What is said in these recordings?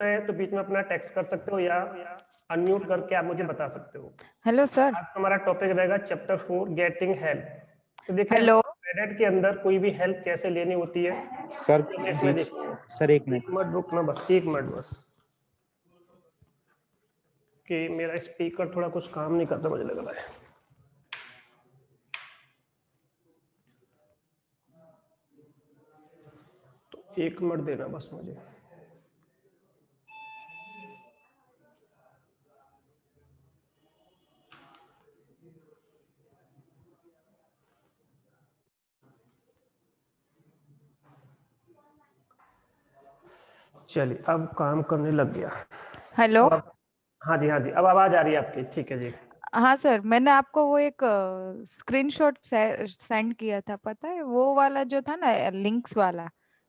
है तो बीच में अपना टेक्स्ट कर सकते हो या अनम्यूट करके आप मुझे बता सकते हो। Hello sir. आज का हमारा टॉपिक रहेगा चैप्टर 4 गेटिंग हेल्प। तो देखिए हेलो रेडिट के अंदर कोई भी हेल्प कैसे लेनी होती है सर तो मैं इसमें देखेंगे। सर एक एक मिनट मिनट रुकना, बस एक मिनट बस, कि मेरा स्पीकर थोड़ा कुछ काम नहीं करता मुझे लग रहा है। तो एक मिनट देना बस मुझे। चलिए अब काम करने लग गया। हेलो। हाँ जी हाँ जी, अब आवाज आ रही है आपकी, ठीक है जी। हाँ सर, मैंने आपको वो एक स्क्रीनशॉट सेंड किया था, पता है वो वाला जो था ना लिंक्स वाला,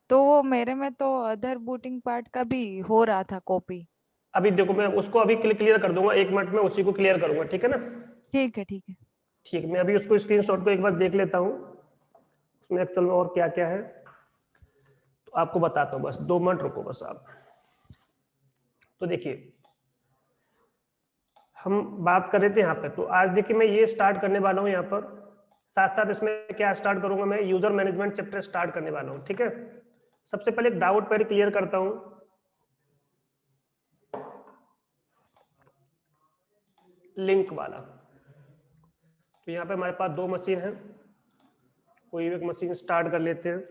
तो वो मेरे में तो अदर बूटिंग पार्ट का भी हो रहा था कॉपी। अभी देखो मैं उसको अभी क्लियर कर दूंगा, एक मिनट में उसी को क्लियर करूंगा, ठीक है ना। ठीक है ठीक है। ठीक, मैं अभी उसको स्क्रीनशॉट को एक बार देख लेता हूँ उसमें एक्चुअल में और क्या क्या है, तो आपको बताता हूँ, बस 2 मिनट रुको बस आप। तो देखिए हम बात कर रहे थे यहाँ पे, तो आज देखिए मैं ये स्टार्ट करने वाला हूँ यहाँ पर, साथ साथ इसमें क्या स्टार्ट करूंगा, मैं यूजर मैनेजमेंट चैप्टर स्टार्ट करने वाला हूँ, ठीक है। सबसे पहले एक डाउट पहले क्लियर करता हूँ। लिंक वाला, तो यहाँ पे हमारे पास 2 मशीन है, कोई एक मशीन स्टार्ट कर लेते हैं।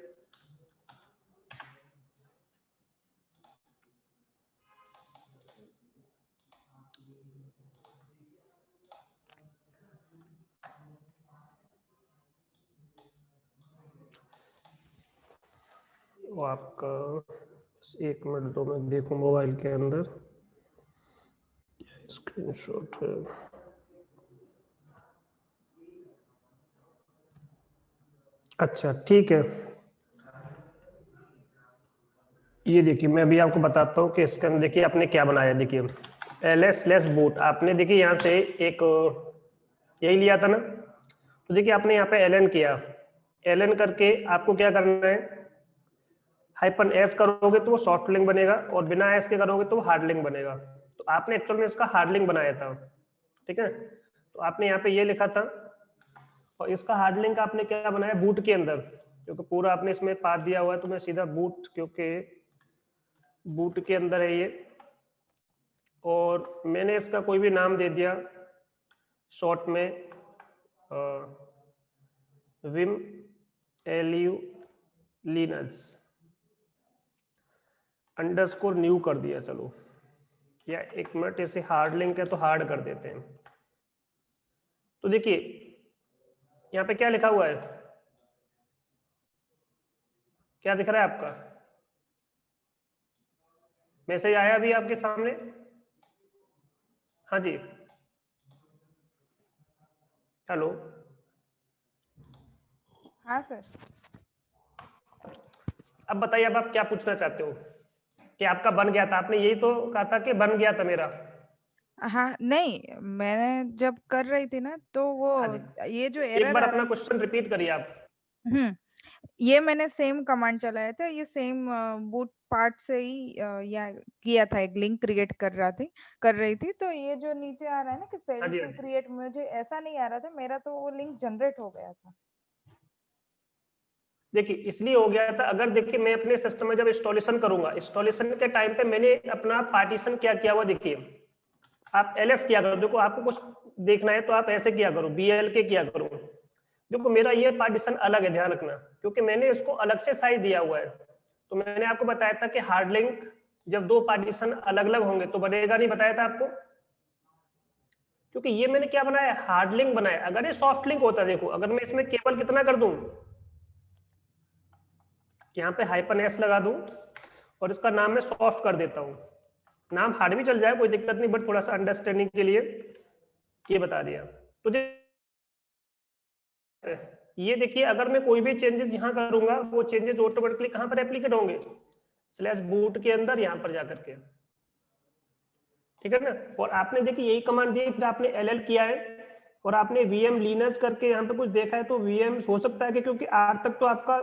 वो आपका एक मिनट दो, मैं देखूं मोबाइल के अंदर स्क्रीनशॉट है। अच्छा ठीक है, ये देखिए मैं अभी आपको बताता हूँ कि इसके अंदर देखिए आपने क्या बनाया। देखिए ls/boot आपने देखिए यहाँ से एक यही लिया था ना, तो देखिए आपने यहाँ पे ln किया, ln करके आपको क्या करना है, -s करोगे तो वो सॉफ्ट लिंक बनेगा और बिना s के करोगे तो वो हार्ड लिंक बनेगा। तो आपने एक्चुअल में इसका हार्ड लिंक बनाया था, ठीक है। तो आपने यहाँ पे ये लिखा था और इसका हार्ड लिंक आपने क्या बनाया बूट के अंदर, क्योंकि पूरा आपने इसमें पाथ दिया हुआ है तो मैं सीधा बूट, क्योंकि बूट के अंदर है ये, और मैंने इसका कोई भी नाम दे दिया शॉर्ट में vim LU Linus underscore new कर दिया। चलो या एक मिनट, इसे हार्ड लिंक है तो हार्ड कर देते हैं। तो देखिए यहाँ पे क्या लिखा हुआ है, क्या दिख रहा है आपका, मैसेज आया अभी आपके सामने? हाँ जी, हेलो। हाँ सर। अब बताइए अब आप क्या पूछना चाहते हो, कि आपका बन गया था, आपने यही तो कहा था कि बन गया था मेरा। हाँ नहीं, मैंने जब कर रही थी ना तो वो हाँ जी, ये जो एक एरर बार आ अपना रहा क्वेश्चन रिपीट करिए आप। है, ये मैंने सेम कमांड चलाया था, ये सेम बूट पार्ट से ही या किया था, एक लिंक क्रिएट कर रही थी। तो ये जो नीचे आ रहा है ना कि हाँ फेल जी टू हाँ जी। क्रिएट, मुझे ऐसा नहीं आ रहा था, मेरा तो वो लिंक जनरेट हो गया था। देखिए इसलिए हो गया था, अगर देखिए मैं अपने सिस्टम में जब इंस्टॉलेशन करूंगा, इंस्टॉलेशन के टाइम पे मैंने अपना पार्टीशन क्या किया हुआ, देखिए आप ls किया करो, देखो आपको कुछ देखना है तो आप ऐसे किया करो, blk किया करो। देखो मेरा ये पार्टीशन अलग है, ध्यान रखना, क्योंकि मैंने इसको अलग से साइज दिया हुआ है। तो मैंने आपको बताया था कि हार्ड लिंक जब 2 पार्टीशन अलग अलग होंगे तो बनेगा नहीं, बताया था आपको। क्योंकि ये मैंने क्या बनाया, हार्ड लिंक बनाया। अगर ये सॉफ्ट लिंक होता, देखो अगर मैं इसमें केवल कितना कर दूं, यहाँ पे -s लगा दूं और इसका नाम मैं सॉफ्ट कर देता हूँ, नाम हार्ड भी चल जाए कोई दिक्कत नहीं, बट थोड़ा सा अंडरस्टैंडिंग के लिए ये बता दिया। तो ये देखिए अगर मैं कोई भी चेंजेस यहाँ करूंगा वो चेंजेस ऑटोमेटिकली कहाँ पर एप्लीकेट होंगे, /boot के अंदर यहाँ पर जाकर के, ठीक है ना। और आपने देखिए यही कमांड दी, फिर आपने ll किया है और आपने vm linux करके यहाँ पे कुछ देखा है, तो vm हो सकता है कि क्योंकि r तक तो आपका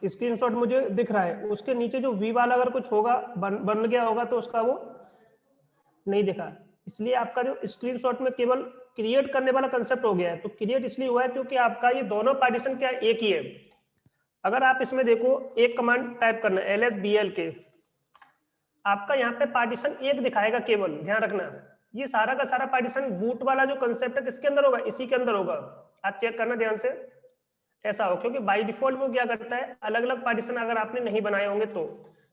स्क्रीनशॉट मुझे दिख रहा है, उसके नीचे जो वी वाला अगर कुछ होगा बन गया होगा तो उसका वो नहीं दिखा, इसलिए आपका जो स्क्रीनशॉट में केवल क्रिएट करने वाला कंसेप्ट हो गया है। तो क्रिएट इसलिए हुआ है क्योंकि आपका ये दोनों पार्टीशन क्या एक ही है। अगर आप इसमें देखो एक कमांड टाइप करना LSBLK, आपका यहाँ पे पार्टीशन एक दिखाएगा केवल, ध्यान रखना। ये सारा का सारा पार्टीशन बूट वाला जो कंसेप्ट है किसके अंदर होगा, इसी के अंदर होगा। आप चेक करना ध्यान से ऐसा हो, क्योंकि बाय डिफॉल्ट वो क्या करता है, अलग अलग पार्टीशन अगर आपने नहीं बनाए होंगे तो,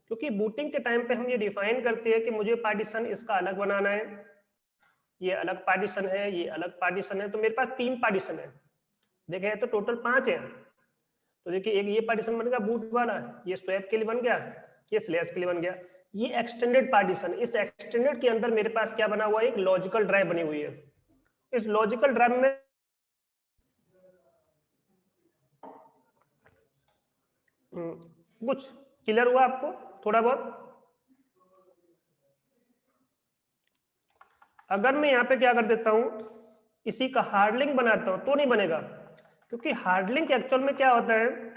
क्योंकि बूटिंग के टाइम पे हम ये डिफाइन करते हैं कि मुझे पार्टीशन इसका अलग बनाना है, ये अलग पार्टीशन है, ये अलग पार्टीशन है। तो मेरे पास 3 पार्टीशन है, देखें तो टोटल 5 है। तो देखिए एक ये पार्टीशन बन गया बूट वाला, ये स्वैप के लिए बन गया, ये स्लैश के लिए बन गया, ये एक्सटेंडेड पार्टीशन। इस एक्सटेंडेड के अंदर मेरे पास क्या बना हुआ है, एक लॉजिकल ड्राइव बनी हुई है। इस लॉजिकल ड्राइव में कुछ क्लियर हुआ आपको थोड़ा बहुत? अगर मैं यहाँ पे क्या कर देता हूं, इसी का हार्ड लिंक बनाता हूं तो नहीं बनेगा, क्योंकि हार्ड लिंक एक्चुअल में क्या होता है,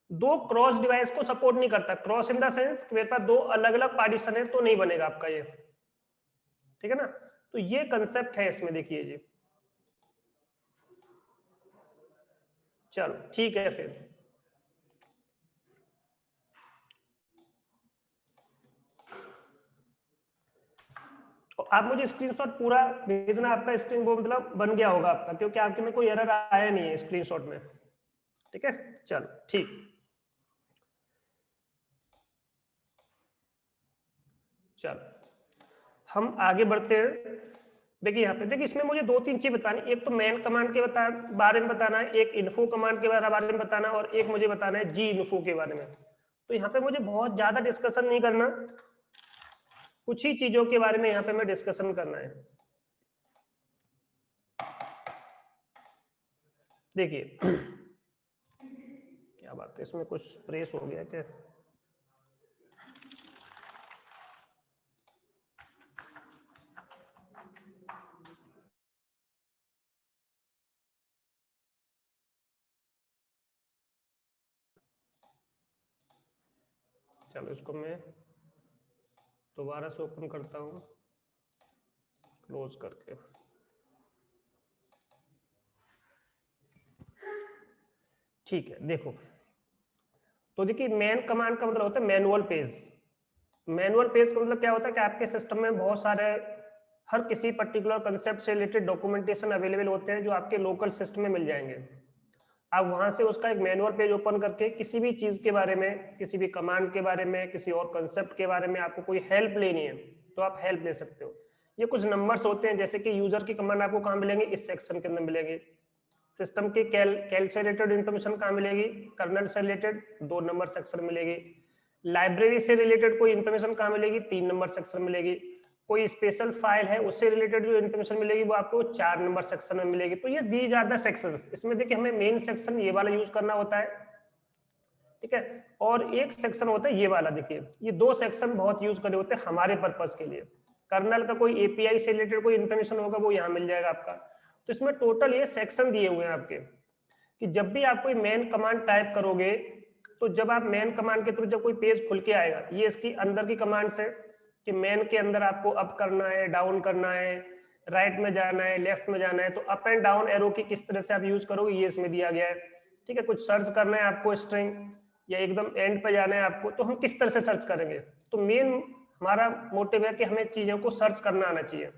2 क्रॉस डिवाइस को सपोर्ट नहीं करता। क्रॉस इन द सेंस मेरे पास 2 अलग अलग पार्टीशन है तो नहीं बनेगा आपका ये, ठीक है ना। तो ये कंसेप्ट है इसमें, देखिए जी। चलो ठीक है फिर, तो आप मुझे स्क्रीनशॉट पूरा भेजना, आपका स्क्रीन वो मतलब बन गया होगा आपका, क्योंकि आपके में कोई एरर आया नहीं है स्क्रीनशॉट में, ठीक है। चलो ठीक, चलो हम आगे बढ़ते हैं। देखिए यहाँ पे देखिए, इसमें मुझे 2-3 चीज बतानी, एक तो मैन कमांड के बारे में बताना है, एक इन्फो कमांड के बारे में बताना है, और एक मुझे बताना है जी इन्फो के बारे में। तो यहाँ पे मुझे बहुत ज्यादा डिस्कशन नहीं करना, कुछ ही चीजों के बारे में यहाँ पे मैं डिस्कशन करना है। देखिए क्या बात है, इसमें कुछ प्रेस हो गया क्या? चलो इसको मैं दोबारा से ओपन करता हूँ, क्लोज करके। ठीक है, देखो तो देखिए मैन कमांड का मतलब होता है मैनुअल पेज। मैनुअल पेज का मतलब क्या होता है कि आपके सिस्टम में बहुत सारे हर किसी पर्टिकुलर कंसेप्ट से रिलेटेड डॉक्यूमेंटेशन अवेलेबल होते हैं जो आपके लोकल सिस्टम में मिल जाएंगे। आप वहां से उसका एक मैनुअल पेज ओपन करके किसी भी चीज के बारे में, किसी भी कमांड के बारे में, किसी और कंसेप्ट के बारे में आपको कोई हेल्प लेनी है तो आप हेल्प ले सकते हो। ये कुछ नंबर्स होते हैं, जैसे कि यूजर की कमांड आपको कहाँ मिलेंगे, इस सेक्शन के अंदर मिलेंगे। सिस्टम के कैल से रिलेटेड इन्फॉर्मेशन कहाँ मिलेगी, कर्नल से रिलेटेड 2 नंबर सेक्शन मिलेगी। लाइब्रेरी से रिलेटेड कोई इन्फॉर्मेशन कहाँ मिलेगी, 3 नंबर सेक्शन मिलेगी। कोई स्पेशल फाइल है उससे रिलेटेड जो इन्फॉर्मेशन मिलेगी वो आपको 4 नंबर सेक्शन में मिलेगी। तो ये दीज आर द सेक्शंस। इसमें देखिए हमें मेन सेक्शन ये वाला यूज करना होता है, ठीक है, और एक सेक्शन होता है ये वाला। देखिए ये 2 सेक्शन बहुत यूज करने होते हैं हमारे पर्पस के लिए। कर्नल का कोई एपीआई से रिलेटेड कोई इन्फॉर्मेशन होगा वो यहाँ मिल जाएगा आपका। तो इसमें टोटल ये सेक्शन दिए हुए हैं आपके, कि जब भी आप कोई मैन कमांड टाइप करोगे तो जब आप मैन कमांड के थ्रू जब कोई पेज खुल के आएगा, ये इसकी अंदर की कमांड्स है कि मैन के अंदर आपको अप करना है, डाउन करना है, राइट में जाना है, लेफ्ट में जाना है। तो अप एंड डाउन एरो की किस तरह से आप यूज करोगे ये इसमें दिया गया है, ठीक है। कुछ सर्च करना है आपको स्ट्रिंग, या एकदम एंड पे जाना है आपको, तो हम किस तरह से सर्च करेंगे। तो मेन हमारा मोटिव है कि हमें चीजों को सर्च करना आना चाहिए।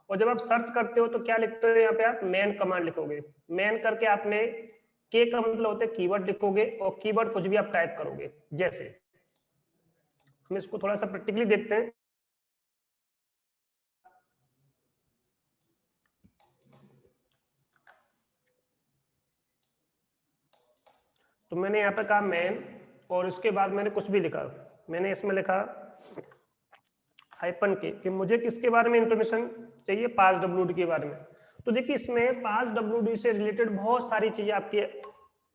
और जब आप सर्च करते हो तो क्या लिखते हो, यहाँ पे आप मैन कमांड लिखोगे। मैन करके आपने के का मतलब होता है कीवर्ड लिखोगे, और कीवर्ड कुछ भी आप टाइप करोगे। जैसे हम इसको थोड़ा सा प्रैक्टिकली देखते हैं। तो मैंने यहाँ पे कहा मैन, और उसके बाद मैंने कुछ भी लिखा। मैंने इसमें लिखा हाइपन के, कि मुझे किसके बारे में इंफॉर्मेशन चाहिए, पास डब्ल्यूडी के बारे में। तो देखिए इसमें पास डब्ल्यूडी से रिलेटेड बहुत सारी चीजें आपके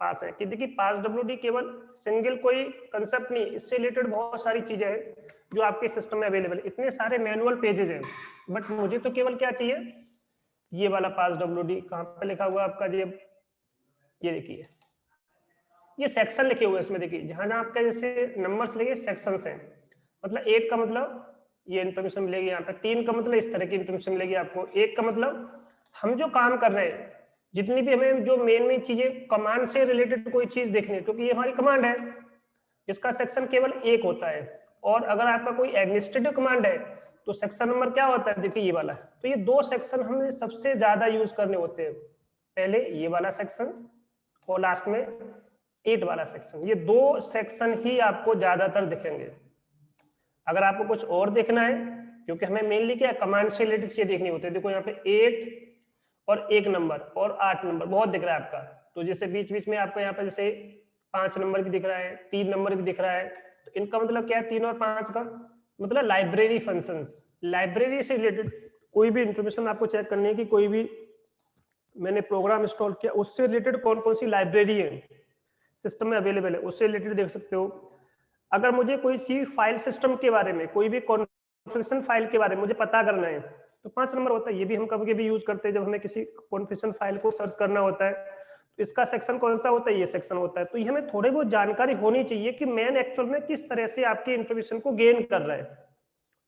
पास है, कि देखिए पास डब्ल्यूडी केवल सिंगल कोई कंसेप्ट नहीं, इससे रिलेटेड बहुत सारी चीजें हैं जो आपके सिस्टम में अवेलेबल। इतने सारे मैनुअल पेजेस हैं, बट मुझे तो केवल क्या चाहिए, ये वाला पास डब्ल्यूडी। कहाँ पे लिखा हुआ आपका, ये देखिए ये सेक्शन लिखे हुए हैं इसमें, देखिए जहां जहां आपका जैसे नंबर्स लगे सेक्शंस हैं, मतलब 8 का मतलब ये इन्फॉर्मेशन मिलेगी यहाँ पे, 3 का मतलब इस तरह की इन्फॉर्मेशन मिलेगी आपको, 1 का मतलब हम जो काम कर रहे हैं, जितनी भी हमें जो मेन चीजें कमांड से रिलेटेड कोई चीज देखनी है, क्योंकि ये हमारी कमांड है जिसका सेक्शन केवल 1 होता है। और अगर आपका कोई एडमिनिस्ट्रेटिव कमांड है तो सेक्शन नंबर क्या होता है, देखिए ये वाला। तो ये 2 सेक्शन हमें सबसे ज्यादा यूज करने होते हैं, पहले ये वाला सेक्शन और लास्ट में 8 वाला सेक्शन। ये 2 सेक्शन ही आपको ज्यादातर दिखेंगे। अगर आपको कुछ और देखना है, क्योंकि हमें मेनली क्या कमांड से रिलेटेड चीजें देखनी होती है, देखो यहाँ पे 8 और 1 नंबर और 8 नंबर बहुत दिख रहा है आपका, तो जैसे बीच बीच में आपको यहाँ पे जैसे 5 नंबर भी दिख रहा है, 3 नंबर भी दिख रहा है, तो इनका मतलब क्या है, 3 और 5 का मतलब लाइब्रेरी फंक्शंस। लाइब्रेरी से रिलेटेड कोई भी इंफॉर्मेशन आपको चेक करनी है कि कोई भी मैंने प्रोग्राम इंस्टॉल किया, उससे रिलेटेड कौन कौन सी लाइब्रेरी है सिस्टम में अवेलेबल है, उससे रिलेटेड देख सकते हो। अगर मुझे कोई सी फाइल सिस्टम के बारे में, कोई भी कॉन्फ़िगरेशन फाइल के बारे में मुझे पता करना है, तो 5 नंबर होता है। ये भी हम कभी कभी यूज करते हैं जब हमें किसी कॉन्फ़िगरेशन फाइल को सर्च करना होता है, तो इसका सेक्शन कौन सा होता है, ये सेक्शन होता है। तो ये हमें थोड़ी बहुत जानकारी होनी चाहिए कि मैन एक्चुअल में किस तरह से आपकी इंफॉर्मेशन को गेन कर रहा है,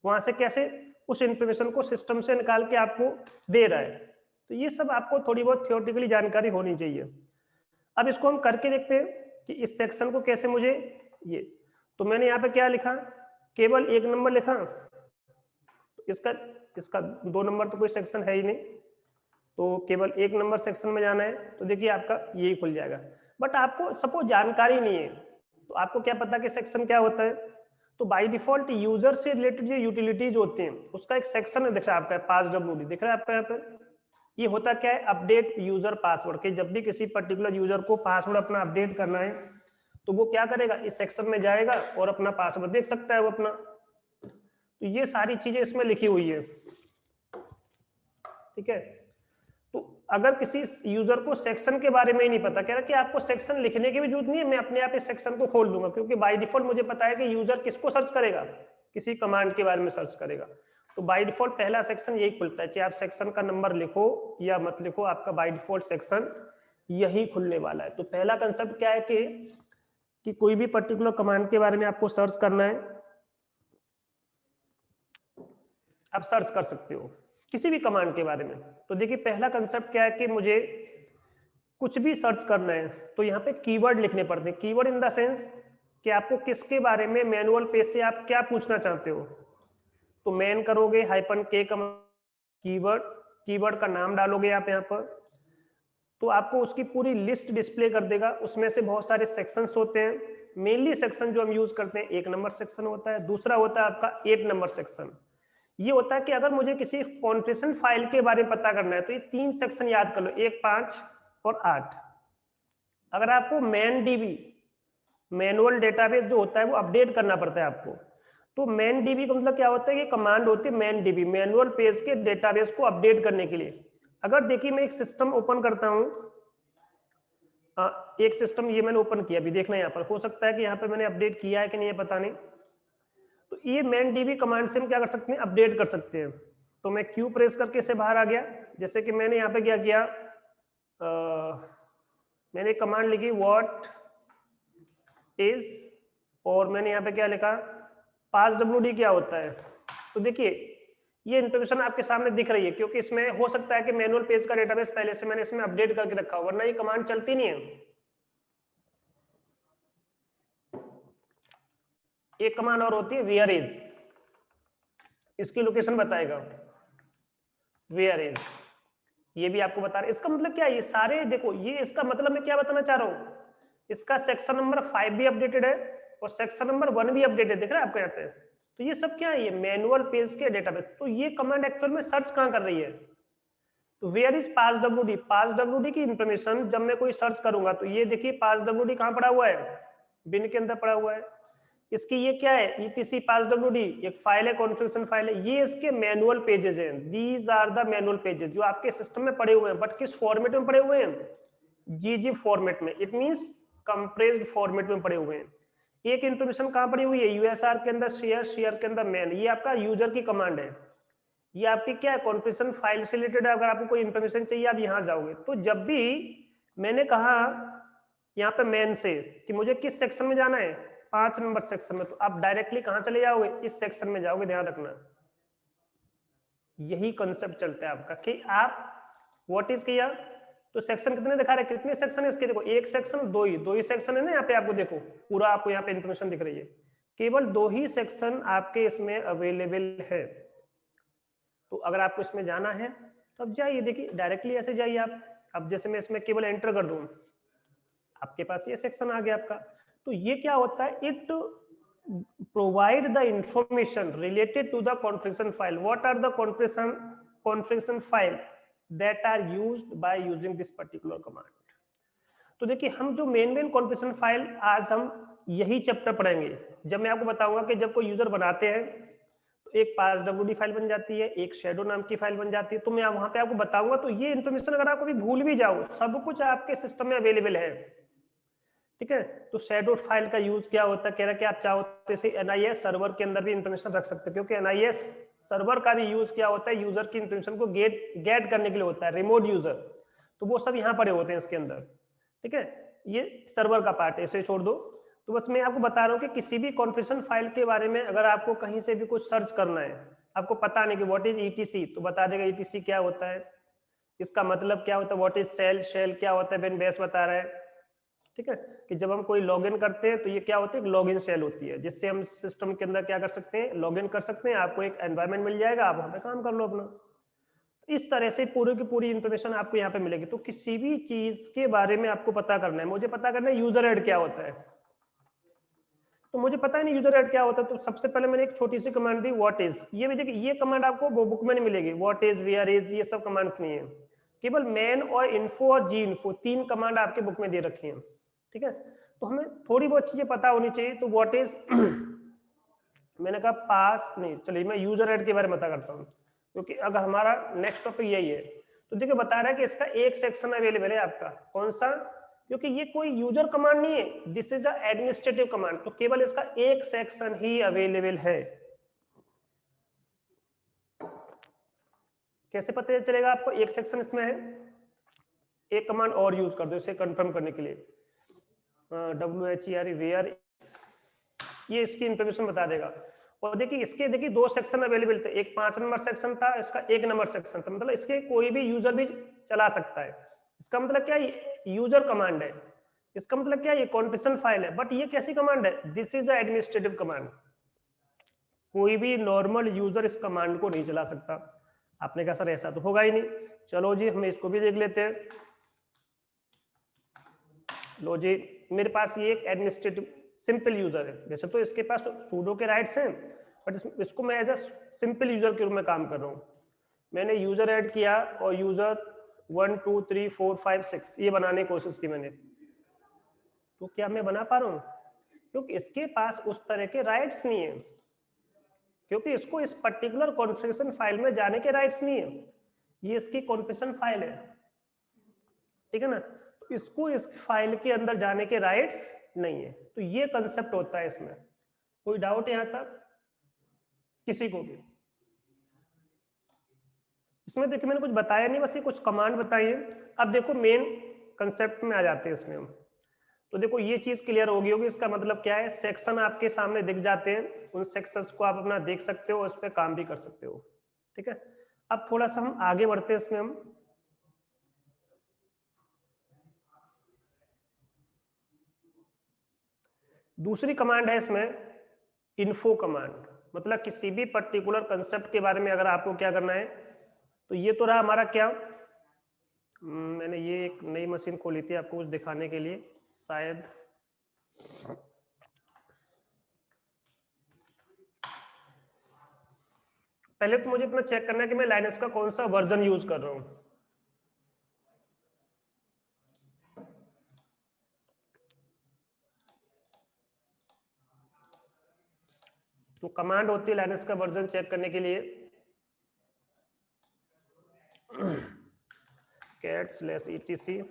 वहां से कैसे उस इंफॉर्मेशन को सिस्टम से निकाल के आपको दे रहा है। तो ये सब आपको थोड़ी बहुत थियोरेटिकली जानकारी होनी चाहिए। अब इसको हम करके देखते हैं कि इस सेक्शन को कैसे मुझे ये, तो मैंने यहाँ पे क्या लिखा, केवल 1 नंबर लिखा, इसका इसका 2 नंबर तो कोई सेक्शन है ही नहीं, तो केवल 1 नंबर सेक्शन में जाना है, तो देखिए आपका यही खुल जाएगा। बट आपको सपोज जानकारी नहीं है, तो आपको क्या पता कि सेक्शन क्या होता है, तो बाय डिफॉल्ट यूजर से रिलेटेड जो यूटिलिटीज होती हैं उसका एक सेक्शन है, दिख रहा है आपका passwd, दिख रहा है आपका यहाँ पे। ये होता क्या है, अपडेट यूजर पासवर्ड, कि जब भी किसी पर्टिकुलर यूजर को पासवर्ड अपना अपडेट करना है तो वो क्या करेगा, इस सेक्शन में जाएगा और अपना पासवर्ड देख सकता है वो अपना। तो ये सारी चीजें इसमें लिखी हुई है, ठीक है। तो अगर किसी यूजर को सेक्शन के बारे में ही नहीं पता, कह रहा कि आपको सेक्शन लिखने की भी जरूरत नहीं है, मैं अपने आप इस सेक्शन को खोल दूंगा, क्योंकि बाय डिफॉल्ट मुझे पता है कि यूजर किसको सर्च करेगा, किसी कमांड के बारे में सर्च करेगा। तो बाय डिफॉल्ट पहला सेक्शन यही खुलता है, चाहे आप सेक्शन का नंबर लिखो या मत लिखो, आपका बाय डिफॉल्ट सेक्शन यही खुलने वाला है। तो पहला कंसेप्ट क्या है कि कोई भी पर्टिकुलर कमांड के बारे में आपको सर्च करना है, आप सर्च कर सकते हो किसी भी कमांड के बारे में। तो देखिए पहला कंसेप्ट क्या है कि मुझे कुछ भी सर्च करना है तो यहाँ पे कीवर्ड लिखने पड़ते हैं। कीवर्ड इन द सेंस कि आपको किसके बारे में मैनुअल पेज से आप क्या पूछना चाहते हो, तो मैन करोगे -k कीवर्ड, कीवर्ड का नाम डालोगे आप यहाँ पर, तो आपको उसकी पूरी लिस्ट डिस्प्ले कर देगा। उसमें से बहुत सारे सेक्शंस होते हैं, मेनली सेक्शन जो हम यूज करते हैं 1 नंबर सेक्शन होता है, दूसरा होता है आपका 8 नंबर सेक्शन। ये होता है कि अगर मुझे किसी कॉन्फ़िगरेशन फाइल के बारे में पता करना है तो ये 3 सेक्शन याद कर लो, 1, 5 और 8। अगर आपको मैन डीबी मैनुअल डेटाबेस जो होता है वो अपडेट करना पड़ता है आपको, तो मैन डीबी का मतलब क्या होता है कि कमांड होती है मैन डीबी, मैनुअल पेज के डेटाबेस को अपडेट करने के लिए। अगर देखिए मैं एक सिस्टम ओपन करता हूं, एक सिस्टम ये मैंने ओपन किया, अभी देखना यहाँ पर, हो सकता है कि यहाँ पे मैंने अपडेट किया है कि नहीं है पता नहीं, तो ये मैन डीबी कमांड से हम क्या कर सकते हैं, अपडेट कर सकते हैं। तो मैं क्यू प्रेस करके इसे बाहर आ गया, जैसे कि मैंने यहाँ पे क्या किया, मैंने कमांड लिखी व्हाट इज, और मैंने यहाँ पे क्या लिखा passwd क्या होता है। तो देखिए ये इंफॉर्मेशन आपके सामने दिख रही है, क्योंकि इसमें हो सकता है कि मैनुअल पेज का डेटाबेस पहले से मैंने इसमें अपडेट करके रखा हो, वरना ये कमांड चलती नहीं है। एक कमांड और होती है वेयर इज, इसकी लोकेशन बताएगा, वेयर इज, ये भी आपको बता रहा है। इसका मतलब क्या है, ये सारे देखो, ये इसका मतलब मैं क्या बताना चाह रहा हूं, इसका सेक्शन नंबर 5 भी अपडेटेड है और सेक्शन नंबर 1 भी अपडेटेड, दिख रहा है आपको यहाँ पे। तो ये सब क्या है, ये मैनुअल पेज के डेटाबेस। तो ये कमांड एक्चुअल में सर्च कहाँ कर रही है, तो वेयर इज passwd, passwd की इंफॉर्मेशन जब मैं कोई सर्च करूंगा तो ये देखिए passwd कहाँ पड़ा हुआ है, बिन के अंदर पड़ा हुआ है। इसकी ये क्या है, etc passwd एक फाइल है, कॉन्फ़िगरेशन फाइल है, ये इसके मैनुअल पेजेस हैं। These are the manual pages जो आपके सिस्टम में पड़े हुए हैं, बट किस फॉर्मेट में पड़े हुए हैं, gzip फॉर्मेट में, इट मींस कंप्रेस्ड फॉर्मेट में पड़े हुए हैं। एक इंफॉर्मेशन कहाँ पड़ी हुई है, यूएसआर के अंदर शेयर, शेयर के अंदर मैन, ये आपका यूजर की कमांड है। ये आपकी क्या है, कॉन्फ़िगरेशन फाइल से रिलेटेड है। अगर आपको कोई इंफॉर्मेशन चाहिए आप यहाँ जाओगे, तो जब भी मैंने कहा यहाँ पे मेन से कि मुझे किस सेक्शन में जाना है, 5 नंबर सेक्शन में, तो आप डायरेक्टली कहाँ चले जाओगे, इस सेक्शन में जाओगे, ध्यान रखना। यही कंसेप्ट चलता है आपका कि आप व्हाट इज किया, तो सेक्शन कितने दिखा रहे, कितने सेक्शन है इसके, देखो एक सेक्शन, दो ही सेक्शन है ना यहाँ पे, आपको देखो पूरा आपको यहाँ पे इंफॉर्मेशन दिख रही है, केवल 2 ही सेक्शन आपके इसमें अवेलेबल है। तो अगर आपको इसमें जाना है तो अब जाइए, देखिए डायरेक्टली ऐसे जाइए आप। अब जैसे मैं इसमें केवल एंटर कर दूं, आपके पास ये सेक्शन आ गया आपका। तो ये क्या होता है, it provide the information related to the configuration file. What are the configuration file that are used by using this particular command. तो देखिए हम जो मेन कॉन्फ़िगरेशन फाइल आज हम यही चैप्टर पढ़ेंगे। जब मैं आपको बताऊंगा कि जब कोई यूजर बनाते हैं तो एक parswd फाइल बन जाती है, एक शेडो नाम की फाइल बन जाती है, तो मैं वहां पे आपको बताऊंगा। तो ये इन्फॉर्मेशन अगर आप कभी भूल भी जाओ, सब कुछ आपके सिस्टम में अवेलेबल है, ठीक है। तो शेडो फाइल का यूज क्या होता है, कह रहा है कि आप चाहो तो इसे एनआईएस सर्वर के अंदर भी इंफॉर्मेशन रख सकते हो, क्योंकि एनआईएस सर्वर का भी यूज क्या होता है, यूजर की इंफॉर्मेशन को गेट करने के लिए होता है, रिमोट यूजर, तो वो सब यहाँ पड़े होते हैं इसके अंदर, ठीक है। ये सर्वर का पार्ट है, इसे छोड़ दो। तो बस मैं आपको बता रहा हूँ कि किसी भी कॉन्फ़िगरेशन फाइल के बारे में अगर आपको कहीं से भी कुछ सर्च करना है, आपको पता नहीं कि व्हाट इज ईटीसी, तो बता देगा ईटीसी क्या होता है, इसका मतलब क्या होता है, व्हाट इज शेल, शेल क्या होता है, बेस बता रहा है, ठीक है। कि जब हम कोई लॉगिन करते हैं तो ये क्या होता है, लॉगिन शेल होती है, जिससे हम सिस्टम के अंदर क्या कर सकते हैं, लॉगिन कर सकते हैं, आपको एक एनवायरनमेंट मिल जाएगा, आप वहां पे काम कर लो अपना। इस तरह से पूरी की पूरी इंफॉर्मेशन आपको यहाँ पे मिलेगी। तो किसी भी चीज के बारे में आपको पता करना है, मुझे पता करना है यूजर ऐड क्या होता है, तो मुझे पता ही नहीं यूजर ऐड क्या होता है, तो सबसे पहले मैंने एक छोटी सी कमांड दी व्हाट इज। ये भी देखिए, ये कमांड आपको वो बुक में नहीं मिलेगी, व्हाट इज, वेयर इज, ये सब कमांड्स नहीं है, केवल मैन और इन्फो और जी इन्फो 3 कमांड आपके बुक में दे रखी है, ठीक है। तो हमें थोड़ी बहुत चीजें पता होनी चाहिए। तो व्हाट इज मैंने कहा पास नहीं, चलिए मैं यूजर ऐड के बारे में बता करता हूँ, क्योंकि अगर हमारा नेक्स्ट टॉपिक यही है। तो देखिए बता रहा है कि इसका एक सेक्शन अवेलेबल है आपका, कौन सा, क्योंकि ये कोई यूजर कमांड नहीं है, this is a administrative command, तो केवल इसका एक सेक्शन ही अवेलेबल है। कैसे पता चलेगा आपको एक सेक्शन इसमें है, एक कमांड और यूज कर दो इसे कंफर्म करने के लिए, WHERE वेयर, ये इसकी इंफॉर्मेशन बता देगा। और देखिए इसके देखिए 2 सेक्शन अवेलेबल थे, एक 5 नंबर सेक्शन था, इसका 1 नंबर सेक्शन था, मतलब इसके कोई भी यूजर भी चला सकता है। इसका मतलब क्या है, यूजर कमांड है, इसका मतलब क्या है, ये कॉन्फ़िगरेशन फाइल है, बट ये कैसी कमांड है, this is a administrative command, कोई भी नॉर्मल यूजर इस कमांड को नहीं चला सकता। आपने कहा सर ऐसा तो होगा ही नहीं, चलो जी हम इसको भी देख लेते हैं। लो जी, मेरे पास ये एक एडमिनिस्ट्रेटिव सिंपल यूजर है, वैसे तो इसके पास सूडो के राइट्स हैं, बट इसको मैं एज अ सिंपल यूजर के रूप में काम कर रहा हूँ। मैंने यूजर ऐड किया और यूजर 1 2 3 4 5 6 ये बनाने की कोशिश की मैंने, तो क्या मैं बना पा रहा हूँ, क्योंकि इसके पास उस तरह के राइट्स नहीं है, क्योंकि इसको इस पर्टिकुलर कॉन्फ़िगरेशन फाइल में जाने के राइट्स नहीं है, ये इसकी कॉन्फ़िगरेशन फाइल है, ठीक है ना। तो इसको इस फाइल के अंदर जाने के राइट्स नहीं है, तो ये कंसेप्ट होता है इसमें। कोई डाउट यहां तक किसी को भी? इसमें देखिए मैंने कुछ बताया नहीं, बस ये कुछ कमांड बताई है। अब देखो मेन कंसेप्ट में आ जाते हैं इसमें हम। तो देखो ये चीज क्लियर होगी इसका मतलब क्या है, सेक्शन आपके सामने दिख जाते हैं, उन सेक्शंस को आप अपना देख सकते हो, उस पर काम भी कर सकते हो, ठीक है। अब थोड़ा सा हम आगे बढ़ते हैं इसमें हम। दूसरी कमांड है इसमें इन्फो कमांड, मतलब किसी भी पर्टिकुलर कंसेप्ट के बारे में अगर आपको क्या करना है, तो ये तो रहा हमारा क्या, मैंने ये एक नई मशीन खोली थी आपको कुछ दिखाने के लिए शायद, पहले तो मुझे अपना चेक करना है कि मैं लाइनक्स का कौन सा वर्जन यूज कर रहा हूं। तो कमांड होती है लाइनक्स का वर्जन चेक करने के लिए cat/etc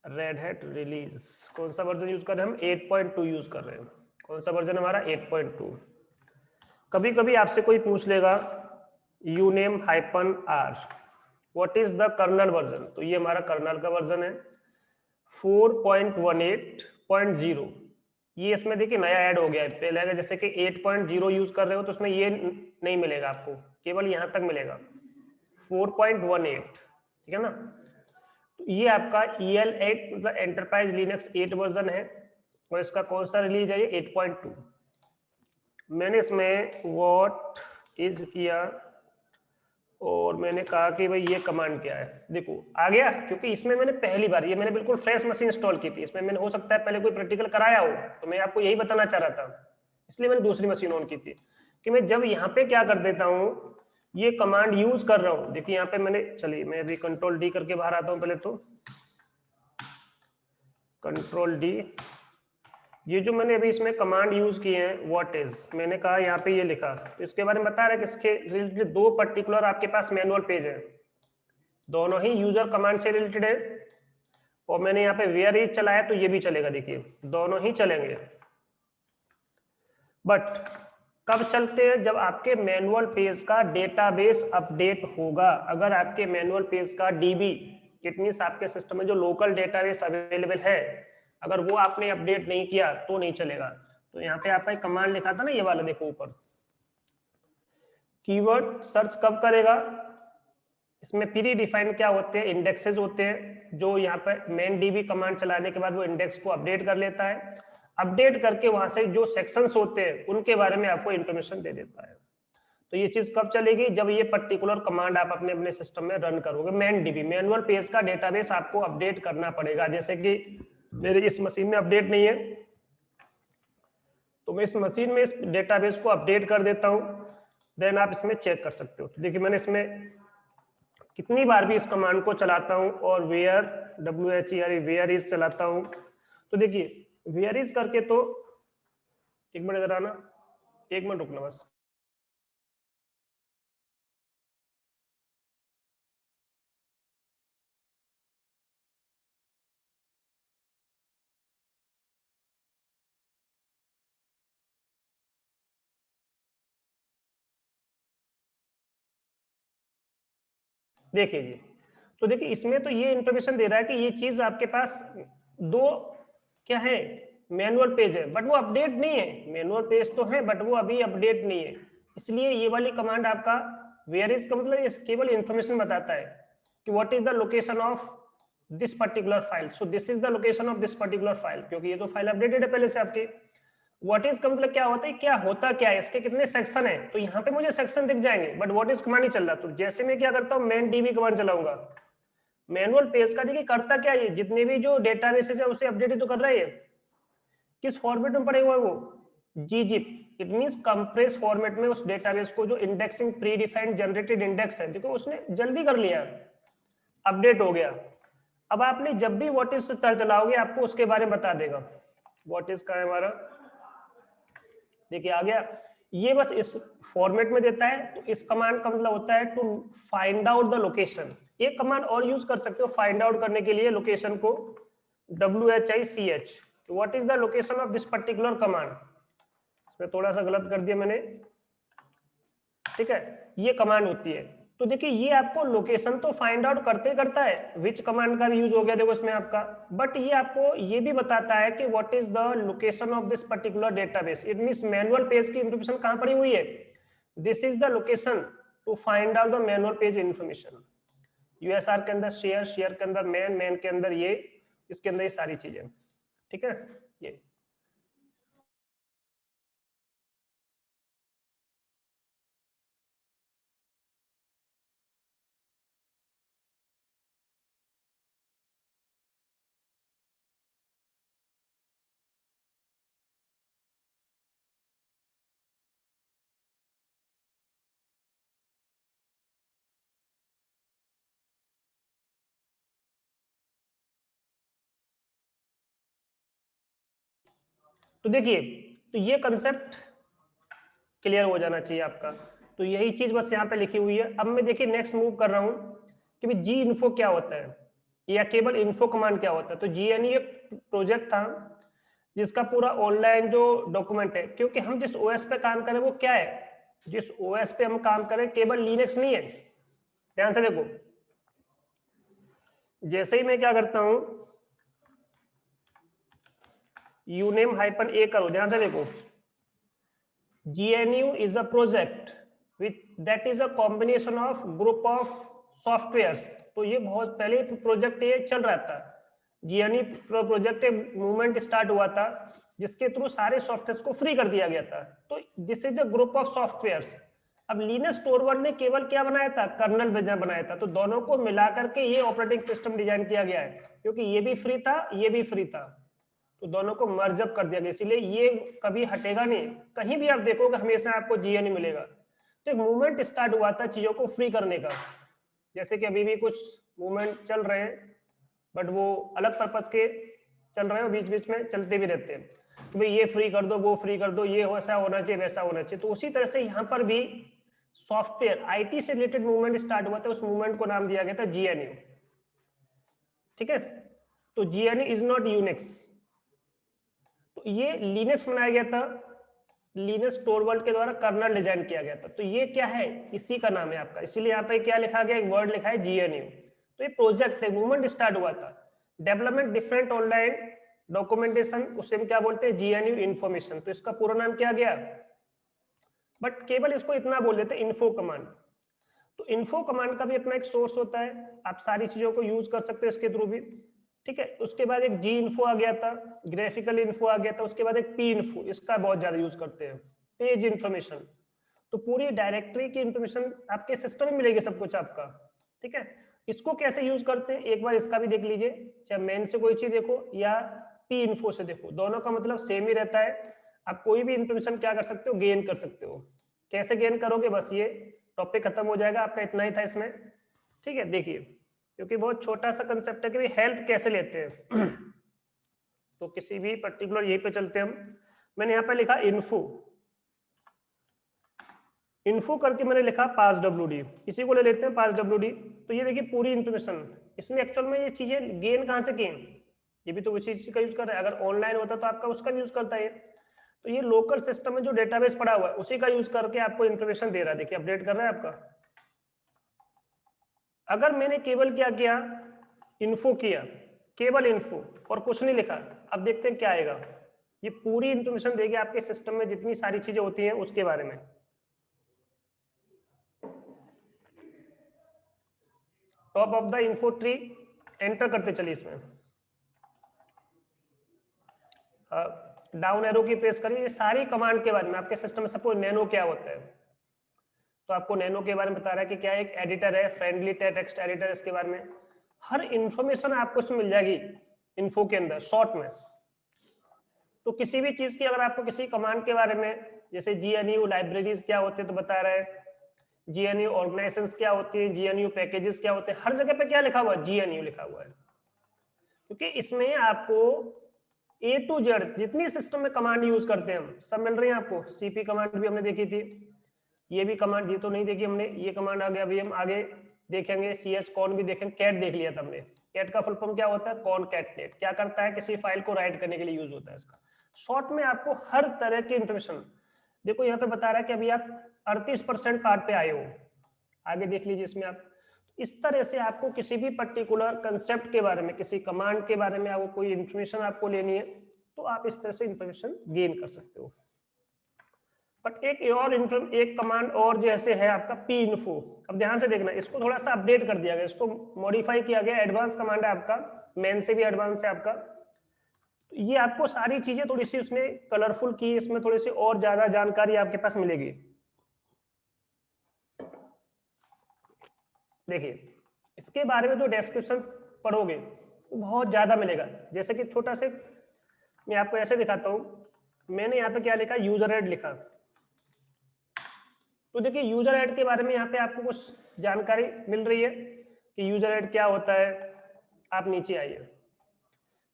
रेड हैट रिलीज, कौन सा वर्जन यूज कर रहे हैं हम, 8.2 यूज कर रहे हैं। कौन सा वर्जन हमारा 8.2। कभी कभी आपसे कोई पूछ लेगा uname -r what is the kernel version, तो ये हमारा कर्नल का वर्जन है। 4.18.0 ये इसमें देखिए नया ऐड हो गया है। पहले अगर जैसे कि 8.0 यूज कर रहे हो तो उसमें ये नहीं मिलेगा आपको, केवल यहां तक मिलेगा 4.18, ठीक है ना। तो ये आपका EL8 मतलब एंटरप्राइज लिनक्स 8 वर्जन है और इसका कौन सा रिलीज है, ये 8.2। मैंने इसमें व्हाट इज किया और मैंने कहा कि भाई ये कमांड क्या है, देखो आ गया, क्योंकि इसमें मैंने पहली बार, ये मैंने बिल्कुल फ्रेश मशीन इंस्टॉल की थी, इसमें मैंने हो सकता है पहले कोई प्रैक्टिकल कराया हो, तो मैं आपको यही बताना चाह रहा था, इसलिए मैंने दूसरी मशीन ऑन की थी कि मैं जब यहाँ पे क्या कर देता हूँ, ये कमांड यूज कर रहा हूँ। देखिए यहाँ पे मैंने, चलिए मैं अभी कंट्रोल D करके बाहर आता हूँ, पहले तो कंट्रोल D, ये जो मैंने अभी इसमें कमांड यूज किए हैं व्हाट इज, मैंने कहा यहाँ पे ये लिखा, तो इसके बारे में बता रहा है कि इसके रिलेटेड दो पर्टिकुलर आपके पास मैनुअल पेज है, दोनों ही यूजर कमांड से रिलेटेड है, और मैंने यहाँ पे वेयर इज चलाया तो ये भी चलेगा, देखिए दोनों ही चलेंगे। बट कब चलते हैं, जब आपके मैनुअल पेज का डेटाबेस अपडेट होगा। अगर आपके मैनुअल पेज का DB, इट मींस आपके सिस्टम में जो लोकल डेटाबेस अवेलेबल है, अगर वो आपने अपडेट नहीं किया तो नहीं चलेगा। तो यहाँ पे आपका एक कमांड लिखा था ना, ये वाला देखो ऊपर, कीवर्ड सर्च कब करेगा, इसमें प्री डिफाइंड क्या होते हैं, इंडेक्सेस होते हैं, जो यहाँ पर मेन DB कमांड चलाने के बाद वो इंडेक्स को अपडेट कर लेता है, अपडेट करके वहां से जो सेक्शंस होते हैं उनके बारे में आपको इंफॉर्मेशन दे देता है। तो ये चीज कब चलेगी, जब ये पर्टिकुलर कमांड आप अपने अपने सिस्टम में रन करोगे। मेन DB मैनुअल पेज का डेटाबेस आपको अपडेट करना पड़ेगा, जैसे कि मेरे इस मशीन में अपडेट नहीं है, तो मैं इस मशीन में इस डेटाबेस को अपडेट कर देता हूं, देन आप इसमें चेक कर सकते हो। तो देखिए मैंने इसमें कितनी बार भी इस कमांड को चलाता हूं और वेयर WHERE वेयर इज चलाता हूं, तो देखिए वेयर इज करके, तो एक मिनट इधर आना, एक मिनट रुकना बस। देखिए जी, तो देखिए इसमें तो ये इंफॉर्मेशन दे रहा है कि ये चीज आपके पास दो क्या है, मैनुअल पेज है, बट वो अपडेट नहीं है। मैनुअल पेज तो है बट वो अभी अपडेट नहीं है, इसलिए ये वाली कमांड आपका वेयर इज का मतलब ये केवल इंफॉर्मेशन बताता है कि what is the location of this particular file, so this is the location of this particular file, क्योंकि ये तो फाइल अपडेटेड है पहले से आपकी। व्हाट इज का मतलब क्या होता है, क्या होता क्या है, इसके कितने सेक्शन है, तो यहाँ पे मुझे सेक्शन दिख जाएंगे, बट व्हाट इज कमांड नहीं चल रहा। तो जैसे मैं क्या करता हूँ, मेन DB कमांड चलाऊंगा, मैनुअल पेज का देखिए करता क्या है, जितने भी जो डेटाबेसेस है उसे अपडेट तो कर रहा है, किस फॉर्मेट में पड़े हुआ है वो, gzip, it means compress format में उस डेटाबेस को, जो indexing pre defined generated index है, देखो उसने जल्दी कर लिया, अपडेट हो गया। अब आपने जब भी व्हाट इज चलाओगे आपको उसके बारे में बता देगा। व्हाट इज का है हमारा, देखिए आ गया, ये बस इस फॉर्मेट में देता है। तो इस कमांड का मतलब होता है to find out the location. एक कमांड और यूज कर सकते हो फाइंड आउट करने के लिए लोकेशन को, WHICH, what is the location of this particular command. इसमें थोड़ा सा गलत कर दिया मैंने, ठीक है, ये कमांड होती है। तो देखिए ये आपको लोकेशन तो फाइंड आउट करते करता है, विच कमांड का भी यूज हो गया देखो इसमें आपका, बट ये आपको ये भी बताता है कि what is the location of this particular database. It means manual page की इंफॉर्मेशन कहां पड़ी हुई है, this is the location to find out the manual page information. USR के अंदर शेयर, शेयर के अंदर मैन, मैन के अंदर ये, इसके अंदर ये सारी चीजें, ठीक है। ये तो देखिए, तो ये कंसेप्ट क्लियर हो जाना चाहिए आपका। तो यही चीज बस यहाँ पे लिखी हुई है। अब मैं देखिए नेक्स्ट मूव कर रहा हूँ कि भाई जी इन्फो क्या होता है, या केवल इन्फो कमांड क्या होता है। तो GNE एक प्रोजेक्ट था जिसका पूरा ऑनलाइन जो डॉक्यूमेंट है, क्योंकि हम जिस OS पे काम करें वो क्या है, जिस OS पे हम काम करें केवल लिनक्स नहीं है। ध्यान से देखो, जैसे ही मैं क्या करता हूं, यूनेम हाइपन ए करो, ध्यान से देखो, GNU is a project with that is a combination of group of softwares। तो ये बहुत पहले प्रोजेक्ट ये चल रहा था, GNU प्रोजेक्ट मूवमेंट स्टार्ट हुआ था जिसके थ्रू सारे सॉफ्टवेयर को फ्री कर दिया गया था। तो this is a group of softwares. अब लिनक्स टोरवल्ड ने केवल क्या बनाया था, कर्नल बनाया था। तो दोनों को मिलाकर के ये ऑपरेटिंग सिस्टम डिजाइन किया गया है, क्योंकि ये भी फ्री था ये भी फ्री था, तो दोनों को मर्ज अप कर दिया गया, इसीलिए ये कभी हटेगा नहीं। कहीं भी आप देखोगे हमेशा आपको GNU मिलेगा। तो एक मूवमेंट स्टार्ट हुआ था चीजों को फ्री करने का, जैसे कि अभी भी कुछ मूवमेंट चल रहे हैं बट वो अलग पर्पज के चल रहे हैं, बीच बीच में चलते भी रहते हैं कि भाई ये फ्री कर दो वो फ्री कर दो, ये ऐसा होना चाहिए वैसा होना चाहिए। तो उसी तरह से यहाँ पर भी सॉफ्टवेयर IT से रिलेटेड मूवमेंट स्टार्ट हुआ था, उस मूवमेंट को नाम दिया गया था GNU। ठीक है, तो GNU इज नॉट यूनिक्स। तो ये लिनक्स बनाया गया था, लिनक्स टोरवल्ड के द्वारा कर्नल डिजाइन किया गया था। तो ये क्या है, इसी का नाम है आपका, इसीलिए यहाँ पे क्या लिखा गया, एक वर्ड लिखा है GNU। तो ये प्रोजेक्ट है, मूवमेंट स्टार्ट हुआ था, डेवलपमेंट डिफरेंट ऑनलाइन डॉक्यूमेंटेशन, उसे हम क्या बोलते हैं, GNU इंफॉर्मेशन। तो इसका पूरा नाम क्या गया, बट केवल इसको इतना बोल देते हैं इन्फो कमांड। तो इन्फो कमांड का भी अपना एक सोर्स होता है, आप सारी चीजों को यूज कर सकते हो इसके थ्रू भी। ठीक है, उसके बाद एक G-info आ गया था, ग्राफिकल इन्फो आ गया था, उसके बाद एक P-info, इसका बहुत ज्यादा यूज करते हैं, पेज इंफॉर्मेशन। तो पूरी डायरेक्टरी की इंफॉर्मेशन आपके सिस्टम में मिलेगी सब कुछ आपका। ठीक है, इसको कैसे यूज करते हैं एक बार इसका भी देख लीजिए, चाहे मेन से कोई चीज देखो या P-info से देखो, दोनों का मतलब सेम ही रहता है। आप कोई भी इंफॉर्मेशन क्या कर सकते हो, गेन कर सकते हो। कैसे गेन करोगे, बस ये टॉपिक खत्म हो जाएगा आपका, इतना ही था इसमें। ठीक है, देखिए, क्योंकि बहुत छोटा सा कंसेप्ट है कि हेल्प कैसे लेते हैं तो किसी भी पर्टिकुलर यहीं पे चलते हैं हम। मैंने यहाँ पे लिखा इन्फो, इन्फो करके मैंने लिखा पास WD, इसी को ले लेते हैं पास WD। तो ये देखिए पूरी इंफॉर्मेशन, इसने एक्चुअल में ये चीजें गेन कहाँ से की, ये भी तो उसी चीज का यूज कर रहा है। अगर ऑनलाइन होता तो आपका उसका यूज करता है। तो ये लोकल सिस्टम में जो डेटाबेस पड़ा हुआ है उसी का यूज करके आपको इंफॉर्मेशन दे रहा है। देखिए अपडेट कर रहा है आपका। अगर मैंने केवल क्या किया, इन्फो किया, केवल इन्फो और कुछ नहीं लिखा, अब देखते हैं क्या आएगा। ये पूरी इंफॉर्मेशन देगी आपके सिस्टम में जितनी सारी चीजें होती हैं उसके बारे में। Top of the info tree, enter करते चलिए इसमें, डाउन एरो की प्रेस करिए, ये सारी कमांड के बारे में आपके सिस्टम में। सपोज नैनो क्या होता है, तो आपको नैनो के बारे में बता रहा है कि क्या एक एडिटर है, फ्रेंडली टेक्स्ट एडिटर, इसके बारे में हर इंफॉर्मेशन आपको इसमें मिल जाएगी इन्फो के अंदर शॉर्ट में। तो किसी भी चीज की अगर आपको किसी कमांड के बारे में, जैसे GNU लाइब्रेरीज क्या होते हैं तो बता रहा है, GNU ऑर्गेनाइजेशंस क्या होती है, GNU पैकेजेस क्या होते हैं, हर जगह पे क्या लिखा हुआ है, GNU लिखा हुआ है। क्योंकि इसमें आपको A to Z जितनी सिस्टम में कमांड यूज करते हैं हम सब मिल रही है आपको। CP कमांड भी हमने देखी थी, ये भी कमांड, ये तो नहीं देखी हमने, ये कमांड आ गया, अभी हम आगे देखेंगे। chcon भी देखेंगे, कैट देख लिया था हमने। कैट का फुल फॉर्म क्या होता है, कॉनकैटनेट, क्या करता है, किसी फाइल को राइट करने के लिए यूज होता है इसका। शॉर्ट में आपको हर तरह की इंफॉर्मेशन, देखो यहाँ पे बता रहा है कि अभी आप 38% पार्ट पे आए हो, आगे देख लीजिए इसमें आप। इस तरह से आपको किसी भी पर्टिकुलर कंसेप्ट के बारे में, किसी कमांड के बारे में आपको कोई इंफॉर्मेशन आपको लेनी है तो आप इस तरह से इंफॉर्मेशन गेन कर सकते हो। बट एक कमांड और जैसे है आपका P-info। अब ध्यान से देखना, इसको थोड़ा सा अपडेट कर दिया गया, इसको मॉडिफाई किया गया, एडवांस कमांड है आपका, मेन से भी एडवांस है आपका। तो ये आपको सारी चीजें थोड़ी सी उसने कलरफुल की, इसमें थोड़ी सी और ज्यादा जानकारी आपके पास मिलेगी। देखिए इसके बारे में जो डिस्क्रिप्शन पढ़ोगे वो बहुत ज्यादा मिलेगा। जैसे कि छोटा से मैं आपको ऐसे दिखाता हूं, मैंने यहाँ पे क्या लिखा, यूजर एड लिखा। तो देखिए यूजर ऐड के बारे में यहाँ पे आपको कुछ जानकारी मिल रही है कि यूजर ऐड क्या होता है। आप नीचे आइए,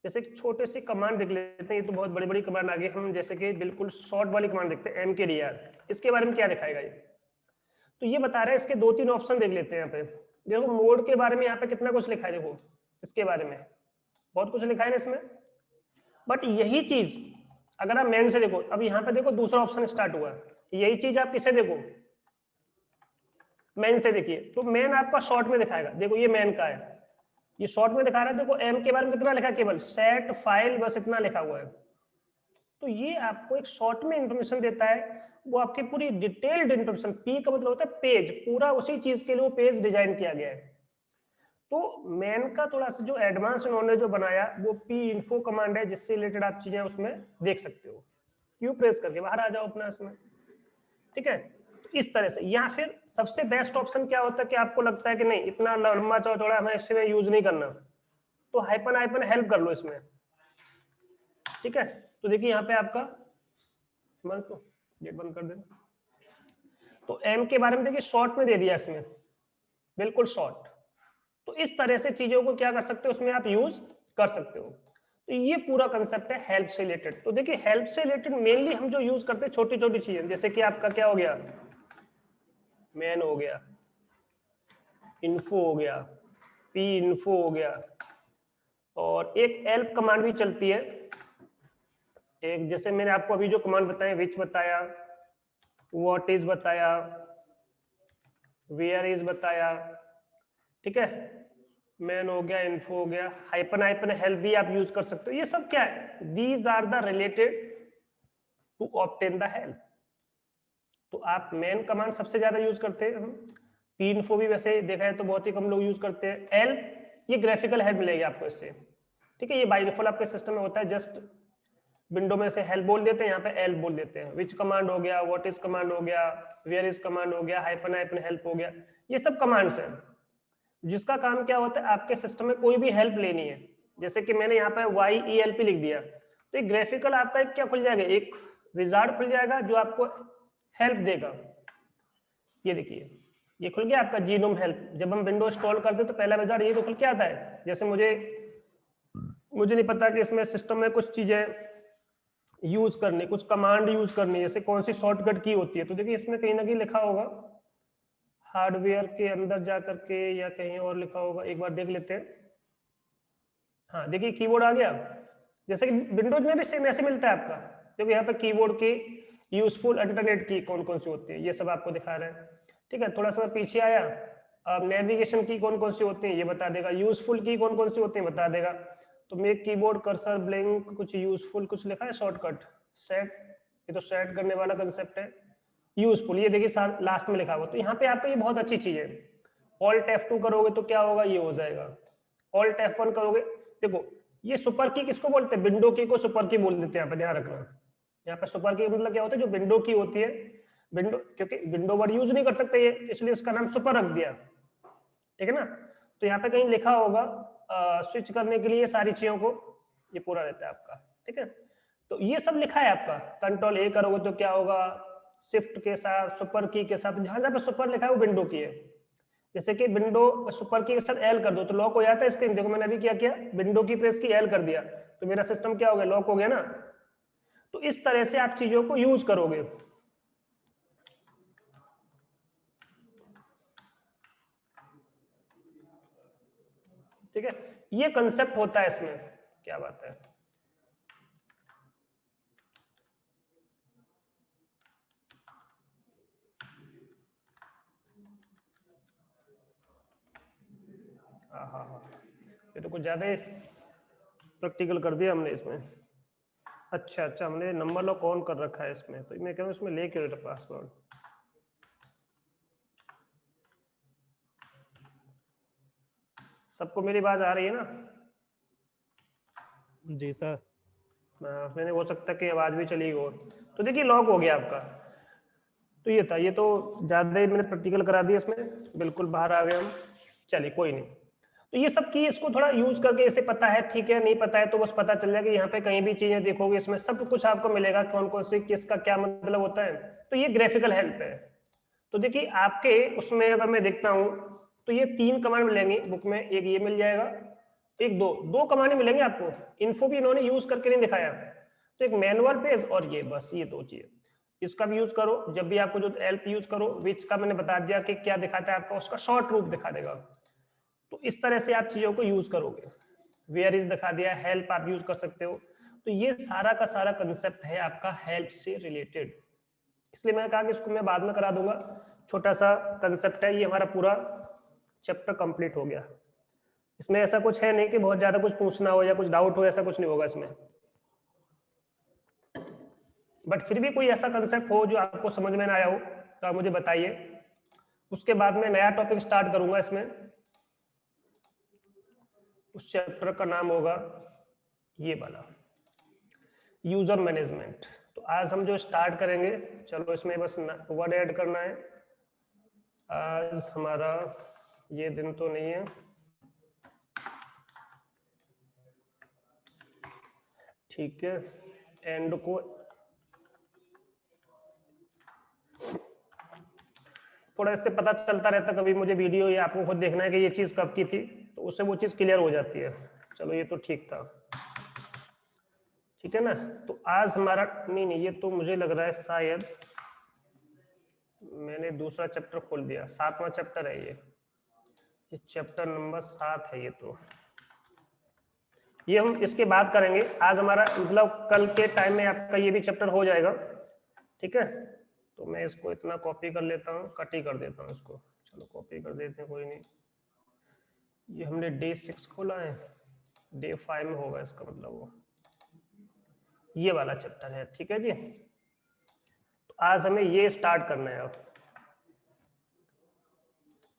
जैसे कि छोटे से कमांड देख लेते हैं, ये तो बहुत बड़ी बड़ी कमांड आ गई, हम जैसे कि बिल्कुल शॉर्ट वाली कमांड देखते हैं, mkdir। इसके बारे में क्या दिखाएगा ये, तो ये बता रहा है, इसके 2-3 ऑप्शन देख लेते हैं यहाँ पे। देखो मोड के बारे में यहाँ पे कितना कुछ लिखा है, देखो इसके बारे में बहुत कुछ लिखा है ना इसमें। बट यही चीज अगर आप मेन से देखो, अब यहाँ पे देखो दूसरा ऑप्शन स्टार्ट हुआ है, यही चीज आप किसे देखो, मेन से देखिए, तो मेन आपका शॉर्ट में दिखाएगा। देखो ये मेन का है, ये शॉर्ट में दिखा रहा है। देखो एम के बारे में कितना लिखा है, केवल सेट फाइल, बस इतना लिखा हुआ है। तो ये आपको एक शॉर्ट में इंफॉर्मेशन देता है, वो आपकी पूरी डिटेल्ड इंफॉर्मेशन, पी का मतलब होता है पेज, पूरा उसी चीज के लिए वो पेज डिजाइन किया गया है। तो मैन का थोड़ा सा जो एडवांस उन्होंने जो बनाया वो पी इन्फो कमांड है, जिससे रिलेटेड आप चीजें उसमें देख सकते हो। क्यू प्रेस करके बाहर आ जाओ अपना इसमें, ठीक है। तो इस तरह से, या फिर सबसे बेस्ट ऑप्शन क्या होता है कि आपको लगता है कि नहीं इतना लंबा चौड़ा हमें इसमें यूज नहीं करना, तो हाइपन हाइपन हेल्प कर लो इसमें, ठीक है। तो देखिए यहाँ पे आपका बंद करो, गेट बंद कर देना। तो एम के बारे में देखिए शॉर्ट में दे दिया इसमें, बिल्कुल शॉर्ट। तो इस तरह से चीजों को क्या कर सकते हो, उसमें आप यूज कर सकते हो। तो ये पूरा कंसेप्ट है हेल्प से रिलेटेड। तो देखिए हेल्प से रिलेटेड मेनली हम जो यूज करते हैं छोटी छोटी चीजें, जैसे कि आपका क्या हो गया, मैन हो गया, इन्फो हो गया, पी इन्फो हो गया, और एक हेल्प कमांड भी चलती है एक, जैसे मैंने आपको अभी जो कमांड बताया, विच बताया, व्हाट इज बताया, वेयर इज बताया, ठीक है, मैन हो गया, इन्फो हो गया, हाइपन हाइपन हेल्प भी आप यूज कर सकते हो। ये सब क्या है, these are the related to obtain the help. तो आप मैन कमांड सबसे ज्यादा यूज करते हैं हम, पी इन्फो भी वैसे देखा है तो बहुत ही कम लोग यूज करते हैं। हेल्प ये ग्राफिकल हेल्प मिलेगी आपको इससे, ठीक है। ये बाय डिफॉल्ट आपके सिस्टम में होता है, जस्ट विंडो में से हेल्प बोल देते हैं, यहाँ पे हेल्प बोल देते हैं। विच कमांड हो गया, व्हाट इज कमांड हो गया, वेयर इज कमांड हो गया, हाइपन हाइपन हेल्प हो गया, ये सब कमांड्स हैं जिसका काम क्या होता है, आपके सिस्टम में कोई भी हेल्प लेनी है, जैसे कि मैंने यहाँ पे YELP लिख दिया, तो एक ग्राफिकल आपका एक क्या खुल जाएगा, एक विजार्ड खुल जाएगा जो आपको हेल्प देगा। ये देखिए ये खुल गया आपका जीनोम हेल्प। जब हम विंडो इंस्टॉल करते हैं तो पहला विजार्ड ये तो खुल के आता है। जैसे मुझे नहीं पता कि इसमें सिस्टम में कुछ चीजें यूज करनी, कुछ कमांड यूज करनी, जैसे कौन सी शॉर्टकट की होती है, तो देखिए इसमें कहीं ना कहीं लिखा होगा हार्डवेयर के अंदर जा करके या कहीं और लिखा होगा, एक बार देख लेते हैं। हाँ देखिए कीबोर्ड आ गया, जैसे कि विंडोज में भी सेम ऐसे मिलता है आपका, क्योंकि यहाँ पे कीबोर्ड की यूजफुल अल्टरनेट की कौन कौन सी होती है ये सब आपको दिखा रहे हैं, ठीक है। थोड़ा सा पीछे आया, अब नेविगेशन की कौन कौन सी होती है ये बता देगा, यूजफुल की कौन कौन सी होती है बता देगा। तो मेक कीबोर्ड कर्सर ब्लिंक, कुछ यूजफुल कुछ लिखा है, शॉर्टकट सेट, ये तो सेट करने वाला कंसेप्ट है। यूजफुल ये देखिए लास्ट में लिखा हुआ, तो यहाँ पे आपका ये बहुत अच्छी चीज है। ऑल्ट F2 करोगे तो क्या होगा, ये हो जाएगा। ऑल्ट F1 करोगे, देखो ये सुपर की किसको बोलते हैं, विंडो की को सुपर की बोल देते हैं, यहाँ पे ध्यान रखना। यहाँ पे सुपर की मतलब क्या होता है, जो विंडो की होती है, विंडो, क्योंकि विंडो वर्ड यूज नहीं कर सकते ये, इसलिए इसका नाम सुपर रख दिया, ठीक है ना। तो यहाँ पे कहीं लिखा होगा स्विच करने के लिए सारी चीजों को, ये पूरा रहता है आपका, ठीक है। तो ये सब लिखा है आपका, कंट्रोल A करोगे तो क्या होगा, शिफ्ट के साथ सुपर की के साथ, जहां जहां पे सुपर लिखा है वो विंडो की है। जैसे कि विंडो सुपर की के साथ L कर दो तो लॉक हो जाता है स्क्रीन, देखो मैंने अभी क्या किया, विंडो की प्रेस की L कर दिया तो मेरा सिस्टम क्या हो गया, लॉक हो गया ना। तो इस तरह से आप चीजों को यूज करोगे, ठीक है। ये कंसेप्ट होता है इसमें, क्या बात है। हाँ हाँ हाँ, ये तो कुछ ज्यादा ही प्रैक्टिकल कर दिया हमने इसमें। अच्छा अच्छा, हमने नंबर लॉक ऑन कर रखा है इसमें, तो मैं कह रहा हूँ इसमें ले क्यों रहा पासवर्ड। सबको मेरी बात आ रही है ना? जी सर। मैंने हो सकता है कि आवाज भी चली हो। तो देखिए लॉक हो गया आपका, तो ये था, ये तो ज्यादा ही मैंने प्रैक्टिकल करा दिया इसमें, बिल्कुल बाहर आ गए हम। चलिए कोई नहीं, तो ये सब की इसको थोड़ा यूज करके इसे पता है, ठीक है, नहीं पता है तो बस पता चल जाएगा। यहाँ पे कहीं भी चीजें देखोगे इसमें सब कुछ आपको मिलेगा, कौन कौन सी किसका क्या मतलब होता है। तो ये ग्राफिकल हेल्प है। तो देखिए आपके उसमें अगर मैं देखता हूँ तो ये 3 कमांड मिलेंगे बुक में, एक ये मिल जाएगा, एक दो कमांड मिलेंगे आपको। इन्फो भी इन्होंने यूज करके नहीं दिखाया, तो एक मैनुअल पेज और ये, बस ये 2 चीजें, इसका भी यूज करो। जब भी आपको जो हेल्प यूज करो, विच का मैंने बता दिया कि क्या दिखाता है आपका, उसका शॉर्ट रूप दिखा देगा। तो इस तरह से आप चीजों को यूज करोगे। वेयर इज दिखा दिया, हेल्प आप यूज कर सकते हो। तो ये सारा का सारा कंसेप्ट है आपका हेल्प से रिलेटेड, इसलिए मैंने कहा कि इसको मैं बाद में करा दूंगा। छोटा सा कंसेप्ट है, ये हमारा पूरा चैप्टर कंप्लीट हो गया। इसमें ऐसा कुछ है नहीं कि बहुत ज्यादा कुछ पूछना हो या कुछ डाउट हो, ऐसा कुछ नहीं होगा इसमें। बट फिर भी कोई ऐसा कंसेप्ट हो जो आपको समझ में ना आया हो तो आप मुझे बताइए। उसके बाद मैं नया टॉपिक स्टार्ट करूंगा इसमें। उस चैप्टर का नाम होगा ये वाला, यूजर मैनेजमेंट। तो आज हम जो स्टार्ट करेंगे, चलो इसमें बस वर्ड ऐड करना है। आज हमारा ये दिन तो नहीं है, ठीक है। एंड को थोड़ा इससे पता चलता रहता, कभी मुझे वीडियो या आपको खुद देखना है कि ये चीज कब की थी, तो उससे वो चीज क्लियर हो जाती है। चलो ये तो ठीक था, ठीक है ना। तो आज हमारा नहीं, ये तो मुझे लग रहा है शायद मैंने दूसरा चैप्टर खोल दिया। 7वां चैप्टर है ये चैप्टर नंबर 7 है। ये हम इसके बाद करेंगे। आज हमारा मतलब कल के टाइम में आपका ये भी चैप्टर हो जाएगा, ठीक है। तो मैं इसको इतना कॉपी कर लेता हूँ, कट ही कर देता हूँ इसको। चलो कॉपी कर देते हैं, कोई नहीं। ये हमने डे 6 खोला है, डे 5 में होगा इसका मतलब वो ये वाला चैप्टर है, ठीक है जी। तो आज हमें ये स्टार्ट करना है। अब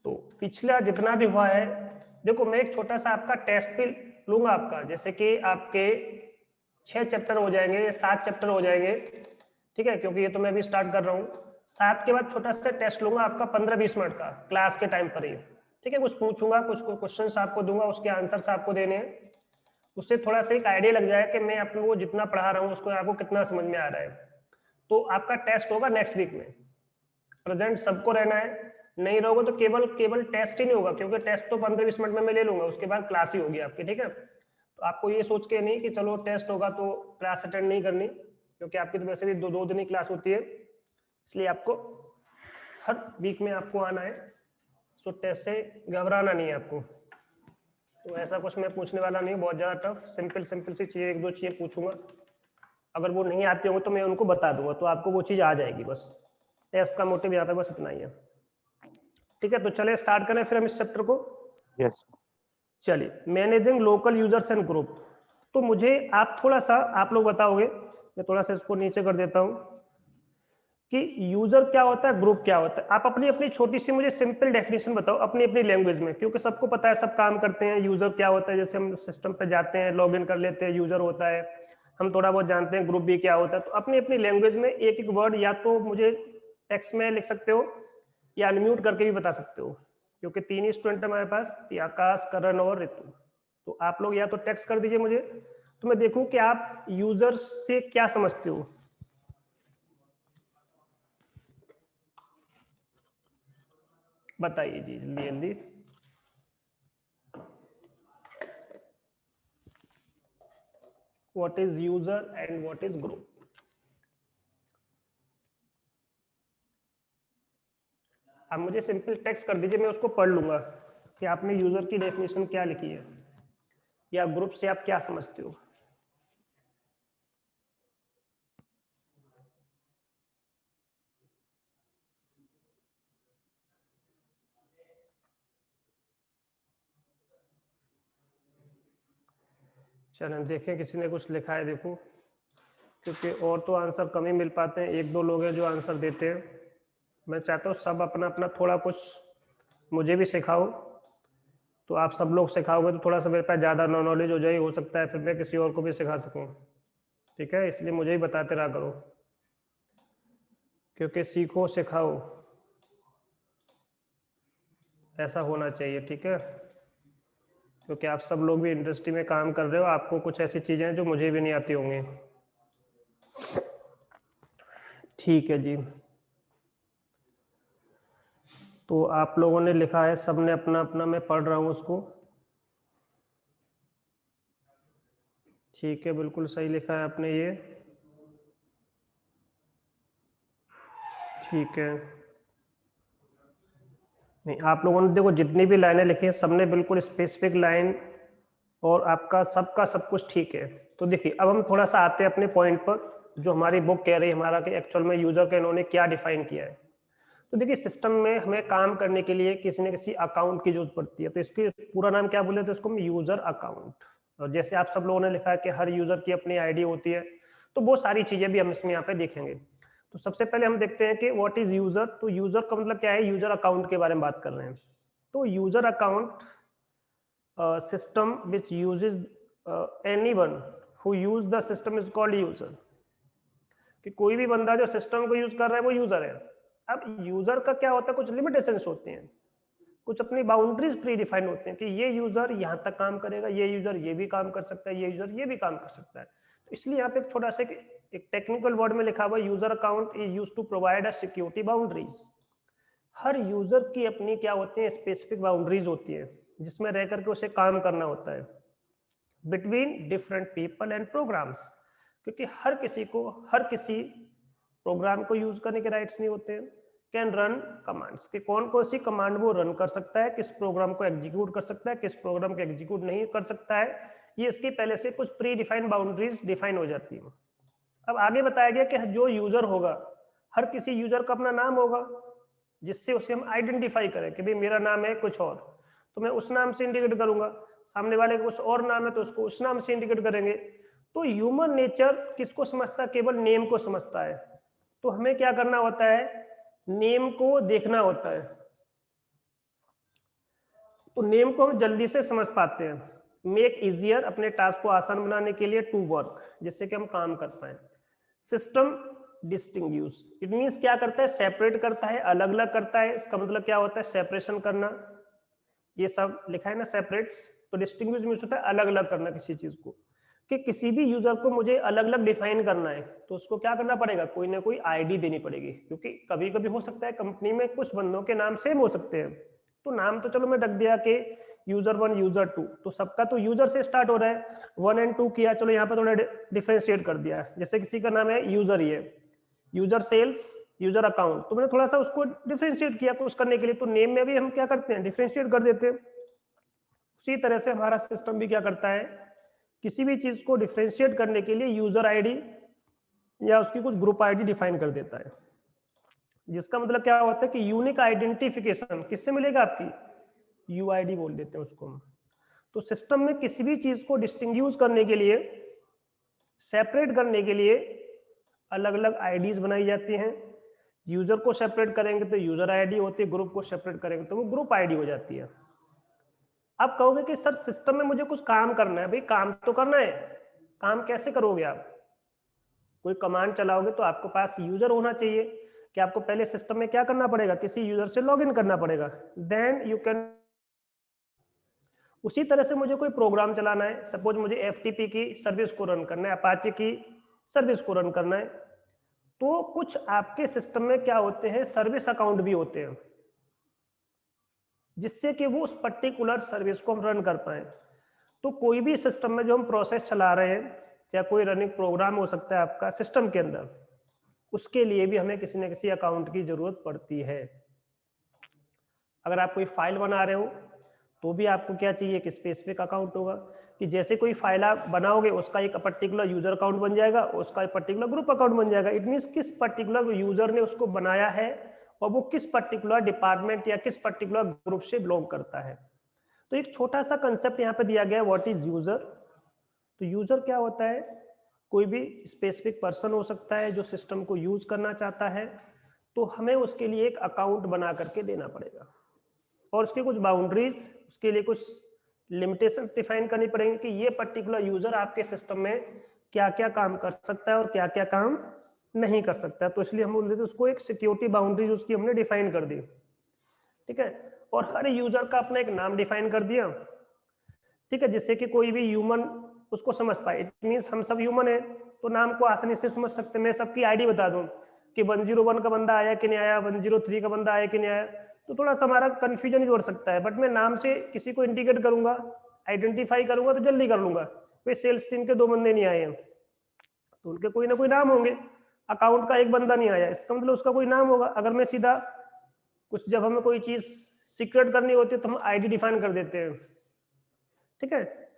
तो पिछला जितना भी हुआ है, देखो मैं एक छोटा सा आपका टेस्ट भी लूंगा आपका, जैसे कि आपके 6 चैप्टर हो जाएंगे या 7 चैप्टर हो जाएंगे, ठीक है, क्योंकि ये तो मैं भी स्टार्ट कर रहा हूँ। 7 के बाद छोटा सा टेस्ट लूंगा आपका 15-20 मिनट का, क्लास के टाइम पर ही, ठीक है। कुछ पूछूंगा, कुछ क्वेश्चंस आपको दूंगा, उसके आंसर्स आपको देने हैं। उससे थोड़ा सा एक आइडिया लग जाए कि मैं आपको वो जितना पढ़ा रहा हूँ उसको आपको कितना समझ में आ रहा है। तो आपका टेस्ट होगा नेक्स्ट वीक में। प्रेजेंट सबको रहना है, नहीं रहोगे तो केवल टेस्ट ही नहीं होगा, क्योंकि टेस्ट तो 15-20 मिनट में मैं ले लूंगा, उसके बाद क्लास ही होगी आपकी, ठीक है। तो आपको ये सोच के नहीं कि चलो टेस्ट होगा तो क्लास अटेंड नहीं करनी, क्योंकि आपकी तो वैसे भी दो दिन ही क्लास होती है, इसलिए आपको हर वीक में आपको आना है। सो टेस्ट से घबराना नहीं है आपको। तो ऐसा कुछ मैं पूछने वाला नहीं बहुत ज्यादा टफ, सिंपल सी चीजें, 1-2 चीजें पूछूंगा। अगर वो नहीं आती होंगी तो मैं उनको बता दूंगा, तो आपको वो चीज आ जाएगी। बस टेस्ट का मोटिव यहाँ पे बस इतना ही है, ठीक है। तो चले स्टार्ट करें फिर हम इस चैप्टर को। यस चलिए, managing local users and group. तो मुझे आप थोड़ा सा आप लोग बताओगे, मैं थोड़ा सा इसको नीचे कर देता हूँ, कि यूजर क्या होता है, ग्रुप क्या होता है। आप अपनी अपनी छोटी सी मुझे सिंपल डेफिनेशन बताओ अपनी अपनी लैंग्वेज में, क्योंकि सबको पता है, सब काम करते हैं। यूजर क्या होता है, जैसे हम सिस्टम पे जाते हैं, लॉग इन कर लेते हैं, यूजर होता है। हम थोड़ा बहुत जानते हैं ग्रुप भी क्या होता है। तो अपनी अपनी लैंग्वेज में एक एक वर्ड या तो मुझे टेक्स्ट में लिख सकते हो या अनम्यूट करके भी बता सकते हो, क्योंकि 3 ही स्टूडेंट है हमारे पास, आकाश, करण और ऋतु। तो आप लोग या तो टेक्स्ट कर दीजिए मुझे, तो मैं देखूं कि आप यूजर से क्या समझते हो। बताइए जी जल्दी जल्दी। What is user and what is group. आप मुझे सिंपल टेक्स्ट कर दीजिए, मैं उसको पढ़ लूंगा कि आपने यूजर की डेफिनेशन क्या लिखी है, या ग्रुप से आप क्या समझते हो। चलें देखें, किसी ने कुछ लिखा है देखो, क्योंकि और तो आंसर कम ही मिल पाते हैं, 1-2 लोग हैं जो आंसर देते हैं। मैं चाहता हूँ सब अपना अपना थोड़ा कुछ मुझे भी सिखाओ, तो आप सब लोग सिखाओगे तो थोड़ा सा मेरे पास ज़्यादा नॉलेज हो जाए, हो सकता है फिर मैं किसी और को भी सिखा सकूँ, ठीक है। इसलिए मुझे ही बताते रहा करो, क्योंकि सीखो सिखाओ ऐसा होना चाहिए, ठीक है। क्योंकि आप सब लोग भी इंडस्ट्री में काम कर रहे हो, आपको कुछ ऐसी चीज़ें हैं जो मुझे भी नहीं आती होंगी, ठीक है जी। तो आप लोगों ने लिखा है, सबने अपना अपना, मैं पढ़ रहा हूँ उसको, ठीक है, बिल्कुल सही लिखा है आपने ये, ठीक है। नहीं, आप लोगों ने देखो जितनी भी लाइनें लिखी हैं सबने बिल्कुल स्पेसिफिक लाइन, और आपका सबका सब कुछ ठीक है। तो देखिए अब हम थोड़ा सा आते हैं अपने पॉइंट पर, जो हमारी बुक कह रही है हमारा कि एक्चुअल में यूजर के इन्होंने क्या डिफाइन किया है। तो देखिए सिस्टम में हमें काम करने के लिए किसी न किसी अकाउंट की जरूरत पड़ती है। तो इसके पूरा नाम क्या बोले थे इसको, हम यूजर अकाउंट। और जैसे आप सब लोगों ने लिखा है कि हर यूजर की अपनी आईडी होती है, तो वो सारी चीजें भी हम इसमें यहाँ पे देखेंगे। तो सबसे पहले हम देखते हैं कि व्हाट इज यूजर। तो यूजर का मतलब क्या है, यूजर अकाउंट के बारे में बात कर रहे हैं। तो user account system which uses anyone who use the system is called user. कि कोई भी बंदा जो सिस्टम को यूज कर रहा है वो यूजर है। अब यूजर का क्या होता है, कुछ लिमिटेशंस होते हैं, कुछ अपनी बाउंड्रीज प्री डिफाइंड होते हैं कि ये यूजर यहाँ तक काम करेगा, ये यूजर ये भी काम कर सकता है, ये यूजर ये भी काम कर सकता है। तो इसलिए यहाँ पे एक छोटा सा एक टेक्निकल वर्ड में लिखा हुआ user account is used to provide a security boundaries. हर यूजर की अपनी क्या होती है, स्पेसिफिक बाउंड्रीज होती है जिसमें रह करके उसे काम करना होता है between different people and programs. क्योंकि हर किसी को हर किसी प्रोग्राम को यूज करने के राइट्स नहीं होते हैं। कैन रन कमांड्स, कि कौन कौन सी कमांड वो रन कर सकता है, किस प्रोग्राम को एग्जीक्यूट कर सकता है, किस प्रोग्राम को एग्जीक्यूट नहीं कर सकता है, ये इसकी पहले से कुछ प्री डिफाइंड बाउंड्रीज डिफाइन हो जाती है। अब आगे बताया गया कि जो यूजर होगा, हर किसी यूजर का अपना नाम होगा जिससे उसे हम आइडेंटिफाई करें कि भाई मेरा नाम है कुछ और, तो मैं उस नाम से इंडिकेट करूंगा। सामने वाले का कुछ और नाम है तो उसको उस नाम से इंडिकेट करेंगे। तो ह्यूमन नेचर किसको समझता है, केवल नेम को समझता है। तो हमें क्या करना होता है, नेम को देखना होता है। तो नेम को हम जल्दी से समझ पाते हैं। मेक इजियर, अपने टास्क को आसान बनाने के लिए, टू वर्क, जिससे कि हम काम कर पाए। सिस्टम डिस्टिंग्यूश, इट मीन्स क्या करता है, सेपरेट करता है, अलग अलग करता है। इसका मतलब क्या होता है, सेपरेशन करना। ये सब लिखा है ना, सेपरेट्स। तो डिस्टिंग्विश मीन्स होता है अलग अलग करना किसी चीज को। कि किसी भी यूजर को मुझे अलग अलग डिफाइन करना है तो उसको क्या करना पड़ेगा, कोई ना कोई आईडी देनी पड़ेगी। क्योंकि कभी कभी हो सकता है कंपनी में कुछ बंदों के नाम सेम हो सकते हैं, तो नाम तो चलो मैं रख दिया कि यूजर 1 यूजर 2, तो सबका तो यूजर से स्टार्ट हो रहा है, 1 एंड 2 किया, चलो यहाँ पे थोड़ा डिफरेंशिएट कर दिया। जैसे किसी का नाम है यूजर, ये यूजर सेल्स, यूजर अकाउंट, तो मैंने थोड़ा सा उसको डिफरेंशिएट किया कुछ करने के लिए। तो नेम में भी हम क्या करते हैं, डिफरेंशिएट कर देते हैं। उसी तरह से हमारा सिस्टम भी क्या करता है, किसी भी चीज को डिफरेंशिएट करने के लिए यूजर आईडी या उसकी कुछ ग्रुप आईडी डिफाइन कर देता है। जिसका मतलब क्या होता है कि यूनिक आइडेंटिफिकेशन किससे मिलेगा, आपकी यूआईडी बोल देते हैं उसको हम। तो सिस्टम में किसी भी चीज को डिस्टिंग्यूश करने के लिए, सेपरेट करने के लिए अलग अलग आईडीज बनाई जाती हैं। यूजर को सेपरेट करेंगे तो यूजर आईडी होती है, ग्रुप को सेपरेट करेंगे तो वो ग्रुप आईडी हो जाती है। आप कहोगे कि सर सिस्टम में मुझे कुछ काम करना है, भाई काम तो करना है, काम कैसे करोगे आप, कोई कमांड चलाओगे तो आपके पास यूजर होना चाहिए। कि आपको पहले सिस्टम में क्या करना पड़ेगा, किसी यूजर से लॉगिन करना पड़ेगा, देन यू कैन। उसी तरह से मुझे कोई प्रोग्राम चलाना है, सपोज मुझे एफटीपी की सर्विस को रन करना है, अपाचे की सर्विस को रन करना है, तो कुछ आपके सिस्टम में क्या होते हैं, सर्विस अकाउंट भी होते हैं, जिससे कि वो उस पर्टिकुलर सर्विस को हम रन कर पाए। तो कोई भी सिस्टम में जो हम प्रोसेस चला रहे हैं या कोई रनिंग प्रोग्राम हो सकता है आपका सिस्टम के अंदर, उसके लिए भी हमें किसी न किसी अकाउंट की जरूरत पड़ती है। अगर आप कोई फाइल बना रहे हो तो भी आपको क्या चाहिए, एक स्पेसिफिक अकाउंट होगा। कि जैसे कोई फाइल आप बनाओगे उसका एक पर्टिकुलर यूजर अकाउंट बन जाएगा, उसका एक पर्टिकुलर ग्रुप अकाउंट बन जाएगा। इट मीन्स किस पर्टिकुलर यूजर ने उसको बनाया है और वो किस पर्टिकुलर डिपार्टमेंट या किस पर्टिकुलर ग्रुप से बिलोंग करता है। तो एक छोटा सा कंसेप्ट यहाँ पे दिया गया है, व्हाट इज यूजर। तो यूजर क्या होता है, कोई भी स्पेसिफिक पर्सन हो सकता है जो सिस्टम को यूज करना चाहता है, तो हमें उसके लिए एक अकाउंट बना करके देना पड़ेगा और उसकी कुछ बाउंड्रीज, उसके लिए कुछ लिमिटेशंस डिफाइन करनी पड़ेंगी कि ये पर्टिकुलर यूजर आपके सिस्टम में क्या क्या काम कर सकता है और क्या क्या काम नहीं कर सकता है। तो इसलिए हम बोल देते उसको एक सिक्योरिटी बाउंड्रीज उसकी हमने डिफाइन कर दी, ठीक है। और हर यूजर का अपना एक नाम डिफाइन कर दिया, ठीक है, जिससे कि कोई भी ह्यूमन उसको समझ पाए। इट मीन्स हम सब ह्यूमन है तो नाम को आसानी से समझ सकते हैं। मैं सबकी आईडी बता दूं कि 101 का बंदा आया कि नहीं आया, 103 का बंदा आया कि नहीं आया, तो थोड़ा सा हमारा कंफ्यूजन भी हो सकता है। बट मैं नाम से किसी को इंडिकेट करूंगा, आइडेंटिफाई करूंगा तो जल्दी कर लूंगा। वे सेल्स टीम के 2 बंदे नहीं आए हैं तो उनके कोई ना कोई नाम होंगे। अकाउंट का एक बंदा नहीं आया, इसका मतलब उसका कोई नाम होगा। अगर मैं सीधा कुछ, जब हमें कोई चीज सीक्रेट करनी होती है तो हम आईडी डिफाइन कर देते हैं, ठीक है।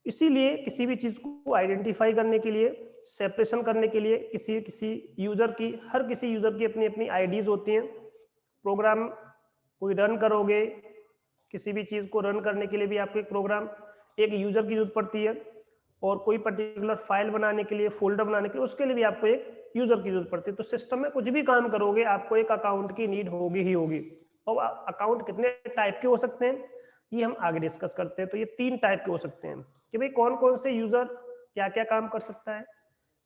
इसीलिए किसी भी चीज को आइडेंटिफाई करने के लिए, सेपरेशन करने के लिए किसी किसी यूजर की, हर किसी यूजर की अपनी अपनी आईडीज होती हैं। प्रोग्राम कोई रन करोगे, किसी भी चीज को रन करने के लिए भी आपको एक प्रोग्राम, एक यूजर की जरूरत पड़ती है। और कोई पर्टिकुलर फाइल बनाने के लिए, फोल्डर बनाने के लिए, उसके लिए भी आपको एक यूजर की जरूरत पड़ती है। तो सिस्टम में कुछ भी काम करोगे आपको एक अकाउंट की नीड होगी ही होगी। और अकाउंट कितने टाइप के हो सकते हैं ये हम आगे डिस्कस करते हैं। तो ये 3 टाइप के हो सकते हैं कि भाई कौन कौन से यूजर क्या क्या काम कर सकता है,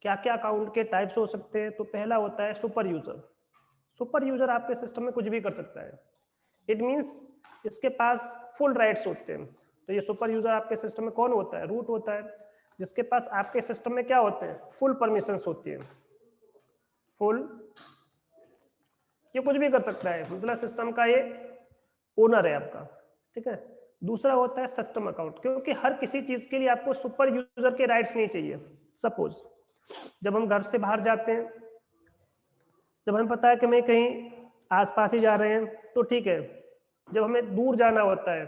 क्या क्या अकाउंट के टाइप्स हो सकते हैं। तो पहला होता है सुपर यूजर। सुपर यूजर आपके सिस्टम में कुछ भी कर सकता है। इट मीन्स इसके पास फुल राइट्स होते हैं। तो ये सुपर यूजर आपके सिस्टम में कौन होता है? रूट होता है, जिसके पास आपके सिस्टम में क्या होते हैं? फुल परमिशंस होती है। फुल, ये कुछ भी कर सकता है, मतलब सिस्टम का ये ओनर है आपका, ठीक है। दूसरा होता है सिस्टम अकाउंट, क्योंकि हर किसी चीज के लिए आपको सुपर यूजर के राइट्स नहीं चाहिए। सपोज जब हम घर से बाहर जाते हैं, जब हमें पता है कि मैं कहीं आसपास ही जा रहे हैं तो ठीक है। जब हमें दूर जाना होता है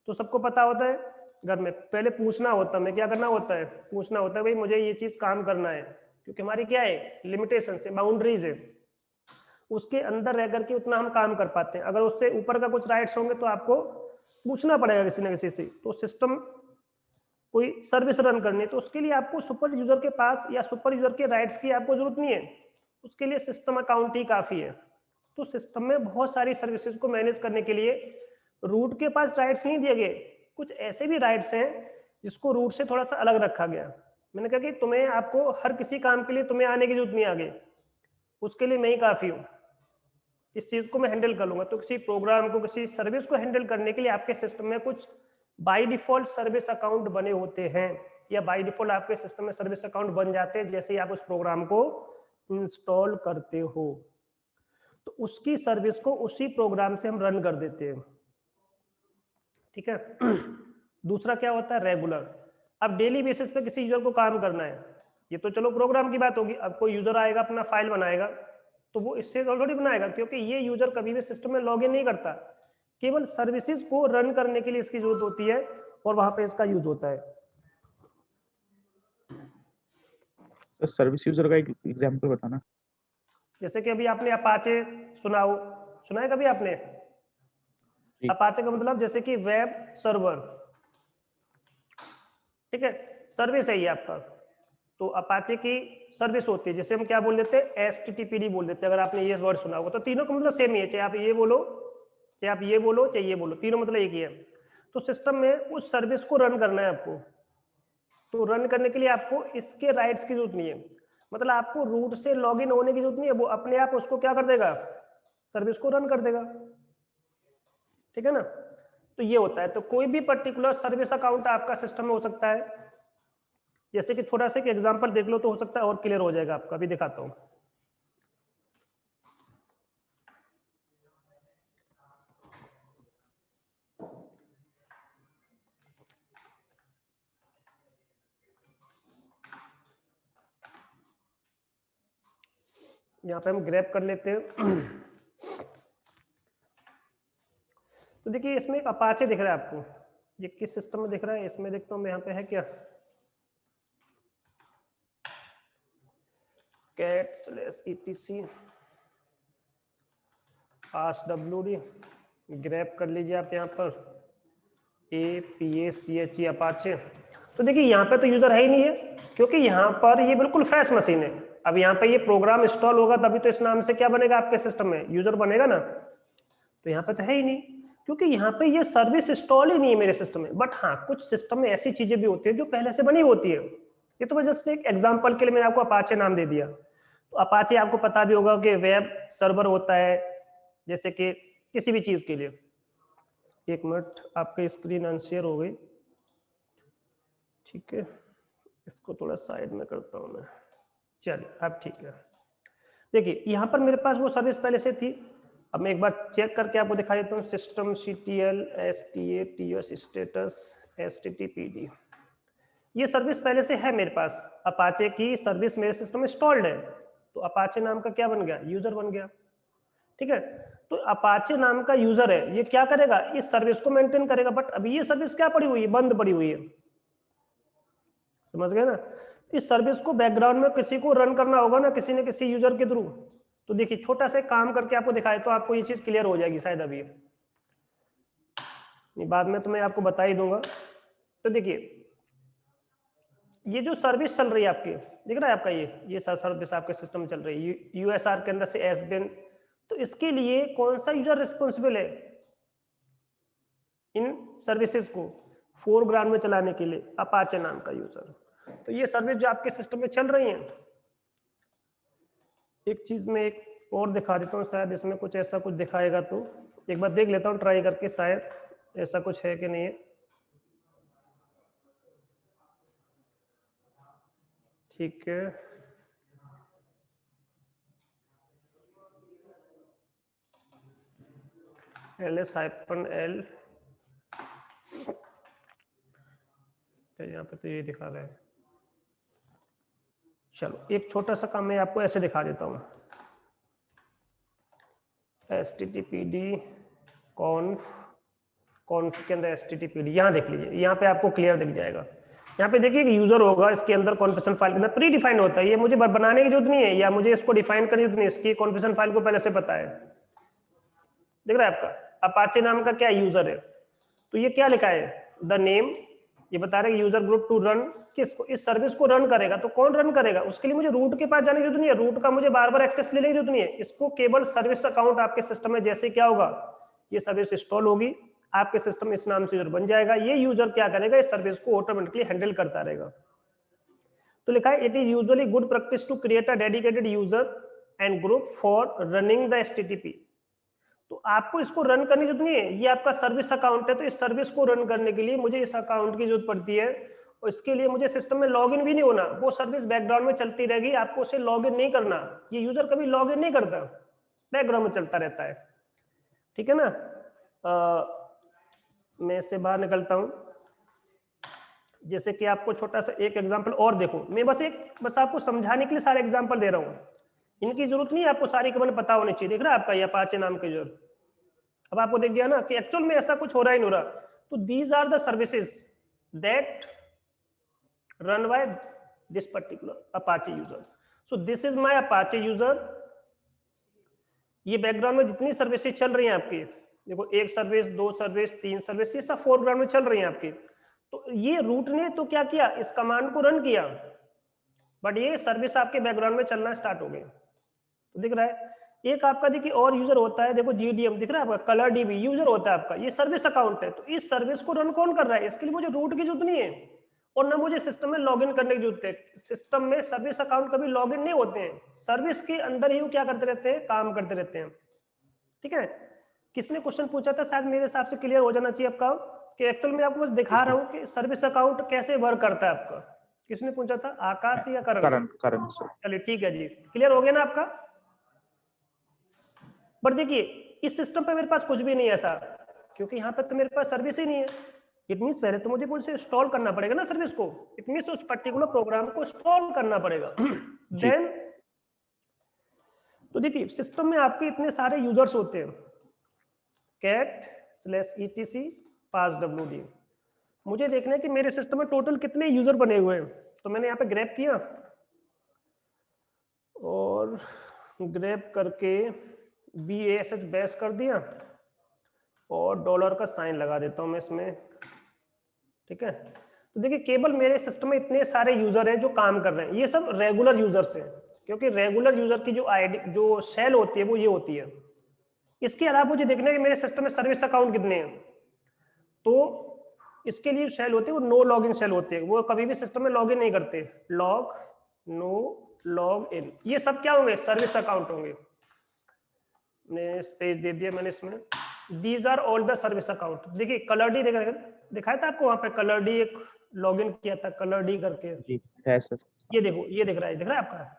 तो सबको पता होता है, घर में पहले पूछना होता है, मैं क्या करना होता है? पूछना होता है भाई मुझे ये चीज काम करना है, क्योंकि हमारी क्या है? लिमिटेशन है, बाउंड्रीज है, उसके अंदर रह करके उतना हम काम कर पाते हैं। अगर उससे ऊपर का कुछ राइट्स होंगे तो आपको पूछना पड़ेगा किसी ना किसी से। तो सिस्टम कोई सर्विस रन करनी है तो उसके लिए आपको सुपर यूजर के पास या सुपर यूजर के राइट्स की आपको जरूरत नहीं है, उसके लिए सिस्टम अकाउंट ही काफी है। तो सिस्टम में बहुत सारी सर्विसेज को मैनेज करने के लिए रूट के पास राइट्स नहीं दिए गए, कुछ ऐसे भी राइट्स हैं जिसको रूट से थोड़ा सा अलग रखा गया। मैंने कहा कि तुम्हें, आपको हर किसी काम के लिए तुम्हें आने की जरूरत नहीं आगे, उसके लिए मैं ही काफी हूँ, इस चीज को मैं हैंडल कर लूंगा। तो किसी प्रोग्राम को, किसी सर्विस को हैंडल करने के लिए आपके सिस्टम में कुछ बाय डिफॉल्ट सर्विस अकाउंट बने होते हैं, या बाय डिफॉल्ट आपके सिस्टम में सर्विस अकाउंट बन जाते हैं जैसे ही आप उस प्रोग्राम को इंस्टॉल करते हो। तो उसकी सर्विस को उसी प्रोग्राम से हम रन कर देते हैं, ठीक है। दूसरा क्या होता है? रेगुलर। अब डेली बेसिस पे किसी यूजर को काम करना है, ये तो चलो प्रोग्राम की बात होगी। अब कोई यूजर आएगा अपना फाइल बनाएगा तो वो इससे थोड़ी बनाएगा, क्योंकि ये यूजर कभी भी सिस्टम में लॉग इन नहीं करता, केवल सर्विसेज को रन करने के लिए इसकी जरूरत होती है और वहां पे इसका यूज होता है। सर सर्विस यूजर का एक एग्जांपल बताना। जैसे कि अभी आपने अपाचे सुना है कभी आपने? अपाचे का मतलब जैसे कि वेब सर्वर, ठीक है, सर्विस है ये आपका। तो अपाचे की सर्विस होती है जिसे हम क्या बोल देते हैं? HTTPD बोल देते हैं। अगर आपने ये वर्ड सुना होगा तो तीनों का मतलब सेम ही है, चाहे आप ये बोलो, चाहे आप ये बोलो, चाहे ये बोलो, तीनों मतलब एक ही है। तो सिस्टम में उस सर्विस को रन करना है आपको, तो रन करने के लिए आपको इसके राइट्स की जरूरत नहीं है, मतलब आपको रूट से लॉगिन होने की जरूरत नहीं है, वो अपने आप उसको क्या कर देगा? सर्विस को रन कर देगा, ठीक है ना। तो ये होता है। तो कोई भी पर्टिकुलर सर्विस अकाउंट आपका सिस्टम में हो सकता है, जैसे कि छोटा सा एक एग्जांपल देख लो तो हो सकता है और क्लियर हो जाएगा आपका। अभी दिखाता हूं। यहाँ पे हम ग्रैब कर लेते हैं। तो देखिए इसमें एक अपाचे दिख रहा है आपको, ये किस सिस्टम में दिख रहा है? इसमें देखता हूँ मैं, यहाँ पे है क्या? cat/etc AskWD, ग्रैब कर लीजिए आप यहाँ पर APACHE अपाचे। तो देखिए यहाँ पे तो यूजर है ही नहीं है, क्योंकि यहाँ पर ये बिल्कुल फ्रेश मशीन है। अब यहाँ पे ये प्रोग्राम इंस्टॉल होगा तभी तो इस नाम से क्या बनेगा आपके सिस्टम में? यूजर बनेगा ना। तो यहाँ पे तो है ही नहीं, क्योंकि यहाँ पे ये सर्विस इंस्टॉल ही नहीं है मेरे सिस्टम में। बट हाँ, कुछ सिस्टम में ऐसी चीजें भी होती है जो पहले से बनी होती है। ये तो जस्ट एक एग्जांपल के लिए मैंने आपको अपाचे नाम दे दिया। तो अपाचे आपको पता भी होगा कि वेब सर्वर होता है, जैसे कि किसी भी चीज के लिए। एक मिनट, आपकी स्क्रीन अनशेयर हो गई, ठीक है, इसको थोड़ा साइड में करता हूं मैं। चलिए अब ठीक है। देखिए यहाँ पर मेरे पास वो सर्विस पहले से थी। अब मैं एक बार चेक करके आपको दिखा देता हूँ। System CTL STATUS status HTTPD, ये सर्विस पहले से है मेरे पास। अपाचे की सर्विस मेरे सिस्टम में इंस्टॉल्ड है, तो अपाचे नाम का क्या बन गया? यूजर बन गया, ठीक है। तो अपाचे नाम का यूजर है, ये क्या करेगा? इस सर्विस को मेंटेन करेगा। बट अभी ये सर्विस क्या पड़ी हुई है? बंद पड़ी हुई है, समझ गए ना। इस सर्विस को बैकग्राउंड में किसी को रन करना होगा ना, किसी न किसी यूजर के थ्रू। तो देखिए छोटा सा काम करके आपको दिखाए तो आपको ये चीज क्लियर हो जाएगी शायद। अभी बाद में तो मैं आपको बता ही दूंगा। तो देखिए ये जो सर्विस चल रही है आपकी, दिख रहा है आपका ये सर्विस आपके सिस्टम में चल रही है यूएसआर के अंदर से एसबीएन, तो इसके लिए कौन सा यूजर रिस्पॉन्सिबल है इन सर्विसेज को फोरग्राउंड में चलाने के लिए? अपाचे नाम का यूजर। तो ये सर्विस जो आपके सिस्टम में चल रही है, एक चीज में एक और दिखा देता हूँ, शायद इसमें कुछ ऐसा कुछ दिखाएगा, तो एक बार देख लेता हूँ ट्राई करके, शायद ऐसा कुछ है कि नहीं है। ठीक है, ls-l, तो यहाँ पे तो ये दिखा रहा है। चलो एक छोटा सा काम मैं आपको ऐसे दिखा देता हूँ, httpd conf के अंदर httpd, यहाँ देख लीजिए, यहाँ पे आपको क्लियर दिख जाएगा। यहाँ पे देखिए कि यूजर होगा, इसके अंदर कॉन्फ़िगरेशन फाइल के अंदर प्री डिफाइंड होता है, ये मुझे बनाने की जरूरत नहीं है, या मुझे इसको डिफाइन करने की जरूरत नहीं है, इसकी कॉन्फ़िगरेशन फाइल को पहले से पता है। दिख रहा है आपका अपाचे नाम का क्या यूजर है, तो ये क्या लिखा है, द नेम, ये बता रहे हैं यूजर ग्रुप टू रन, किसको, इस सर्विस को रन करेगा। तो कौन रन करेगा, उसके लिए मुझे रूट के पास जाने की जरूरत नहीं है, रूट का मुझे बार बार एक्सेस लेने की जरूरत नहीं है, इसको केवल सर्विस अकाउंट आपके सिस्टम में जैसे क्या होगा, ये सर्विस इंस्टॉल होगी आपके सिस्टम में, इस नाम से यूजर बन जाएगा, ये यूजर क्या करेगा, इस सर्विस को ऑटोमेटिकली हैंडल करता रहेगा। तो लिखा है it is usually good practice to create a dedicated user and group for running the HTTP. तो आपको इसको रन करने की जरूरत नहीं है, ये आपका सर्विस अकाउंट है, तो इस सर्विस को रन करने के लिए मुझे इस अकाउंट की जरूरत पड़ती है, और इसके लिए मुझे सिस्टम में लॉगिन भी नहीं होना, वो सर्विस बैकग्राउंड में चलती रहेगी, आपको उसे लॉगिन नहीं करना, ये यूजर कभी लॉगिन नहीं करता, बैकग्राउंड में चलता रहता है। ठीक है ना, मैं इससे बाहर निकलता हूं, जैसे कि आपको छोटा सा एक एग्जांपल और देखो, मैं बस आपको समझाने के लिए सारे एग्जांपल दे रहा हूं, इनकी जरूरत नहीं है आपको सारी केवल पता होनी चाहिए। देख रहा है आपका ये अपाचे नाम के जो, अब आपको देख गया ना कि एक्चुअल में ऐसा कुछ हो रहा ही नहीं हो रहा। तो these are the services that run by this particular Apache user, so this is my Apache user. ये बैकग्राउंड में जितनी सर्विसेज चल रही हैं आपकी, देखो एक सर्विस, दो सर्विस, तीन सर्विस, ये सब फोरग्राउंड में चल रही हैं आपकी। तो ये रूट ने तो क्या किया, इस कमांड को रन किया, बट ये सर्विस आपके बैकग्राउंड में चलना स्टार्ट हो गई। तो दिख रहा है, एक आपका देखिए और यूजर होता है, देखो जीडीएम दिख रहा है आपका, कलर डीबी यूजर होता है आपका, ये सर्विस अकाउंट है। तो इस सर्विस को रन कौन कर रहा है, इसके लिए मुझे रूट की जरूरत नहीं है, और ना मुझे सिस्टम में लॉगिन करने की जरूरत है। सिस्टम में सर्विस अकाउंट कभी लॉगिन नहीं होते हैं, सर्विस के अंदर ही वो क्या करते रहते हैं, काम करते रहते हैं। ठीक है, किसने क्वेश्चन पूछा था, शायद मेरे हिसाब से क्लियर हो जाना चाहिए आपका, कि एक्चुअल में आपको बस दिखा रहा हूँ कि सर्विस अकाउंट कैसे वर्क करता है आपका। किसने पूछा था, आकाश या करण? करण सर। चलिए ठीक है जी, क्लियर हो गया ना आपका। बट देखिए इस सिस्टम पे मेरे पास कुछ भी नहीं है ऐसा, क्योंकि यहाँ पे तो मेरे पास सर्विस ही नहीं है। इट मींस पहले तो मुझे कुछ इंस्टॉल करना पड़ेगा ना सर्विस को, इट मींस उस पर्टिकुलर प्रोग्राम को इंस्टॉल करना पड़ेगा। देन तो देखिए सिस्टम में आपके इतने सारे यूजर्स होते हैं, cat/etc passwd, मुझे देखना है कि मेरे सिस्टम में टोटल कितने यूजर बने हुए हैं। तो मैंने यहाँ पे ग्रैब किया और ग्रैब करके bash बैश कर दिया और डॉलर का साइन लगा देता हूं मैं इसमें। ठीक है, तो देखिए केवल मेरे सिस्टम में इतने सारे यूजर हैं जो काम कर रहे हैं, ये सब रेगुलर यूजर्स हैं, क्योंकि रेगुलर यूजर की जो आईडी जो शेल होती है वो ये होती है। इसके अलावा मुझे देखना है कि मेरे सिस्टम में सर्विस अकाउंट कितने हैं, तो इसके लिए शेल होते हैं वो नो लॉग इन शेल होते हैं, वो कभी भी सिस्टम में लॉग इन नहीं करते। लॉग नो लॉग इन, ये सब क्या होंगे, सर्विस अकाउंट होंगे। मैंने पेज दे दिया मैंने इसमें, these are all the service account. देखिए कलर डी दिखाया था आपको वहां पे, कलर डी एक लॉगिन किया था कलर डी करके, जी है सर। ये देखो ये दिख रहा है आपका,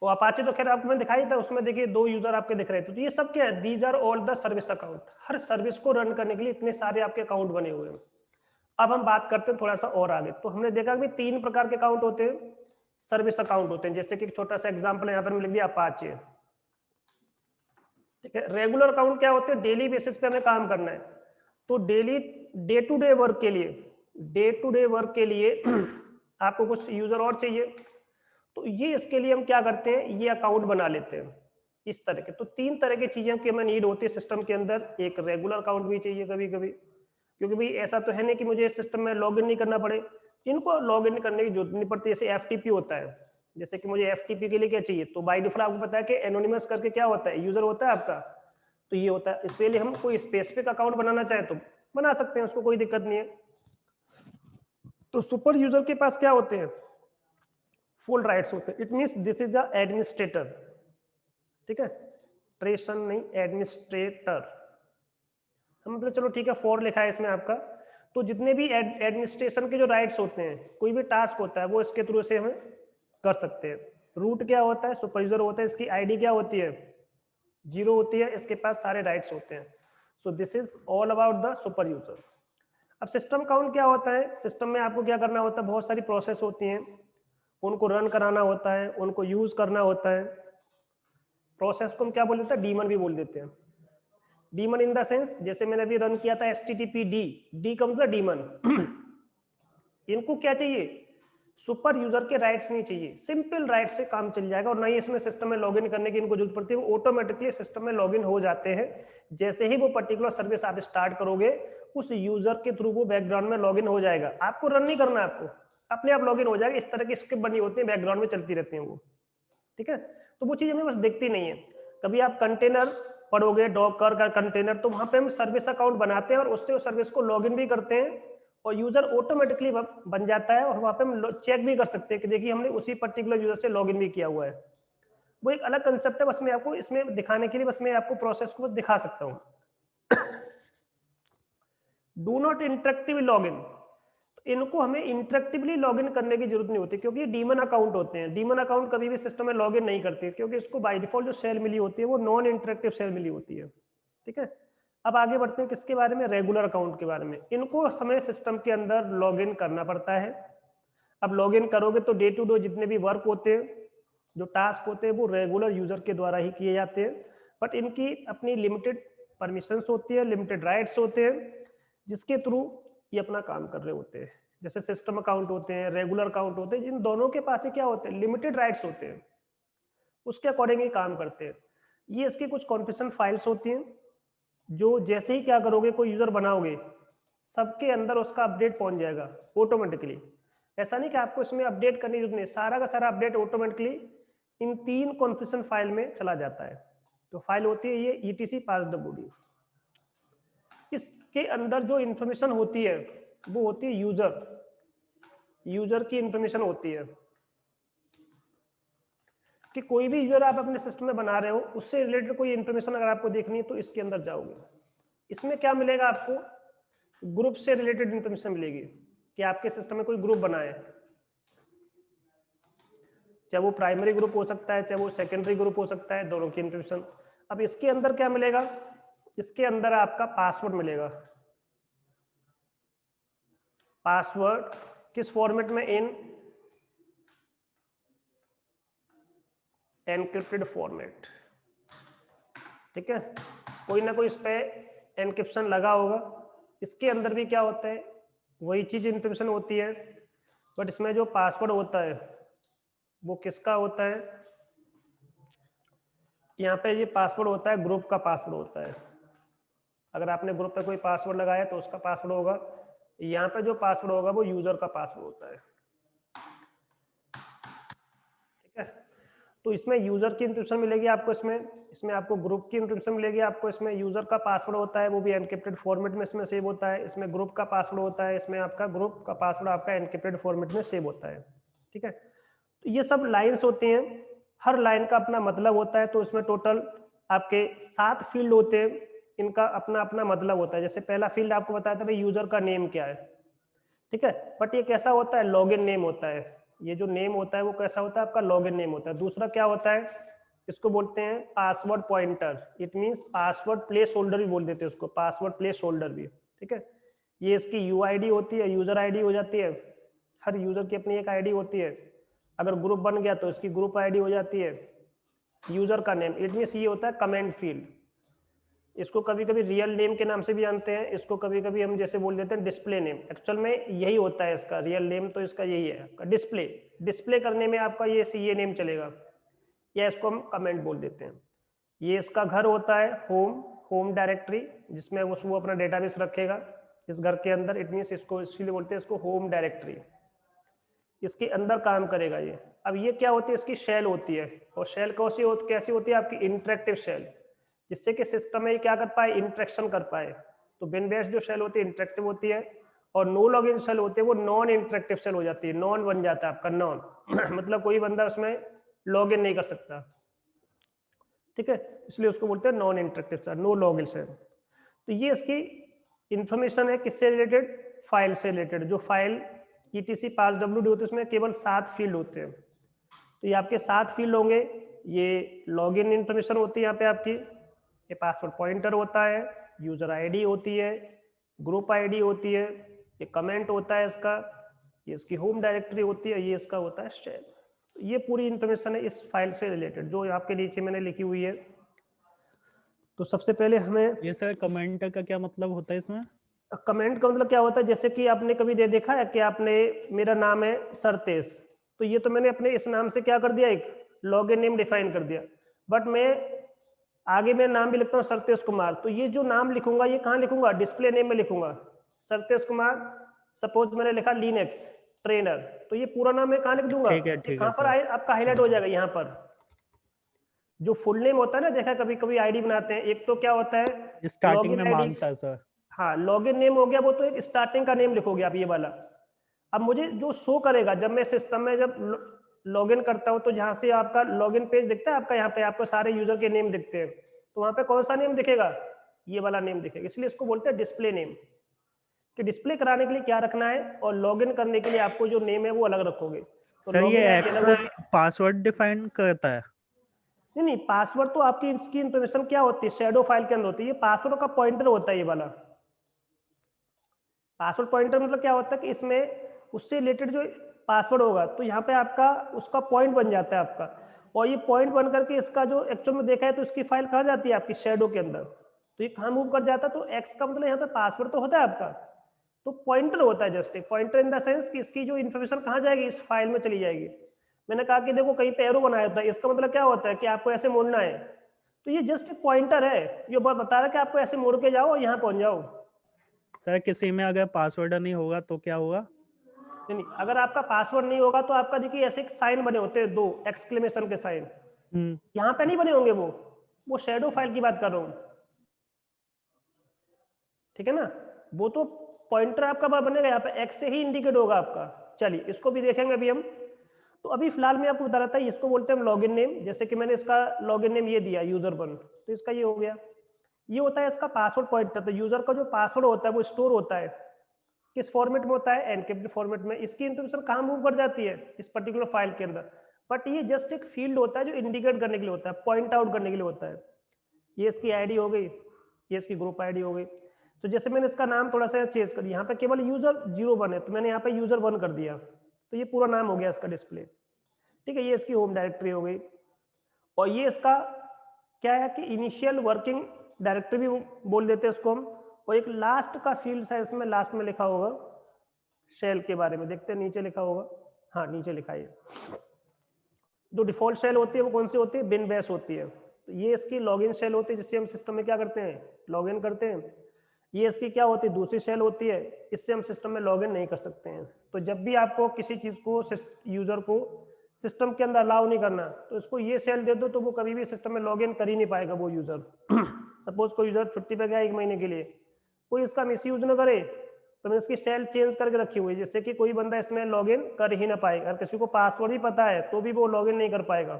वो अपाचे तो खैर आपको मैंने दिखाई था, उसमें देखिए 2 यूजर आपके दिख रहे थे। तो ये सब क्या है, these are all the service account, हर सर्विस को रन करने के लिए इतने सारे आपके अकाउंट बने हुए हैं। अब हम बात करते हैं थोड़ा सा और आगे। तो हमने देखा कि 3 प्रकार के अकाउंट होते हैं, सर्विस अकाउंट होते हैं, जैसे कि एक छोटा सा एग्जाम्पल यहाँ पर लिख दिया अपाचे। ठीक है, रेगुलर अकाउंट क्या होते हैं, डेली बेसिस पे हमें काम करना है, तो daily day to day work के लिए आपको कुछ यूजर और चाहिए, तो ये इसके लिए हम क्या करते हैं, ये अकाउंट बना लेते हैं इस तरह के। तो 3 तरह की चीजें की हमें नीड होती है सिस्टम के अंदर। एक रेगुलर अकाउंट भी चाहिए कभी कभी, क्योंकि भाई ऐसा तो है नहीं कि मुझे सिस्टम में लॉगिन नहीं करना पड़े, इनको लॉग इन करने की जरूरत नहीं पड़ती। जैसे एफटीपी होता है, जैसे कि मुझे एफटीपी के लिए क्या चाहिए, तो बाय डिफॉल्ट आपको पता है कि एनोनिमस करके क्या होता है, यूजर होता है आपका, तो ये होता है। इसलिए हम कोई स्पेसिफिक अकाउंट बनाना चाहे तो बना सकते हैं, उसको कोई दिक्कत नहीं है। तो सुपर यूजर के पास क्या होते हैं, फुल राइट्स होते हैं। It means this is a administrator, ठीक है, ट्रेशन नहीं, एडमिनिस्ट्रेटर। मतलब चलो ठीक है, फॉर लिखा है इसमें आपका। तो जितने भी एडमिनिस्ट्रेशन के जो राइट्स होते हैं, कोई भी टास्क होता है वो इसके थ्रू से हमें कर सकते हैं। रूट क्या होता है, सुपर यूजर होता है, इसकी आईडी क्या होती है, 0 होती है, इसके पास सारे राइट्स होते हैं। सो this is all about the super user. अब सिस्टम काउंट क्या होता है, सिस्टम में आपको क्या करना होता है, बहुत सारी प्रोसेस होती हैं, उनको रन कराना होता है, उनको यूज करना होता है। प्रोसेस को हम क्या बोल देते हैं, डीमन भी बोल देते हैं। डीमन इन द सेंस, जैसे मैंने अभी रन किया था HTTPD, डी का मतलब डीमन। इनको क्या चाहिए, सुपर यूजर के राइट्स नहीं चाहिए, सिंपल राइट से काम चल जाएगा, और ना ही इसमें सिस्टम में लॉगिन करने की इनको जरूरत पड़ती है, वो ऑटोमेटिकली सिस्टम में लॉगिन हो जाते हैं। जैसे ही वो पर्टिकुलर सर्विस आप स्टार्ट करोगे, उस यूजर के थ्रू वो बैकग्राउंड में लॉगिन हो जाएगा, आपको रन नहीं करना है, आपको अपने आप लॉगिन हो जाएगा। इस तरह की स्क्रिप्ट बनी होती है, बैकग्राउंड में चलती रहती है वो, ठीक है। तो वो चीज हमें बस दिखती नहीं है। कभी आप कंटेनर पढ़ोगे, डॉकर का कंटेनर, तो वहां पे हम सर्विस अकाउंट बनाते हैं और उससे उस सर्विस को लॉगिन भी करते हैं, और यूजर ऑटोमेटिकली बन जाता है, और वहां पे हम चेक भी कर सकते हैं कि देखिए हमने उसी पर्टिकुलर यूजर से लॉगिन भी किया हुआ है। वो एक अलग कंसेप्ट है, बस मैं आपको इसमें दिखाने के लिए बस मैं आपको प्रोसेस को बस दिखा सकता हूँ। डू नॉट इंटरेक्टिव लॉगिन, इनको हमें इंटरेक्टिवली लॉगिन करने की जरूरत नहीं होती, क्योंकि ये डीमन अकाउंट होते हैं। डीमन अकाउंट कभी भी सिस्टम में लॉगिन नहीं करती, क्योंकि इसको बाय डिफॉल्ट जो सेल मिली होती है वो नॉन इंटरेक्टिव सेल मिली होती है, ठीक है। अब आगे बढ़ते हैं किसके बारे में, रेगुलर अकाउंट के बारे में। इनको हमें सिस्टम के अंदर लॉगिन करना पड़ता है। अब लॉगिन करोगे तो डे टू डे जितने भी वर्क होते हैं, जो टास्क होते हैं, वो रेगुलर यूजर के द्वारा ही किए जाते हैं, बट इनकी अपनी लिमिटेड परमिशंस होती है, लिमिटेड राइट्स होते हैं, जिसके थ्रू ये अपना काम कर रहे होते हैं। जैसे सिस्टम अकाउंट होते हैं, रेगुलर अकाउंट होते हैं, जिन दोनों के पास ही क्या होते हैं, लिमिटेड राइट्स होते हैं, उसके अकॉर्डिंग ही काम करते हैं। ये इसकी कुछ कॉन्फ़िगरेशन फाइल्स होती हैं, जो जैसे ही क्या करोगे, कोई यूजर बनाओगे, सबके अंदर उसका अपडेट पहुंच जाएगा ऑटोमेटिकली। ऐसा नहीं कि आपको इसमें अपडेट करने की जरूरत नहीं, सारा का सारा अपडेट ऑटोमेटिकली इन 3 कॉन्फ़िगरेशन फाइल में चला जाता है। तो फाइल होती है ये etc passwd। इसके अंदर जो इंफॉर्मेशन होती है वो होती है यूजर की इंफॉर्मेशन होती है, कि कोई भी यूजर आप अपने सिस्टम में बना रहे हो, उससे रिलेटेड कोई इंफॉर्मेशन अगर आपको देखनी है तो इसके अंदर जाओगे। इसमें क्या मिलेगा आपको, ग्रुप से रिलेटेड इंफॉर्मेशन मिलेगी, कि आपके सिस्टम में कोई ग्रुप बना है, चाहे वो प्राइमरी ग्रुप हो सकता है, चाहे वो सेकेंडरी ग्रुप हो सकता है, दोनों की इंफॉर्मेशन। अब इसके अंदर क्या मिलेगा, इसके अंदर आपका पासवर्ड मिलेगा। पासवर्ड किस फॉर्मेट में, इन एनक्रिप्टेड फॉर्मेट, ठीक है। कोई ना कोई इस पे एनक्रिप्शन लगा होगा। इसके अंदर भी क्या होता है, वही चीज इंफॉर्मेशन होती है, बट इसमें जो पासवर्ड होता है वो किसका होता है, यहाँ पे ये पासवर्ड होता है, ग्रुप का पासवर्ड होता है। अगर आपने ग्रुप पे कोई पासवर्ड लगाया तो उसका पासवर्ड होगा, यहाँ पे जो पासवर्ड होगा वो यूजर का पासवर्ड होता है, ठीक है। तो इसमें यूजर की इंफॉर्मेशन मिलेगी आपको, इसमें आपको ग्रुप की इंफॉर्मेशन मिलेगी आपको। इसमें यूजर का पासवर्ड होता है, वो भी एनक्रिप्टेड फॉर्मेट में इसमें सेव होता है। इसमें ग्रुप का पासवर्ड होता है, इसमें आपका ग्रुप का पासवर्ड आपका एनक्रिप्टेड फॉर्मेट में सेव होता है, ठीक है। तो ये सब लाइन्स होती हैं, हर लाइन का अपना मतलब होता है। तो इसमें टोटल आपके 7 फील्ड होते हैं, इनका अपना अपना मतलब होता है। जैसे पहला फील्ड आपको बताया था भाई यूजर का नेम क्या है, ठीक है, बट ये कैसा होता है, लॉगिन नेम होता है। ये जो नेम होता है वो कैसा होता है, आपका लॉगिन नेम होता है। दूसरा क्या होता है, इसको बोलते हैं password pointer, it means password place holder भी बोल देते हैं उसको, पासवर्ड प्लेस होल्डर भी, ठीक है। ये इसकी यूआईडी होती है, यूजर आईडी हो जाती है, हर यूजर की अपनी एक आईडी होती है। अगर ग्रुप बन गया तो इसकी ग्रुप आईडी हो जाती है। यूजर का नेम, इट मींस ये होता है कमेंट फील्ड। इसको कभी कभी रियल नेम के नाम से भी जानते हैं, इसको कभी कभी हम जैसे बोल देते हैं डिस्प्ले नेम। एक्चुअल में यही होता है इसका रियल नेम, तो इसका यही है डिस्प्ले करने में आपका ये नेम चलेगा, या इसको हम कमेंट बोल देते हैं। ये इसका घर होता है, होम डायरेक्टरी, जिसमें वो अपना डेटाबेस रखेगा इस घर के अंदर, इट मींस इसको इसीलिए बोलते हैं इसको होम डायरेक्टरी, इसके अंदर काम करेगा ये। अब ये क्या होती है, इसकी शेल होती है, और शेल कैसी होती है आपकी, इंटरेक्टिव शेल, जिससे कि सिस्टम में क्या कर पाए, इंटरेक्शन कर पाए। तो बिन बेस्ड जो शेल होती है इंटरेक्टिव होती है, और नो लॉगिन शेल होती है वो नॉन इंटरेक्टिव शेल हो जाती है, नॉन बन जाता है आपका, नॉन मतलब कोई बंदा उसमें लॉग इन नहीं कर सकता, ठीक है, इसलिए उसको बोलते हैं non interactive shell, no login shell. तो ये इसकी इंफॉर्मेशन है किससे रिलेटेड, फाइल से रिलेटेड। जो फाइल ETC पास WD होती है उसमें केवल 7 फील्ड होते हैं, तो ये आपके 7 फील्ड होंगे। ये लॉगिन इंफॉर्मेशन होती है यहाँ पे आपकी, ये पासवर्ड पॉइंटर होता है, यूजर आईडी होती है, ग्रुप आईडी होती है, ये कमेंट होता है इसका, ये इसकी होम डायरेक्टरी होती है, ये इसका होता है शेल। ये पूरी इंफॉर्मेशन है इस फाइल से रिलेटेड जो आपके नीचे मैंने लिखी हुई है। तो सबसे पहले हमें, ये सर कमेंट का क्या मतलब होता है इसमें? कमेंट का मतलब क्या होता है, जैसे कि आपने कभी देखा है कि आपने, मेरा नाम है सरतेज, तो ये तो मैंने अपने इस नाम से क्या कर दिया, एक लॉगिन नेम डिफाइन कर दिया, बट मैं आगे मेरा नाम भी लिखता हूँ सरतेज कुमार, तो ये जो नाम लिखूंगा ये कहाँ लिखूंगा, डिस्प्ले नेम में लिखूंगा सरतेज कुमार। सपोज मैंने लिखा लिनक्स ट्रेनर, तो ये पूरा नाम मैं कहाँ लिख दूंगा, ठीक है कहाँ पर सर, आपका हाईलाइट हो जाएगा यहाँ पर। जो फुल नेम होता है ना, देखा कभी कभी आईडी बनाते हैं, एक तो क्या होता है स्टार्टिंग लॉगिन में आईडी, मांगता है सर। हाँ लॉगिन नेम हो गया, वो तो एक स्टार्टिंग का नेम लिखोगे आप ये वाला। अब मुझे जो शो करेगा जब मैं सिस्टम में जब लॉगिन करता हूँ, तो जहाँ से आपका लॉगिन पेज दिखता है आपका, यहाँ पे आपको सारे यूजर के नेम दिखते हैं, तो वहाँ पे कौन सा नेम दिखेगा, ये वाला नेम दिखेगा, इसलिए इसको बोलते हैं डिस्प्ले नेम, कि डिस्प्ले कराने के लिए क्या रखना है, और लॉगिन करने के लिए आपको जो नेम है वो अलग रखोगे। तो सर ये login ID एक्स अलग होगी। पासवर्ड डिफाइन करता है? नहीं नहीं, पासवर्ड तो आपकी इसकी इंफॉर्मेशन क्या होती है, शैडो फाइल के अंदर होती है, ये पासवर्ड का पॉइंटर होता है ये वाला। पासवर्ड पॉइंटर मतलब क्या होता है कि इसमें उससे रिलेटेड जो पासवर्ड होगा, तो यहाँ पे आपका उसका पॉइंट बन जाता है आपका, और ये पॉइंट बन करके इसका जो एक्चुअल में देखा है तो इसकी फाइल कहाँ जाती है आपकी शैडो के अंदर, तो ये कहाँ मूव कर जाता है, तो एक्स का मतलब यहाँ पे पासवर्ड तो होता है आपका, तो पॉइंटर होता है, जस्ट एक पॉइंटर इन द सेंस कि इसकी जो इन्फॉर्मेशन कहाँ जाएगी, इस फाइल में चली जाएगी। मैंने कहा कि देखो कहीं पे एरो बनाया होता है, इसका मतलब क्या होता है कि आपको ऐसे मोड़ना है, तो ये जस्ट एक पॉइंटर है, ये बता रहा है कि आपको ऐसे मोड़ के जाओ और यहाँ पहुंच जाओ। सर किसी में अगर पासवर्ड नहीं होगा तो क्या होगा? नहीं नहीं, अगर आपका पासवर्ड नहीं होगा तो आपका देखिए ऐसे साइन बने होते हैं, 2 एक्सक्लेमेशन के साइन, यहाँ पे नहीं बने होंगे, वो शैडो फाइल की बात कर रहा हूँ, ठीक है ना, वो तो पॉइंटर आपका बनेगा, यहाँ पे एक्स से ही इंडिकेट होगा आपका। चलिए इसको भी देखेंगे अभी हम। तो अभी फिलहाल मैं आपको बता रहा था, इसको बोलते हैं हम लॉगिन नेम, जैसे कि मैंने इसका लॉगिन नेम ये दिया यूजर1, तो इसका ये हो गया। ये होता है इसका पासवर्ड पॉइंटर, तो यूजर का जो पासवर्ड होता है वो स्टोर होता है किस फॉर्मेट में होता है, एनक्रिप्टेड फॉर्मेट में। इसकी इंफॉर्मेशन कहाँ मूव कर जाती है, इस पर्टिकुलर फाइल के अंदर, बट ये जस्ट एक फील्ड होता है जो इंडिकेट करने के लिए होता है, पॉइंट आउट करने के लिए होता है। ये इसकी आईडी हो गई, ये इसकी ग्रुप आईडी हो गई। तो जैसे मैंने इसका नाम थोड़ा सा चेंज कर दिया, यहाँ पे केवल यूजर01 है, तो मैंने यहाँ पे यूजर1 कर दिया, तो ये पूरा नाम हो गया इसका डिस्प्ले, ठीक है। ये इसकी होम डायरेक्टरी हो गई, और ये इसका क्या है कि इनिशियल वर्किंग डायरेक्टरी भी बोल देते हैं इसको हम। और एक लास्ट का फील्ड है, इसमें लास्ट में लिखा होगा शेल के बारे में, देखते हैं नीचे लिखा होगा, हाँ नीचे लिखा है। जो डिफॉल्ट शेल होती है वो कौन सी होती है, बिन बेस होती है। तो ये इसकी लॉगिन शेल होती है जिससे हम सिस्टम में क्या करते हैं, लॉगिन करते हैं। ये इसकी क्या होती है, दूसरी शेल होती है, इससे हम सिस्टम में लॉगिन नहीं कर सकते हैं। तो जब भी आपको किसी चीज को, यूजर को सिस्टम के अंदर अलाउ नहीं करना, तो इसको ये सेल दे दो, तो वो कभी भी सिस्टम में लॉगिन कर ही नहीं पाएगा वो यूजर। सपोज कोई यूजर छुट्टी पे गया 1 महीने के लिए, कोई इसका मिसयूज ना करे, तो मैंने इसकी सेल चेंज करके रखी हुई है, जिससे कि कोई बंदा इसमें लॉगिन कर ही ना पाएगा। अगर किसी को पासवर्ड भी पता है तो भी वो लॉगिन नहीं कर पाएगा।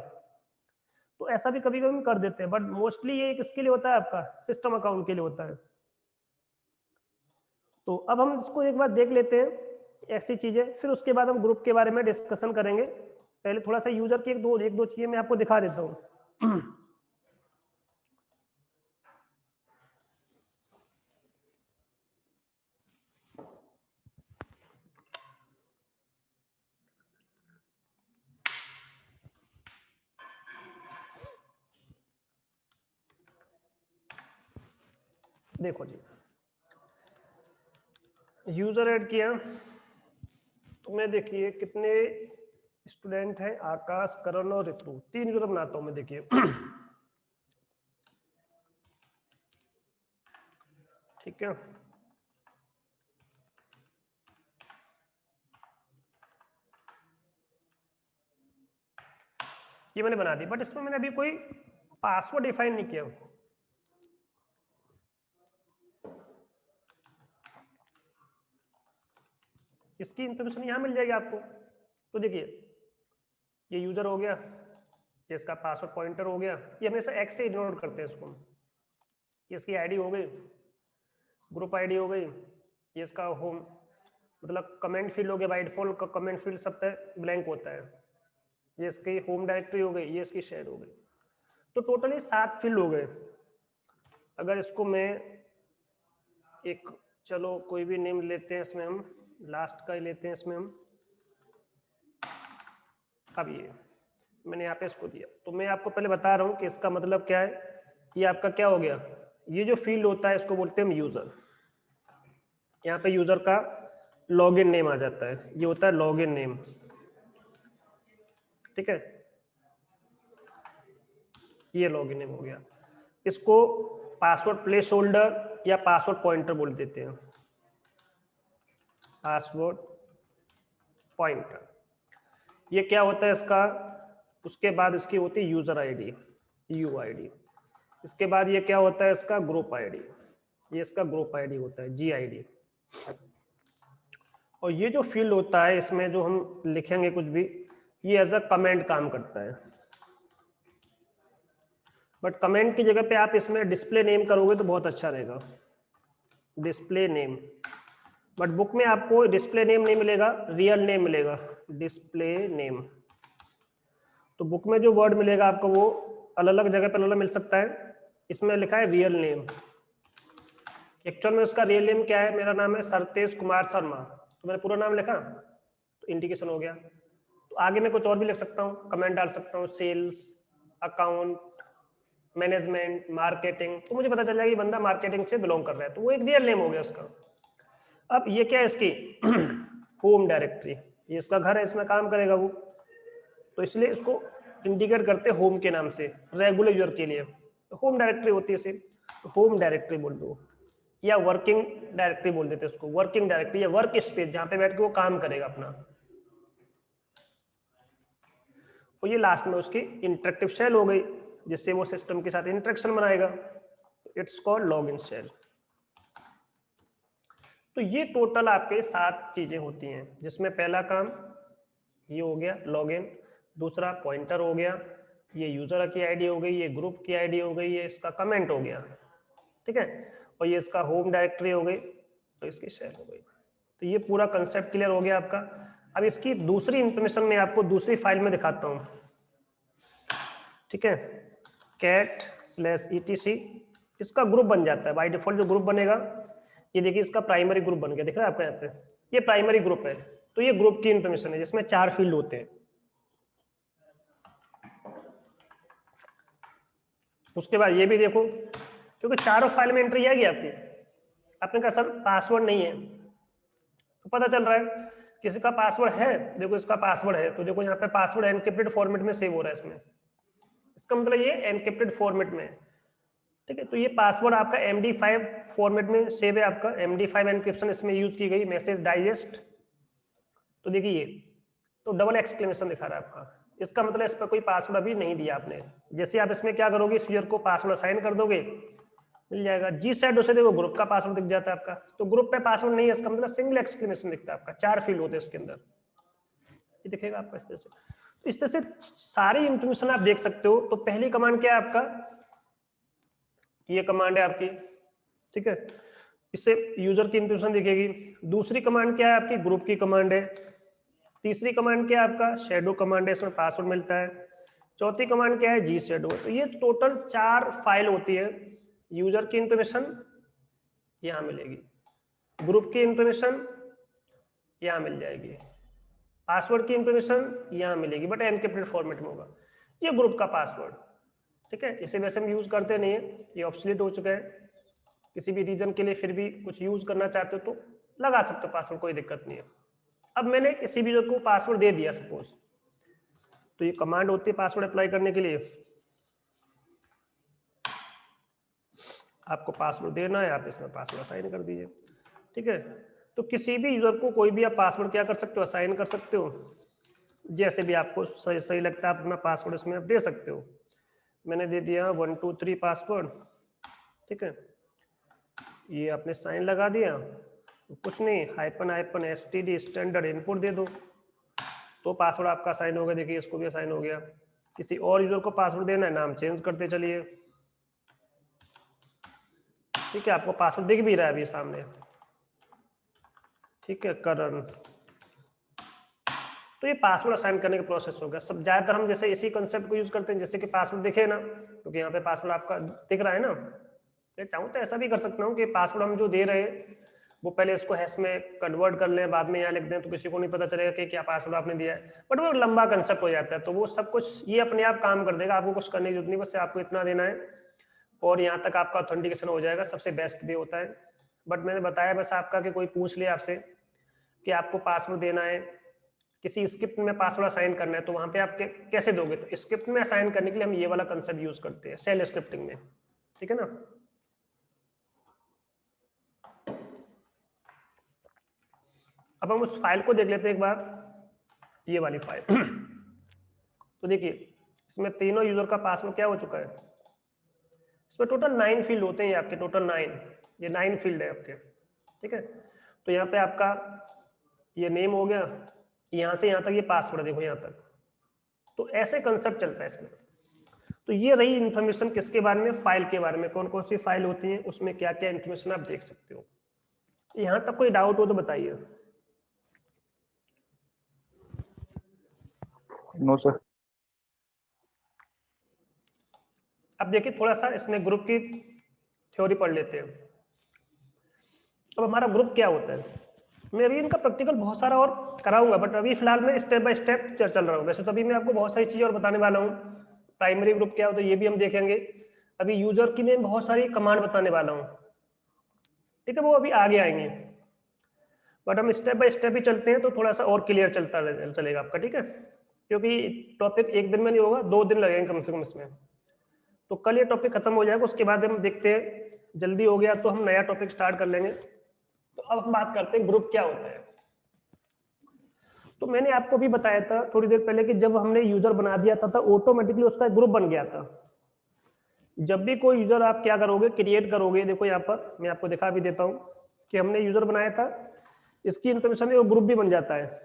तो ऐसा भी कभी कभी कर देते हैं, बट मोस्टली ये किसके लिए होता है, आपका सिस्टम अकाउंट के लिए होता है। तो अब हम इसको एक बार देख लेते हैं ऐसी चीजें, फिर उसके बाद हम ग्रुप के बारे में डिस्कशन करेंगे। पहले थोड़ा सा यूजर की एक दो चीजें मैं आपको दिखा देता हूँ। देखो जी, यूजर ऐड किया, तो मैं देखिए कितने स्टूडेंट हैं, आकाश, करण और ऋतु, 3 यूजर बनाता हूं मैं, देखिए। ठीक है, ये मैंने बना दी, बट इसमें मैंने अभी कोई पासवर्ड डिफाइन नहीं किया। इसकी इंफॉर्मेशन यहाँ मिल जाएगी आपको। तो देखिए ये यूजर हो गया, ये इसका पासवर्ड पॉइंटर हो गया, ये हमेशा एक्स से इग्नोर करते हैं इसको। ये इसकी आईडी हो गई, ग्रुप आईडी हो गई, ये इसका होम मतलब कमेंट फील्ड हो गया, बाय डिफॉल्ट का कमेंट फील्ड सब पे ब्लैंक होता है। ये इसकी होम डायरेक्टरी हो गई, ये इसकी शेयर हो गई। तो टोटली 7 फील्ड हो गए। अगर इसको मैं एक चलो कोई भी नेम लेते हैं, इसमें हम लास्ट का ही लेते हैं, इसमें हम अब ये मैंने यहाँ पे इसको दिया। तो मैं आपको पहले बता रहा हूँ कि इसका मतलब क्या है। ये आपका क्या हो गया, ये जो फील्ड होता है इसको बोलते हैं हम यूजर। यहाँ पे यूजर का लॉगिन नेम आ जाता है, ये होता है लॉगिन नेम, ठीक है। ये लॉगिन नेम हो गया। इसको पासवर्ड प्लेस होल्डर या पासवर्ड पॉइंटर बोल देते हैं, पासवर्ड पॉइंटर। ये क्या होता है इसका, उसके बाद इसकी होती है यूजर आईडी, यूआईडी। इसके बाद ये क्या होता है इसका ग्रुप आईडी, ये इसका ग्रुप आईडी होता है, जीआईडी। और ये जो फील्ड होता है इसमें जो हम लिखेंगे कुछ भी, ये एज अ कमेंट काम करता है। बट कमेंट की जगह पे आप इसमें डिस्प्ले नेम करोगे तो बहुत अच्छा रहेगा, डिस्प्ले नेम। बट बुक में आपको डिस्प्ले नेम नहीं मिलेगा, रियल नेम मिलेगा, डिस्प्ले नेम। तो बुक में जो वर्ड मिलेगा आपको वो अलग अलग जगह पर अलग मिल सकता है। इसमें लिखा है रियल नेम, एक्चुअल में उसका रियल नेम क्या है, मेरा नाम है सरतेज कुमार शर्मा, तो मैंने पूरा नाम लिखा तो इंडिकेशन हो गया। तो आगे मैं कुछ और भी लिख सकता हूँ, कमेंट डाल सकता हूँ, सेल्स, अकाउंट, मैनेजमेंट, मार्केटिंग, तो मुझे पता चल जाएगा ये बंदा मार्केटिंग से बिलोंग कर रहा है, तो वो एक रियल नेम हो गया उसका। अब ये क्या है इसकी होम डायरेक्टरी, ये इसका घर है, इसमें काम करेगा वो, तो इसलिए इसको इंडिकेट करते हैं होम के नाम से रेगुलर यूजर के लिए। तो होम डायरेक्टरी होती है इसे, तो होम डायरेक्टरी बोल दो, या वर्किंग डायरेक्टरी बोल देते हैं उसको, वर्किंग डायरेक्टरी या वर्क स्पेस, जहां पे बैठ के वो काम करेगा अपना। और ये लास्ट में उसकी इंटरेक्टिव शेल हो गई, जिससे वो सिस्टम के साथ इंटरेक्शन बनाएगा, इट्स कॉल्ड लॉगिन शेल। तो ये टोटल आपके 7 चीजें होती हैं, जिसमें पहला काम ये हो गया लॉगिन, दूसरा पॉइंटर हो गया, ये यूजर की आईडी हो गई, ये ग्रुप की आईडी हो गई, ये इसका कमेंट हो गया, ठीक है, और ये इसका होम डायरेक्टरी हो गई, तो इसकी शेयर हो गई। तो ये पूरा कंसेप्ट क्लियर हो गया आपका। अब इसकी दूसरी इंफॉर्मेशन मैं आपको दूसरी फाइल में दिखाता हूँ, ठीक है, cat/etc। इसका ग्रुप बन जाता है बाय डिफॉल्ट, जो ग्रुप बनेगा ये देखिए इसका प्राइमरी ग्रुप बन गया, दिख रहा है आपको यहाँ पे, ये प्राइमरी ग्रुप है। तो ये ग्रुप की इंफॉर्मेशन है जिसमें 4 फील्ड होते हैं। उसके बाद ये भी देखो, क्योंकि चारों फाइल में एंट्री आएगी आपकी। आपने कहा सर पासवर्ड नहीं है, तो पता चल रहा है किसी का पासवर्ड है, देखो इसका पासवर्ड है, तो देखो यहाँ पे पासवर्ड एनक्रिप्टेड फॉर्मेट में सेव हो रहा है इसमें, इसका मतलब ये एनक्रिप्टेड फॉर्मेट में है, ठीक है। तो ये पासवर्ड आपका MD5 फॉर्मेट में सेव है, आपका MD5 एनक्रिप्शन इसमें यूज की गई, मैसेज डाइजेस्ट। तो देखिए ये तो डबल एक्सक्लेमेशन दिखा रहा है आपका, इसका मतलब इस पर कोई पासवर्ड अभी नहीं दिया आपने। जैसे आप इसमें क्या करोगे, इस यूजर को पासवर्ड असाइन कर दोगे, मिल जाएगा। जी सेट उसे देखो ग्रुप का पासवर्ड दिख जाता है आपका, तो ग्रुप पे पासवर्ड नहीं है, इसका मतलब सिंगल एक्सक्लेमेशन दिखता है आपका। 4 फील्ड होते हैं इसके अंदर, ये दिखेगा आपका इस तरह से। तो इस तरह से सारी इंफॉर्मेशन आप देख सकते हो। तो पहली कमांड क्या है आपका, ये कमांड है आपकी, ठीक है, इससे यूजर की इंफॉर्मेशन दिखेगी। दूसरी कमांड क्या है आपकी, ग्रुप की कमांड है। तीसरी कमांड क्या है आपका, शैडो कमांड है, इसमें पासवर्ड मिलता है। चौथी कमांड क्या है, जी शैडो। तो ये टोटल 4 फाइल होती है। यूजर की इंफॉर्मेशन यहाँ मिलेगी, ग्रुप की इंफॉर्मेशन यहाँ मिल जाएगी, पासवर्ड की इंफॉर्मेशन यहाँ मिलेगी, बट एनक्रिप्टेड फॉर्मेट में होगा। ये ग्रुप का पासवर्ड, ठीक है, इसे वैसे हम यूज करते नहीं है, ये ऑब्सोलीट हो चुका है। किसी भी रीजन के लिए फिर भी कुछ यूज करना चाहते हो तो लगा सकते हो पासवर्ड, कोई दिक्कत नहीं है। अब मैंने किसी भी यूजर को पासवर्ड दे दिया सपोज, तो ये कमांड होती है पासवर्ड अप्लाई करने के लिए। आपको पासवर्ड देना है, आप इसमें पासवर्ड असाइन कर दीजिए, ठीक है। तो किसी भी यूजर को कोई भी आप पासवर्ड क्या कर सकते हो, असाइन कर सकते हो। जैसे भी आपको सही सही लगता है आप अपना पासवर्ड इसमें आप दे सकते हो। मैंने दे दिया 1 2 3 पासवर्ड, ठीक है। ये आपने साइन लगा दिया, कुछ नहीं, -std स्टैंडर्ड इनपुट दे दो तो पासवर्ड आपका साइन हो गया। देखिए इसको भी साइन हो गया। किसी और यूजर को पासवर्ड देना है, नाम चेंज करते चलिए, ठीक है। आपको पासवर्ड दिख भी रहा है अभी सामने, ठीक है, करण। तो ये पासवर्ड असाइन करने का प्रोसेस होगा। सब ज्यादातर हम जैसे इसी कंसेप्ट को यूज करते हैं, जैसे कि पासवर्ड दिखे ना, क्योंकि यहाँ पे पासवर्ड आपका दिख रहा है ना। मैं चाहूँ तो ऐसा भी कर सकता हूँ कि पासवर्ड हम जो दे रहे हैं वो पहले इसको हैश में कन्वर्ट कर लें, बाद में यहाँ लिख दें, तो किसी को नहीं पता चलेगा कि क्या पासवर्ड आपने दिया है। बट वो लंबा कंसेप्ट हो जाता है, तो वो सब कुछ ये अपने आप काम कर देगा, आपको कुछ करने की जरूरत नहीं, बस आपको इतना देना है और यहाँ तक आपका ऑथेंटिकेशन हो जाएगा। सबसे बेस्ट भी होता है। बट मैंने बताया बस आपका कि कोई पूछ ले आपसे कि आपको पासवर्ड देना है, किसी स्क्रिप्ट में पासवर्ड असाइन करना है, तो वहां पे आप कैसे दोगे? तो स्क्रिप्ट में असाइन करने के लिए हम ये वाला कंसेप्ट यूज करते हैं शेल स्क्रिप्टिंग में, ठीक है ना। अब हम उस फाइल को देख लेते हैं एक बार, ये वाली फाइल। तो देखिए इसमें तीनों यूजर का पासवर्ड क्या हो चुका है। इसमें टोटल 9 फील्ड होते हैं आपके, टोटल 9, ये 9 फील्ड है आपके, ठीक है। तो यहाँ पे आपका ये नेम हो गया, यहाँ से यहाँ तक ये पासवर्ड है, देखो यहाँ तक। तो ऐसे कंसेप्ट चलता है इसमें। तो ये रही इंफॉर्मेशन किसके बारे में, फाइल के बारे में, कौन कौन सी फाइल होती है, उसमें क्या क्या इंफॉर्मेशन आप देख सकते हो। यहाँ तक कोई डाउट हो तो बताइए। No sir. अब देखिए थोड़ा सा इसमें ग्रुप की थ्योरी पढ़ लेते हैं। अब हमारा ग्रुप क्या होता है, मैं अभी इनका प्रैक्टिकल बहुत सारा और कराऊंगा, बट अभी फिलहाल मैं स्टेप बाय स्टेप चल रहा हूँ। वैसे तो अभी मैं आपको बहुत सारी चीजें और बताने वाला हूँ। प्राइमरी ग्रुप क्या होता है ये भी हम देखेंगे। अभी यूजर की मैं बहुत सारी कमांड बताने वाला हूँ, ठीक है, वो अभी आगे आएंगे। बट हम स्टेप बाय स्टेप ही चलते हैं तो थोड़ा सा और क्लियर चलेगा आपका, ठीक है। क्योंकि टॉपिक एक दिन में नहीं होगा, 2 दिन लगेंगे कम से कम इसमें। तो कल ये टॉपिक खत्म हो जाएगा, उसके बाद हम देखते हैं जल्दी हो गया तो हम नया टॉपिक स्टार्ट कर लेंगे। तो अब हम बात करते हैं ग्रुप क्या होता है। तो मैंने आपको भी बताया था थोड़ी देर पहले कि जब हमने यूजर बना दिया था तो ऑटोमेटिकली उसका एक ग्रुप बन गया था। जब भी कोई यूजर आप क्या करोगे, क्रिएट करोगे, देखो यहाँ पर मैं आपको दिखा भी देता हूँ कि हमने यूजर बनाया था, इसकी इंफॉर्मेशन है वो ग्रुप भी बन जाता है।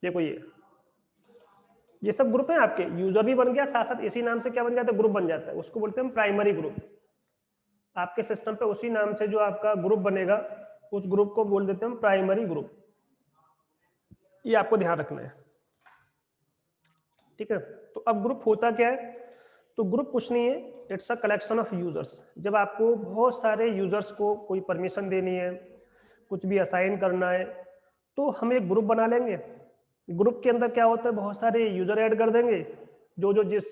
देखो ये सब ग्रुप है आपके, यूजर भी बन गया, साथ साथ इसी नाम से क्या बन जाता है, ग्रुप बन जाता है। उसको बोलते हैं प्राइमरी ग्रुप। आपके सिस्टम पे उसी नाम से जो आपका ग्रुप बनेगा उस ग्रुप को बोल देते हैं हम प्राइमरी ग्रुप। ये आपको ध्यान रखना है, ठीक है। तो अब ग्रुप होता क्या है, तो ग्रुप कुछ नहीं है, it's a collection of users. जब आपको बहुत सारे यूजर्स को कोई परमिशन देनी है, कुछ भी असाइन करना है, तो हम एक ग्रुप बना लेंगे। ग्रुप के अंदर क्या होता है, बहुत सारे यूजर ऐड कर देंगे जो जो जिस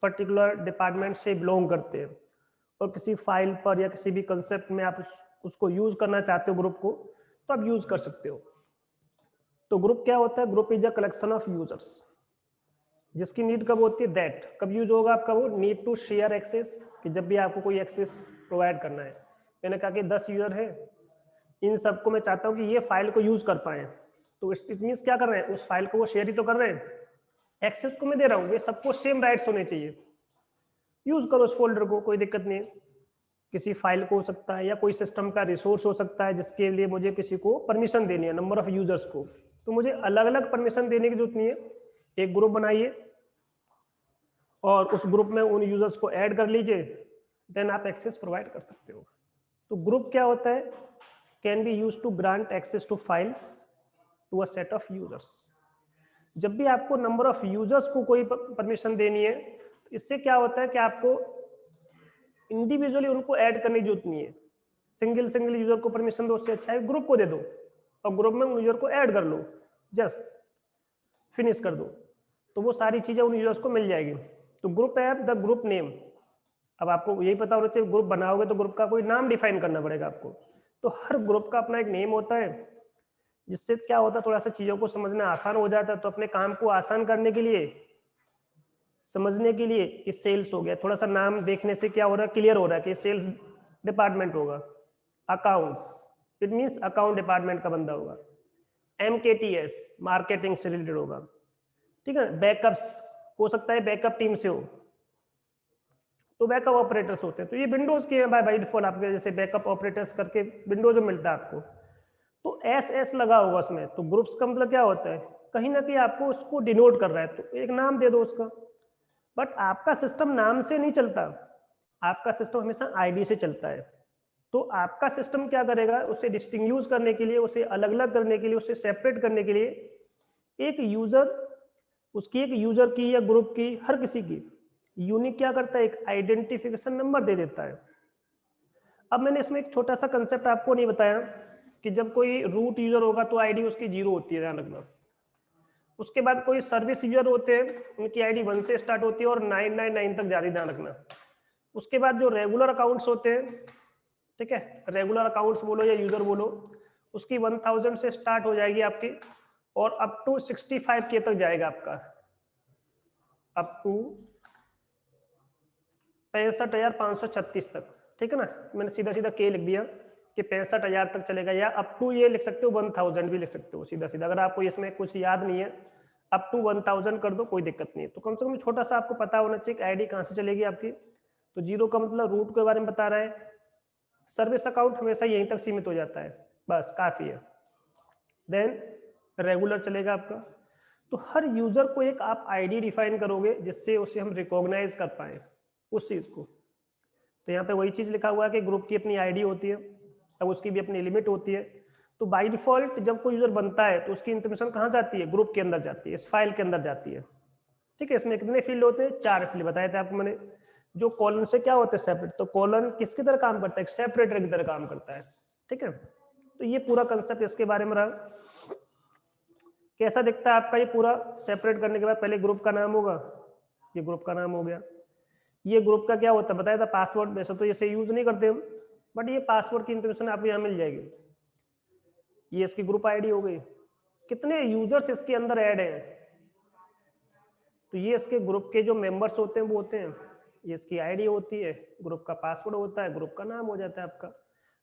पर्टिकुलर डिपार्टमेंट से बिलोंग करते हैं, और किसी फाइल पर या किसी भी कंसेप्ट में आप उसको यूज करना चाहते हो ग्रुप को, तो आप यूज कर सकते हो। तो ग्रुप क्या होता है, group is a collection of users, जिसकी नीड कब होती है, दैट कब यूज होगा आपका, वो नीड टू शेयर एक्सेस, कि जब भी आपको कोई एक्सेस प्रोवाइड करना है। मैंने कहा कि 10 यूजर है, इन सबको मैं चाहता हूँ कि ये फाइल को यूज कर पाए, तो इट मीन्स क्या कर रहे हैं, उस फाइल को वो शेयर ही तो कर रहे हैं, एक्सेस को मैं दे रहा हूँ, ये सबको सेम राइट्स होने चाहिए। यूज करो उस फोल्डर को, कोई दिक्कत नहीं है। किसी फाइल को हो सकता है या कोई सिस्टम का रिसोर्स हो सकता है जिसके लिए मुझे किसी को परमिशन देनी है, नंबर ऑफ यूजर्स को, तो मुझे अलग अलग परमिशन देने की जरूरत नहीं है। एक ग्रुप बनाइए और उस ग्रुप में उन यूजर्स को ऐड कर लीजिए, देन आप एक्सेस प्रोवाइड कर सकते हो। तो ग्रुप क्या होता है, can be use to grant access to files to a set of users. जब भी आपको नंबर ऑफ यूजर्स को कोई परमिशन देनी है, तो इससे क्या होता है कि आपको इंडिविजुअली उनको ऐड करने की जरूरत नहीं है। सिंगल यूजर को परमिशन दो, उससे अच्छा है ग्रुप को दे दो और ग्रुप में उन यूजर को ऐड कर लो, जस्ट फिनिश कर दो, तो वो सारी चीजें उन यूजर्स को मिल जाएगी। तो ग्रुप है द ग्रुप नेम। अब आपको यही पता होना चाहिए, ग्रुप बनाओगे तो ग्रुप का कोई नाम डिफाइन करना पड़ेगा आपको। तो हर ग्रुप का अपना एक नेम होता है, जिससे क्या होता है थोड़ा सा चीजों को समझना आसान हो जाता है। तो अपने काम को आसान करने के लिए, समझने के लिए, कि सेल्स हो गया, थोड़ा सा नाम देखने से क्या हो रहा है, क्लियर हो रहा है कि सेल्स डिपार्टमेंट होगा। Accounts, it means account department का बंदा होगा, MKTS मार्केटिंग से रिलेटेड होगा, ठीक है। बैकअप्स हो सकता है बैकअप टीम से हो, तो बैकअप ऑपरेटर्स होते हैं, तो ये विंडोज के हैं बाय डिफॉल्ट आपके, जैसे बैकअप ऑपरेटर्स करके विंडोज में मिलता है आपको, तो एस लगा होगा उसमें। तो ग्रुप्स का मतलब क्या होता है, कहीं ना कहीं आपको उसको डिनोट कर रहा है, तो एक नाम दे दो उसका। बट आपका सिस्टम नाम से नहीं चलता, आपका सिस्टम हमेशा आईडी से चलता है। तो आपका सिस्टम क्या करेगा, उसे डिस्टिंग्विश करने के लिए, उसे अलग अलग करने के लिए, उसे सेपरेट करने के लिए एक यूजर, उसकी एक यूजर की या ग्रुप की, हर किसी की यूनिक क्या करता है, एक आइडेंटिफिकेशन नंबर दे देता है। अब मैंने इसमें एक छोटा सा कंसेप्ट आपको नहीं बताया कि जब कोई रूट यूजर होगा तो आईडी उसकी 0 होती है, ध्यान रखना। उसके बाद कोई सर्विस यूजर होते हैं, उनकी आईडी 1 से स्टार्ट होती है और 999 तक जाती है, ध्यान रखना। उसके बाद जो रेगुलर अकाउंट्स होते हैं, ठीक है, रेगुलर अकाउंट्स बोलो या यूजर बोलो, उसकी 1000 से स्टार्ट हो जाएगी आपकी और अप टू 65K तक जाएगा आपका, अप टू 65,536 तक, ठीक है ना। मैंने सीधा सीधा के लिख दिया कि 65,000 तक चलेगा, या अप टू ये लिख सकते हो 1000 भी लिख सकते हो सीधा सीधा, अगर आपको इसमें कुछ याद नहीं है अप टू 1000 कर दो, कोई दिक्कत नहीं है। तो कम से कम छोटा सा आपको पता होना चाहिए कि आईडी कहाँ से चलेगी आपकी। तो 0 का मतलब रूट के बारे में बता रहा है, सर्विस अकाउंट हमेशा यहीं तक सीमित हो जाता है, बस काफी है। देन रेगुलर चलेगा आपका। तो हर यूजर को एक आप आईडी डिफाइन करोगे जिससे उसे हम रिकॉग्नाइज कर पाए उस चीज को। तो यहाँ पे वही चीज लिखा हुआ है कि ग्रुप की अपनी आईडी होती है, अब उसकी भी अपनी लिमिट होती है। तो बाय डिफॉल्ट जब कोई यूजर बनता है तो उसकी इंफॉर्मेशन कहाँ जाती है, ग्रुप के अंदर जाती है, इस फाइल के अंदर जाती है, ठीक है। इसमें कितने फील्ड होते हैं, 4 फील्ड बताए थे आपको मैंने। जो कॉलन से क्या होता है, सेपरेट, तो कॉलन किसकी तरह काम करता है, एक सेपरेटर की तरह काम करता है, ठीक है। तो ये पूरा कंसेप्ट इसके बारे में रहा। कैसा दिखता है आपका ये पूरा सेपरेट करने के बाद, पहले ग्रुप का नाम होगा, ये ग्रुप का नाम हो गया। ये ग्रुप का क्या होता है बताया था, पासवर्ड। वैसे तो इसे यूज नहीं करते हम, बट ये पासवर्ड की इंफॉर्मेशन आपको यहाँ मिल जाएगी। ये इसकी ग्रुप आईडी हो गई, कितने यूजर्स इसके अंदर ऐड हैं, तो ये इसके ग्रुप के जो मेंबर्स होते हैं वो होते हैं, ये इसकी आईडी होती है, ग्रुप का पासवर्ड होता है, ग्रुप का नाम हो जाता है आपका।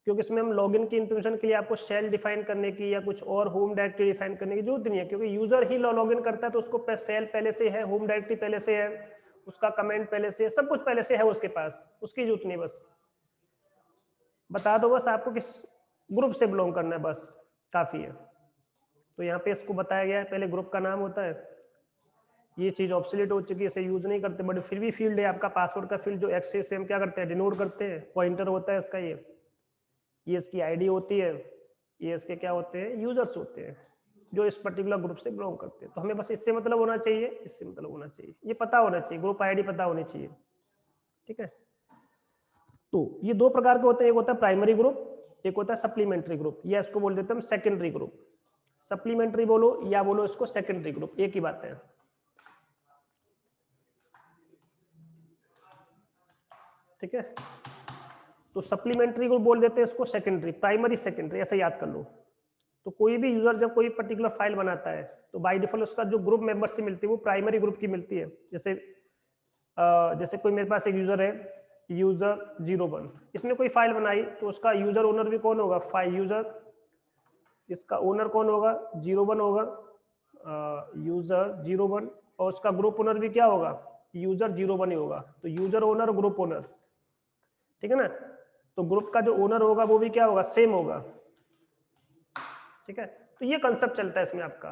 क्योंकि इसमें हम लॉगिन की इंफॉर्मेशन के लिए आपको शेल डिफाइन करने की या कुछ और होम डायरेक्टरी डिफाइन करने की जरूरत नहीं है, क्योंकि यूजर ही लॉगिन करता है तो उसको शेल पहले से है, होम डायरेक्टरी पहले से है, उसका कमेंट पहले से है, सब कुछ पहले से है उसके पास, उसकी जरूरत नहीं, बस बता दो बस आपको किस ग्रुप से बिलोंग करना है, बस काफी है। तो यहाँ पे इसको बताया गया है, पहले ग्रुप का नाम होता है, ये चीज ऑब्सोलीट हो चुकी है, इसे यूज नहीं करते, बट फिर भी फील्ड है आपका पासवर्ड का फील्ड, जो एक्सेस से हम क्या करते हैं, डिनोट करते हैं, पॉइंटर होता है इसका, ये इसकी आईडी होती है, ये इसके क्या होते हैं, यूजर्स होते हैं जो इस पर्टिकुलर ग्रुप से बिलोंग करते हैं। तो हमें बस इससे मतलब होना चाहिए, इससे मतलब होना चाहिए, ये पता होना चाहिए, ग्रुप आईडी पता होनी चाहिए, ठीक है। तो ये 2 प्रकार के होते हैं, एक होता है प्राइमरी ग्रुप, एक होता है सप्लीमेंट्री ग्रुप, या इसको बोल देते हैं हम सेकेंडरी ग्रुप। सप्लीमेंट्री बोलो या बोलो इसको सेकेंडरी ग्रुप, एक ही बात है, ठीक है। तो सप्लीमेंट्री ग्रुप बोल देते हैं इसको, सेकेंडरी, प्राइमरी सेकेंडरी ऐसे याद कर लो। तो कोई भी यूजर जब कोई पर्टिकुलर फाइल बनाता है तो बाय डिफॉल्ट उसका जो ग्रुप मेंबर से मिलती है वो प्राइमरी ग्रुप की मिलती है। जैसे कोई मेरे पास एक यूजर है, यूजर 01, इसने कोई फाइल बनाई तो उसका यूजर ओनर भी कौन होगा, फाइल यूजर, इसका ओनर कौन होगा, 01 होगा, यूजर 01, और उसका ग्रुप ओनर भी क्या होगा, यूजर 01 ही होगा। तो यूजर ओनर, ग्रुप ओनर, ठीक है ना। तो ग्रुप का जो ओनर होगा वो भी क्या होगा, सेम होगा, ठीक है। तो ये कंसेप्ट चलता है इसमें आपका।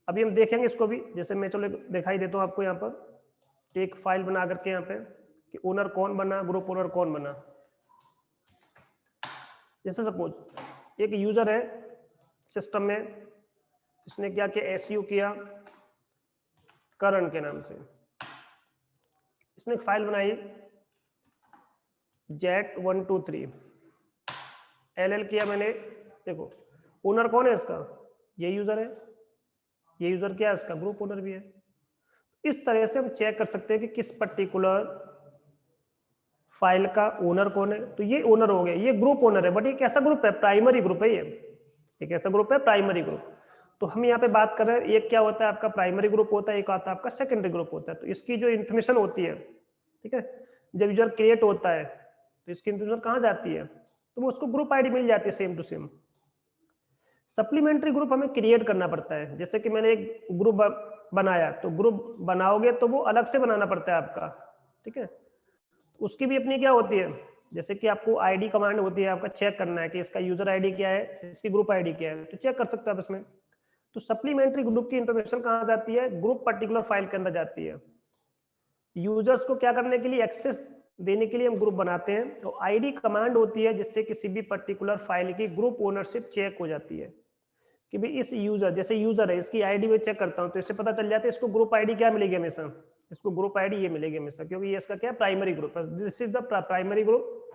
अभी हम देखेंगे इसको भी, जैसे मैं चलो दिखाई देता हूँ आपको यहाँ पर एक फाइल बना करके यहाँ पे कि ओनर कौन बना, ग्रुप ओनर कौन बना। जैसे सपोज एक यूजर है सिस्टम में, इसने क्या किया, एसयू किया करण के नाम से, इसने एक फाइल बनाई jet123 LL किया मैंने। देखो ओनर कौन है इसका, ये यूजर है, ये यूजर क्या है इसका, ग्रुप ओनर भी है। इस तरह से हम चेक कर सकते हैं कि किस पर्टिकुलर फाइल का ओनर कौन है। तो ये ओनर हो गया, ये ग्रुप ओनर है, बट ये कैसा ग्रुप है, प्राइमरी ग्रुप है, ये कैसा ग्रुप है, प्राइमरी ग्रुप। तो हम यहाँ पे बात कर रहे हैं, एक क्या होता है आपका प्राइमरी ग्रुप होता है, एक आता है आपका सेकेंडरी ग्रुप होता है। तो इसकी जो इन्फॉर्मेशन होती है, ठीक है, जब यूजर क्रिएट होता है तो इसकी इन्फॉर्मेशन कहाँ जाती है, तो वो उसको ग्रुप आईडी मिल जाती है same to same. Supplementary group हमें क्रिएट करना पड़ता है। जैसे कि मैंने एक ग्रुप बनाया, तो ग्रुप बनाओगे तो वो अलग से बनाना पड़ता है आपका, ठीक है। उसकी भी अपनी क्या होती है, जैसे कि आपको आईडी कमांड होती है, आपका चेक करना है कि इसका यूजर आईडी क्या है, इसकी ग्रुप आईडी क्या है, तो चेक कर सकते हो आप इसमें। तो सप्लीमेंट्री ग्रुप की इंफॉर्मेशन कहाँ जाती है, ग्रुप पर्टिकुलर फाइल के अंदर जाती है। यूजर्स को क्या करने के लिए, एक्सेस देने के लिए हम ग्रुप बनाते हैं, तो आईडी कमांड होती है जिससे किसी भी पर्टिकुलर फाइल की ग्रुप ओनरशिप चेक हो जाती है कि भाई इस यूजर, जैसे यूजर है, इसकी आईडी में चेक करता हूं तो इससे पता चल जाता है इसको ग्रुप आईडी क्या मिलेगी हमेशा, इसको ग्रुप आईडी ये मिलेगी हमेशा, क्योंकि ये इसका क्या प्राइमरी ग्रुप है, this is the primary group,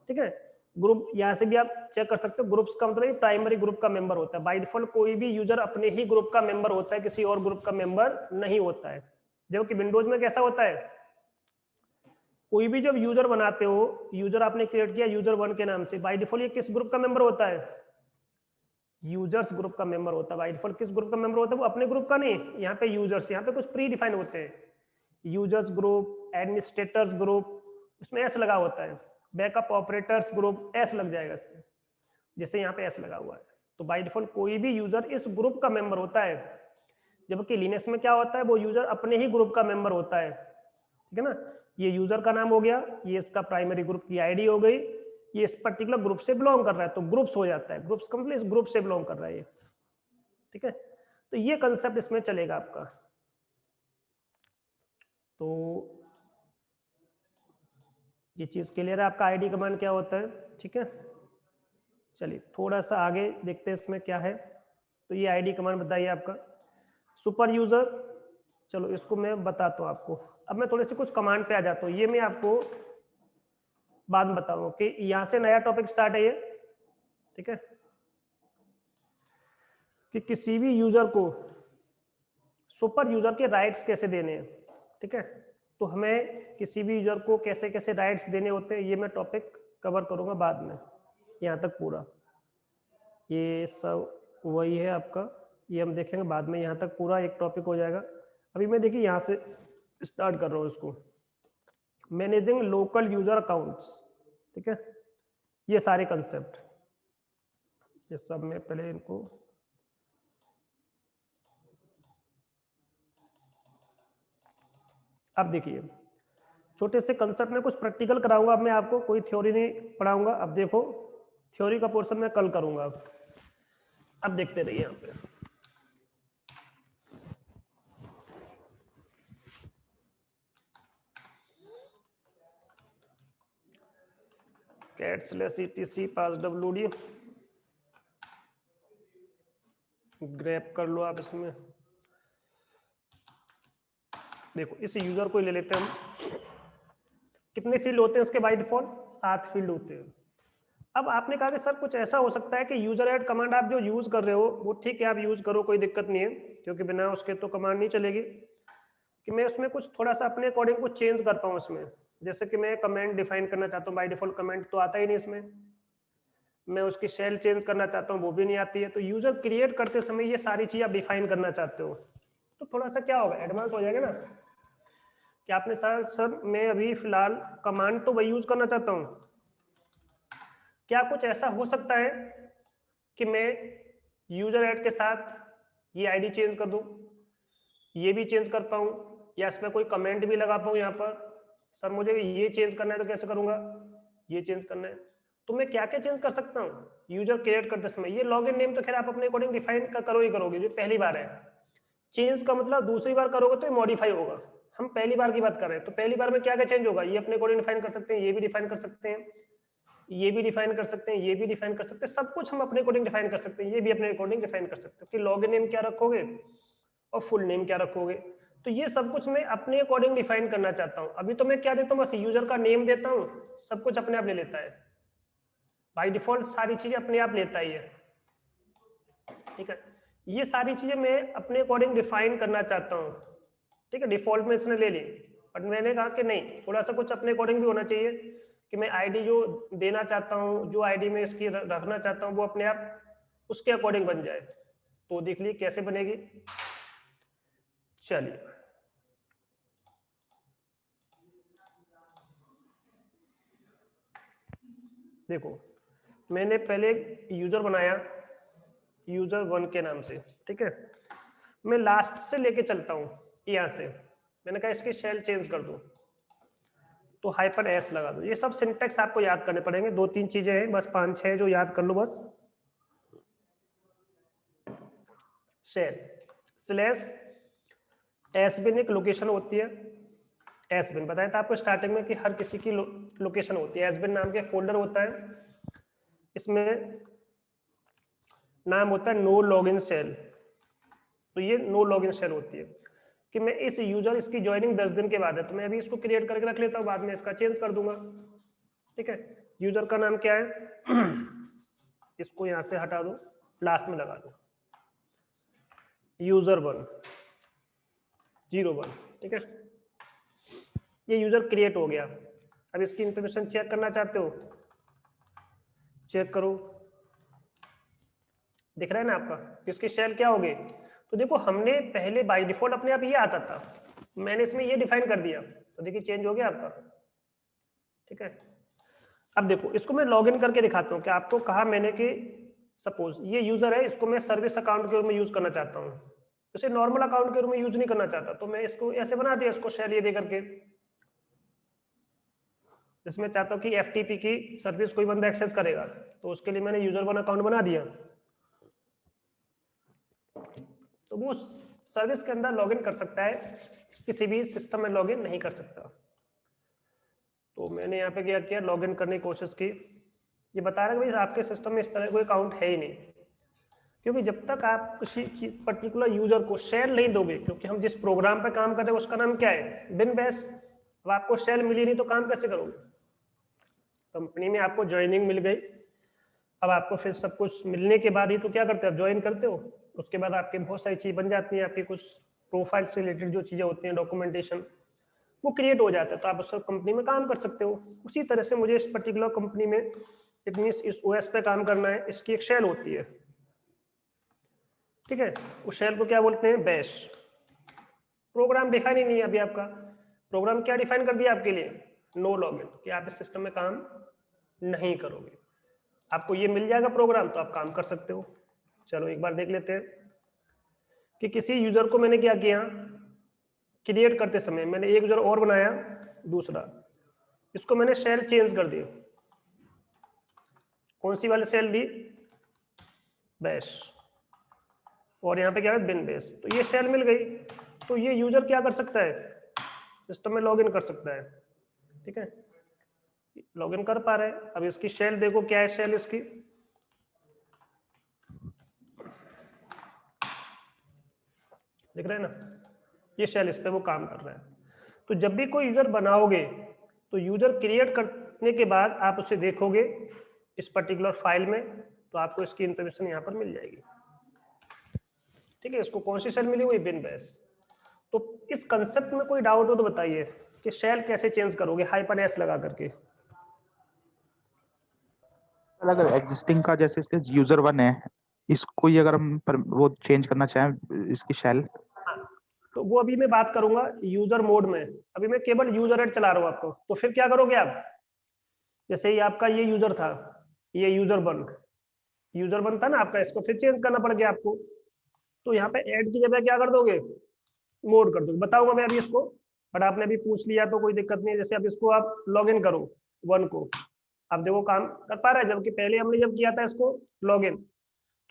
ठीक है। ग्रुप यहाँ से भी आप चेक कर सकते हो, ग्रुप्स का मतलब प्राइमरी ग्रुप का मेंबर होता है। बाय डिफॉल्ट कोई भी यूजर अपने ही ग्रुप का मेंबर होता है, किसी और ग्रुप का मेंबर नहीं होता है। जबकि विंडोज में कैसा होता है, कोई भी जब यूजर बनाते हो, यूजर आपने क्रिएट किया यूजर 1 के नाम से, बाय डिफॉल्ट ये किस ग्रुप का मेंबर होता है, यूजर्स ग्रुप का मेंबर होता है। बाय डिफॉल्ट किस ग्रुप का मेंबर होता है, वो अपने ग्रुप का नहीं, यहाँ पे यूजर्स, यहाँ पे कुछ प्री डिफाइन होते हैं, यूजर्स ग्रुप, एडमिनिस्ट्रेटर्स ग्रुप, उसमें एस लगा होता है, बैकअप ऑपरेटर्स ग्रुप एस लग जाएगा इसमें, जैसे यहाँ पे एस लगा हुआ है। तो बाय डिफॉल्ट कोई भी यूजर इस ग्रुप का मेंबर होता है, जबकि लिनक्स में क्या होता है, वो यूजर अपने ही ग्रुप का मेंबर होता है, ठीक है ना। ये यूजर का नाम हो गया, ये इसका प्राइमरी ग्रुप की आईडी हो गई, ये इस पर्टिकुलर ग्रुप से बिलोंग कर रहा है तो ग्रुप्स हो जाता है, ग्रुप्स का मतलब इस ग्रुप से बिलोंग कर रहा है ये, ठीक है। तो ये कंसेप्ट इसमें चलेगा आपका। तो ये चीज क्लियर है, आपका आईडी कमांड क्या होता है, ठीक है। चलिए थोड़ा सा आगे देखते हैं इसमें क्या है। तो ये आईडी कमांड बताइए आपका सुपर यूजर, चलो इसको मैं बताता हूँ आपको। अब मैं थोड़े से कुछ कमांड पे आ जाता हूँ, ये मैं आपको बाद में बताऊंगा कि यहाँ से नया टॉपिक स्टार्ट है ये, ठीक है, कि किसी भी यूजर को सुपर यूजर के राइट्स कैसे देने हैं, ठीक है। तो हमें किसी भी यूजर को कैसे कैसे राइट्स देने होते हैं, ये मैं टॉपिक कवर करूंगा बाद में, यहाँ तक पूरा ये सब वही है आपका, ये हम देखेंगे बाद में, यहाँ तक पूरा एक टॉपिक हो जाएगा। अभी मैं देखिए यहाँ से स्टार्ट कर रहा हूँ इसको, मैनेजिंग लोकल यूजर अकाउंट्स, ठीक है। ये सारे कंसेप्ट, ये सब मैं पहले इनको अब देखिए, छोटे से कंसेप्ट में कुछ प्रैक्टिकल कराऊंगा अब मैं आपको, कोई थ्योरी नहीं पढ़ाऊंगा। अब देखो थ्योरी का पोर्शन मैं कल करूंगा, अब देखते रहिए यहाँ पे। cat/etc passwd ग्रैब कर लो आप इसमें। देखो इस यूजर को ले लेते हैं हम, कितने फील्ड होते हैं इसके बाय डिफॉल्ट, 7 फील्ड होते हैं। अब आपने कहा कि सर कुछ ऐसा हो सकता है कि यूजर ऐड कमांड आप जो यूज कर रहे हो वो ठीक है, आप यूज करो, कोई दिक्कत नहीं है, क्योंकि बिना उसके तो कमांड नहीं चलेगी, कि मैं उसमें कुछ थोड़ा सा अपने अकॉर्डिंग कुछ चेंज कर पाऊँ उसमें। जैसे कि मैं कमेंट डिफाइन करना चाहता हूँ, बाय डिफॉल्ट कमेंट तो आता ही नहीं इसमें, मैं उसकी शेल चेंज करना चाहता हूँ वो भी नहीं आती है। तो यूजर क्रिएट करते समय ये सारी चीज आप डिफाइन करना चाहते हो, तो थोड़ा सा क्या होगा, एडवांस हो जाएगा ना, कि आपने सर मैं अभी फिलहाल कमांड तो वही यूज करना चाहता हूँ, क्या कुछ ऐसा हो सकता है कि मैं यूजर ऐड के साथ ये आईडी चेंज कर दूं, ये भी चेंज कर पाऊं, या इसमें कोई कमेंट भी लगा पाऊं, यहाँ पर सर मुझे ये चेंज करना है तो कैसे करूंगा, ये चेंज करना है, तो मैं क्या क्या चेंज कर सकता हूँ यूजर क्रिएट करते समय। ये लॉगिन नेम तो खैर आप अपने अकॉर्डिंग डिफाइन करो ही करोगे, जो पहली बार है। चेंज का मतलब दूसरी बार करोगे तो ये मॉडिफाई होगा, हम पहली बार की बात कर रहे हैं, तो पहली बार में क्या क्या चेंज होगा, ये अपने अकॉर्डिंग डिफाइन कर सकते हैं, ये भी डिफाइन कर सकते हैं, ये भी डिफाइन कर सकते हैं, ये भी डिफाइन कर सकते हैं, सब कुछ हम अपने अकॉर्डिंग डिफाइन कर सकते हैं, ये भी अपने अकॉर्डिंग डिफाइन कर सकते हो कि लॉगिन नेम क्या रखोगे और फुल नेम क्या रखोगे। तो ये सब कुछ मैं अपने अकॉर्डिंग डिफाइन करना चाहता हूँ। अभी तो मैं क्या देता हूँ, बस यूजर का नेम देता हूँ, सब कुछ अपने आप ले लेता है, बाय डिफॉल्ट सारी चीजें अपने आप लेता ही है, ठीक है। ये सारी चीजें मैं अपने अकॉर्डिंग डिफाइन करना चाहता हूँ, ठीक है। डिफॉल्ट में इसने ले ली, बट मैंने कहा कि नहीं, थोड़ा सा कुछ अपने अकॉर्डिंग भी होना चाहिए, कि मैं आईडी जो देना चाहता हूँ, जो आईडी में इसकी रखना चाहता हूँ, वो अपने आप उसके अकॉर्डिंग बन जाए। तो देख लीजिए कैसे बनेगी। चलिए देखो, मैंने पहले यूजर बनाया, यूजर 1 के नाम से, ठीक है। मैं लास्ट से लेके चलता हूँ यहाँ से, मैंने कहा इसकी शेल चेंज कर दो, तो हाइपर एस लगा दो। ये सब सिंटेक्स आपको याद करने पड़ेंगे, 2-3 चीजें हैं बस, 5-6 जो याद कर लो बस। शेल स्लैश एस बिन एक लोकेशन होती है, एस बिन बताया था आपको स्टार्टिंग में कि हर किसी की लोकेशन होती है। एस बिन नाम के फोल्डर होता है, इसमें नाम होता है नो लॉगिन शेल। तो ये नो लॉगिन शेल होती है कि मैं इस यूजर, इसकी ज्वाइनिंग 10 दिन के बाद है, तो मैं अभी इसको क्रिएट करके रख लेता हूँ, बाद में इसका चेंज कर दूंगा, ठीक है। यूजर का नाम क्या है इसको यहां से हटा दो, लास्ट में लगा दो, यूजर 101, ठीक है। ये यूजर क्रिएट हो गया। अब इसकी इंफॉर्मेशन चेक करना चाहते हो, चेक करो, दिख रहा है ना आपका इसकी शेल क्या होगी। तो देखो हमने पहले बाय डिफॉल्ट अपने आप ये आता था, मैंने इसमें ये डिफाइन कर दिया, तो देखिए चेंज हो गया आपका, ठीक है। अब देखो इसको मैं लॉगिन करके दिखाता हूँ कि आपको कहा मैंने कि सपोज ये यूजर है, इसको मैं सर्विस अकाउंट के रूप में यूज करना चाहता हूँ, इसे नॉर्मल अकाउंट के रूप में यूज नहीं करना चाहता, तो मैं इसको ऐसे बना दिया, इसको शेल ये दे करके, इसमें चाहता हूँ कि एफटीपी की सर्विस कोई बंदा एक्सेस करेगा, तो उसके लिए मैंने यूजर 1 अकाउंट बना दिया, तो वो सर्विस के अंदर लॉगिन कर सकता है, किसी भी सिस्टम में लॉगिन नहीं कर सकता। तो मैंने यहाँ पे क्या किया, लॉगिन करने की कोशिश की, ये बता रहा है कि भाई आपके सिस्टम में इस तरह कोई अकाउंट है ही नहीं, क्योंकि जब तक आप किसी पर्टिकुलर यूजर को शेल नहीं दोगे, क्योंकि हम जिस प्रोग्राम पे काम कर रहे हैं उसका नाम क्या है, बिन बैश। अब आपको शेल मिली नहीं तो काम कैसे करोगे। कंपनी में आपको ज्वाइनिंग मिल गई, अब आपको फिर सब कुछ मिलने के बाद ही तो क्या करते हो, ज्वाइन करते हो, उसके बाद आपकी बहुत सारी चीज बन जाती हैं, आपकी कुछ प्रोफाइल से रिलेटेड जो चीजें होती हैं, डॉक्यूमेंटेशन, वो क्रिएट हो जाता है, तो आप उस कंपनी में काम कर सकते हो। उसी तरह से मुझे इस पर्टिकुलर कंपनी में इट मींस इस ओएस पे काम करना है, इसकी एक शेल होती है, ठीक है। उस शेल को क्या बोलते हैं, बैश। प्रोग्राम डिफाइन ही नहीं है अभी आपका, प्रोग्राम क्या डिफाइन कर दिया आपके लिए, नो लॉगिन, कि आप इस सिस्टम में काम नहीं करोगे। आपको ये मिल जाएगा प्रोग्राम तो आप काम कर सकते हो। चलो एक बार देख लेते हैं कि किसी यूजर को मैंने क्या किया, क्रिएट करते समय मैंने एक यूजर और बनाया, दूसरा, इसको मैंने शेल चेंज कर दी, कौन सी वाली शेल दी, बैश, और यहाँ पे क्या है, बिन बैश। तो ये शेल मिल गई, तो ये यूजर क्या कर सकता है, सिस्टम में लॉगिन कर सकता है, ठीक है, लॉगिन कर पा रहे हैं। अब इसकी शेल देखो क्या है, शेल इसकी दिख रहा है ना, ये शेल इस पे वो काम कर रहा है। तो जब भी कोई यूजर बनाओगे तो यूजर क्रिएट करने के बाद आप उसे देखोगे इस पर्टिकुलर फाइल में, तो आपको इसकी इंफॉर्मेशन यहाँ पर मिल जाएगी, ठीक है। इसको कौन सी शेल मिली हुई, बिन बैश। तो इस कंसेप्ट में कोई डाउट हो तो बताइए कि शेल कैसे चेंज करोगे हाइपर एस लगा करके। अगर एग्जिस्टिंग का जैसे इसके यूजर 1 है, इसको ही अगर हम वो चेंज करना चाहें इसकी शेल, तो वो अभी मैं बात करूंगा यूजर मोड में, अभी मैं केवल यूजर एड चला रहा हूँ आपको। तो फिर क्या करोगे आप, जैसे ही आपका ये यूजर था, ये यूजर 1 था ना आपका, इसको फिर चेंज करना पड़ गया आपको, तो यहाँ पे ऐड की जगह क्या कर दोगे, मोड कर दोगे। बताऊंगा मैं अभी इसको, बट आपने अभी पूछ लिया तो कोई दिक्कत नहीं है। जैसे अब इसको आप लॉग इन करो 1 को, अब देखो काम कर पा रहा है, जबकि पहले हमने जब किया था इसको लॉग इन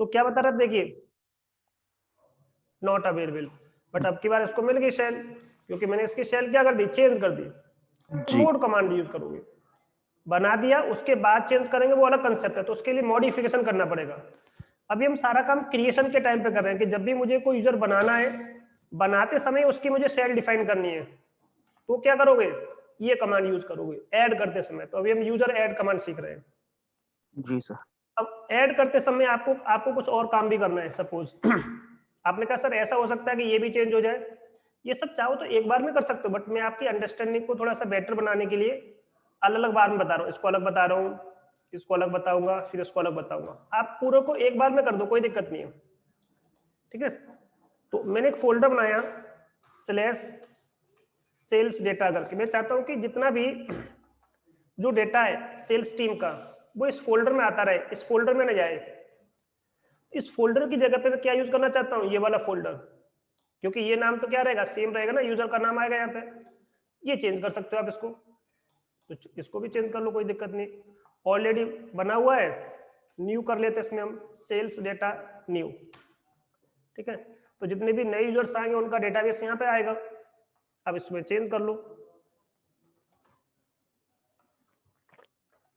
तो क्या बता रहा था, देखिए नॉट अवेलेबल, बट अब की बार इसको मिल गई शेल, क्योंकि मैंने इसकी शेल क्या कर दी, चेंज कर दी। जी। मोड कमांड यूज करोगे, बना दिया उसके बाद चेंज करेंगे वो अलग कंसेप्ट है, तो उसके लिए मॉडिफिकेशन करना पड़ेगा। अभी हम सारा काम क्रिएशन के टाइम पे कर रहे हैं कि जब भी मुझे कोई यूजर बनाना है, बनाते समय उसकी मुझे शेल डिफाइन करनी है, तो क्या करोगे, ये कमांड यूज करोगे ऐड करते समय। तो अभी हम यूजर ऐड कमांड सीख रहे हैं। जी सर। अब ऐड करते समय आपको कुछ और काम भी करना है। सपोज आपने कहा सर ऐसा हो सकता है कि ये भी चेंज हो जाए, ये सब चाहो तो एक बार में कर सकते हो, बट मैं आपकी अंडरस्टैंडिंग को थोड़ा सा बेटर बनाने के लिए अलग अलग बार में बता रहा हूँ। इसको अलग बता रहा हूँ, इसको अलग बताऊंगा, फिर इसको अलग बताऊंगा। आप पूरे को एक बार में कर दो, कोई दिक्कत नहीं है, ठीक है। तो मैंने एक फोल्डर बनाया स्लैश सेल्स डेटा करके। मैं चाहता हूँ कि जितना भी जो डेटा है सेल्स टीम का वो इस फोल्डर में आता रहे, इस फोल्डर में न जाए। इस फोल्डर की जगह पे मैं क्या यूज करना चाहता हूँ, ये वाला फोल्डर, क्योंकि ये नाम तो क्या रहेगा, सेम रहेगा ना, यूजर का नाम आएगा यहाँ पे। ये चेंज कर सकते हो आप इसको, तो इसको भी चेंज कर लो, कोई दिक्कत नहीं। ऑलरेडी बना हुआ है, न्यू कर लेते हैं इसमें हम, सेल्स डेटा न्यू, ठीक है। तो जितने भी नए यूजर्स आएंगे उनका डेटाबेस यहाँ पे आएगा। अब इसमें चेंज कर लो,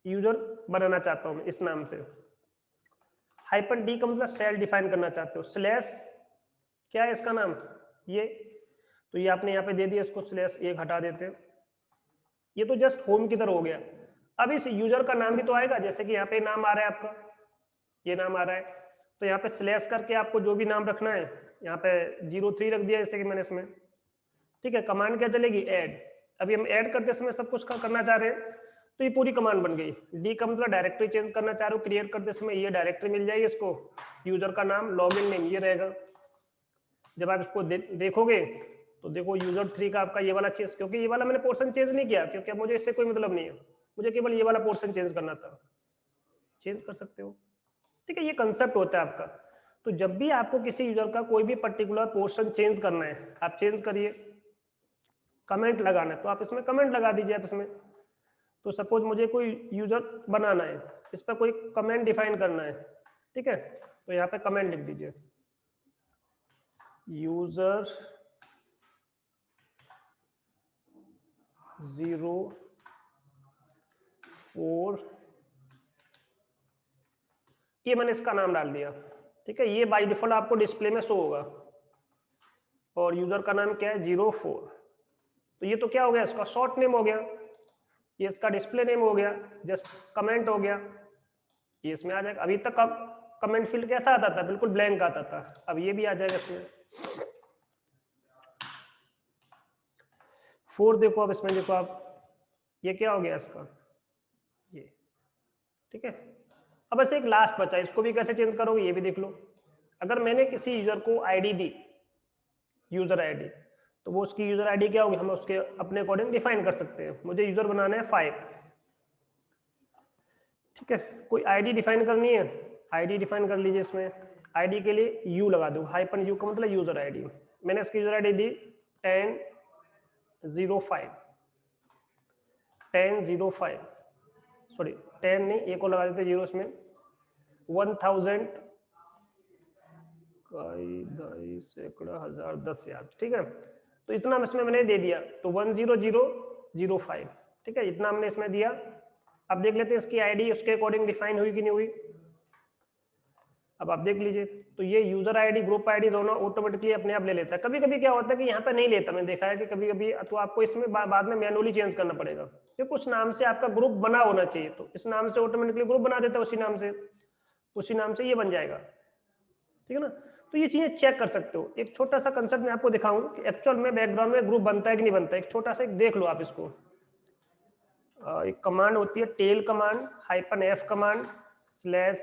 यूजर बनाना चाहता हूं मैं इस नाम से। हाइपन डी का मतलब सेल डिफाइन करना चाहते हो, स्लैश क्या है इसका नाम, ये, तो ये आपने यहाँ पे दे दिया, इसको स्लैश 1 हटा देते हैं। ये तो जस्ट होम की तरह हो गया। अब इस यूजर का नाम भी तो आएगा, जैसे कि यहाँ पे नाम आ रहा है आपका, ये नाम आ रहा है, तो यहाँ पे स्लैश करके आपको जो भी नाम रखना है, यहाँ पे 03 रख दिया जैसे कि मैंने इसमें, ठीक है। कमांड क्या चलेगी, ऐड। अभी हम ऐड करते समय सब कुछ करना चाह रहे हैं, तो ये पूरी कमांड बन गई। डी का मतलब डायरेक्टरी चेंज करना चाह रहे हो, क्रिएट करते समय ये डायरेक्टरी मिल जाएगी इसको, यूजर का नाम, लॉगिन नेम ये रहेगा। जब आप इसको देखोगे तो देखो यूजर 3 का आपका ये वाला चेंज, क्योंकि ये वाला मैंने पोर्शन चेंज नहीं किया, क्योंकि मुझे इससे कोई मतलब नहीं है, मुझे केवल ये वाला पोर्शन चेंज करना था। चेंज कर सकते हो, ठीक है। ये कंसेप्ट होता है आपका। तो जब भी आपको किसी यूजर का कोई भी पर्टिकुलर पोर्शन चेंज करना है, आप चेंज करिए। कमेंट लगाना है तो आप इसमें कमेंट लगा दीजिए। आप इसमें तो सपोज मुझे कोई यूजर बनाना है, इस पर कोई कमेंट डिफाइन करना है, ठीक है, तो यहाँ पे कमेंट लिख दीजिए, यूजर 04, ये मैंने इसका नाम डाल दिया, ठीक है। ये बाय डिफॉल्ट आपको डिस्प्ले में शो होगा, और यूजर का नाम क्या है, 04। तो ये तो क्या हो गया, इसका शॉर्ट नेम हो गया, ये इसका डिस्प्ले नेम हो गया, जस्ट कमेंट हो गया, ये इसमें आ जाएगा। अभी तक कमेंट फील्ड कैसा आता था, बिल्कुल ब्लैंक आता था, अब ये भी आ जाएगा इसमें। 4 देखो, अब इसमें देखो आप, ये क्या हो गया इसका, ये, ठीक है। अब ऐसे एक लास्ट बचा, इसको भी कैसे चेंज करोगे ये भी देख लो। अगर मैंने किसी यूजर को आईडी दी, यूजर आईडी, तो वो उसकी यूजर आईडी क्या होगी, हम उसके अपने अकॉर्डिंग डिफाइन कर सकते हैं। मुझे यूजर बनाना है 5, ठीक है। कोई आईडी डिफाइन करनी है, आईडी डिफाइन कर लीजिए। इसमें आईडी के लिए यू लगा दो, हाइपन यू का मतलब यूजर आईडी। मैंने इसकी यूजर आईडी दी 1005, 1005, सॉरी 10 नहीं, एक और लगा देते जीरो इसमें, 1000, सैकड़ा, हजार, 10,000, ठीक है। तो इतना इसमें मैंने दे दिया, तो 10005, ठीक है, इतना हमने इसमें दिया। अब देख लेते हैं इसकी आईडी उसके अकॉर्डिंग डिफाइन हुई कि नहीं हुई। अब आप देख लीजिए, तो ये यूजर आईडी, ग्रुप आईडी दोनों ऑटोमेटिकली अपने आप ले लेता है। कभी कभी क्या होता है कि यहाँ पे नहीं लेता, मैंने देखा है कि कभी कभी, तो आपको इसमें बाद में मैनुअली चेंज करना पड़ेगा, क्योंकि उस नाम से आपका ग्रुप बना होना चाहिए, तो इस नाम से ऑटोमेटिकली ग्रुप बना देता है, उसी नाम से ये बन जाएगा, ठीक है ना। तो ये चीजें चेक कर सकते हो। एक छोटा सा कंसेप्ट मैं आपको दिखाऊं कि एक्चुअल में बैकग्राउंड में ग्रुप बनता है कि नहीं बनता है। एक छोटा सा एक देख लो आप इसको। एक कमांड होती है tail command, -f command, slash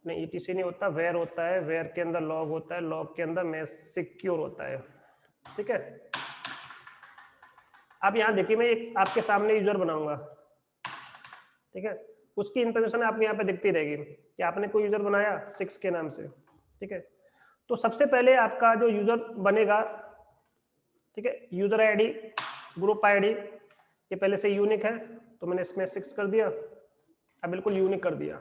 नहीं ईटीसी नहीं होता, वेयर होता है, वेयर के अंदर लॉग होता है, लॉग के अंदर मैं सिक्योर होता है, ठीक है। आप यहाँ देखिए, मैं एक आपके सामने यूजर बनाऊंगा, ठीक है, उसकी इंफॉर्मेशन आपको यहाँ पे दिखती रहेगी कि आपने कोई यूजर बनाया 6 के नाम से, ठीक है। तो सबसे पहले आपका जो यूजर बनेगा, ठीक है, यूजर आईडी, ग्रुप आईडी, ये पहले से यूनिक है, तो मैंने इसमें 6 कर दिया, अब बिल्कुल यूनिक कर दिया,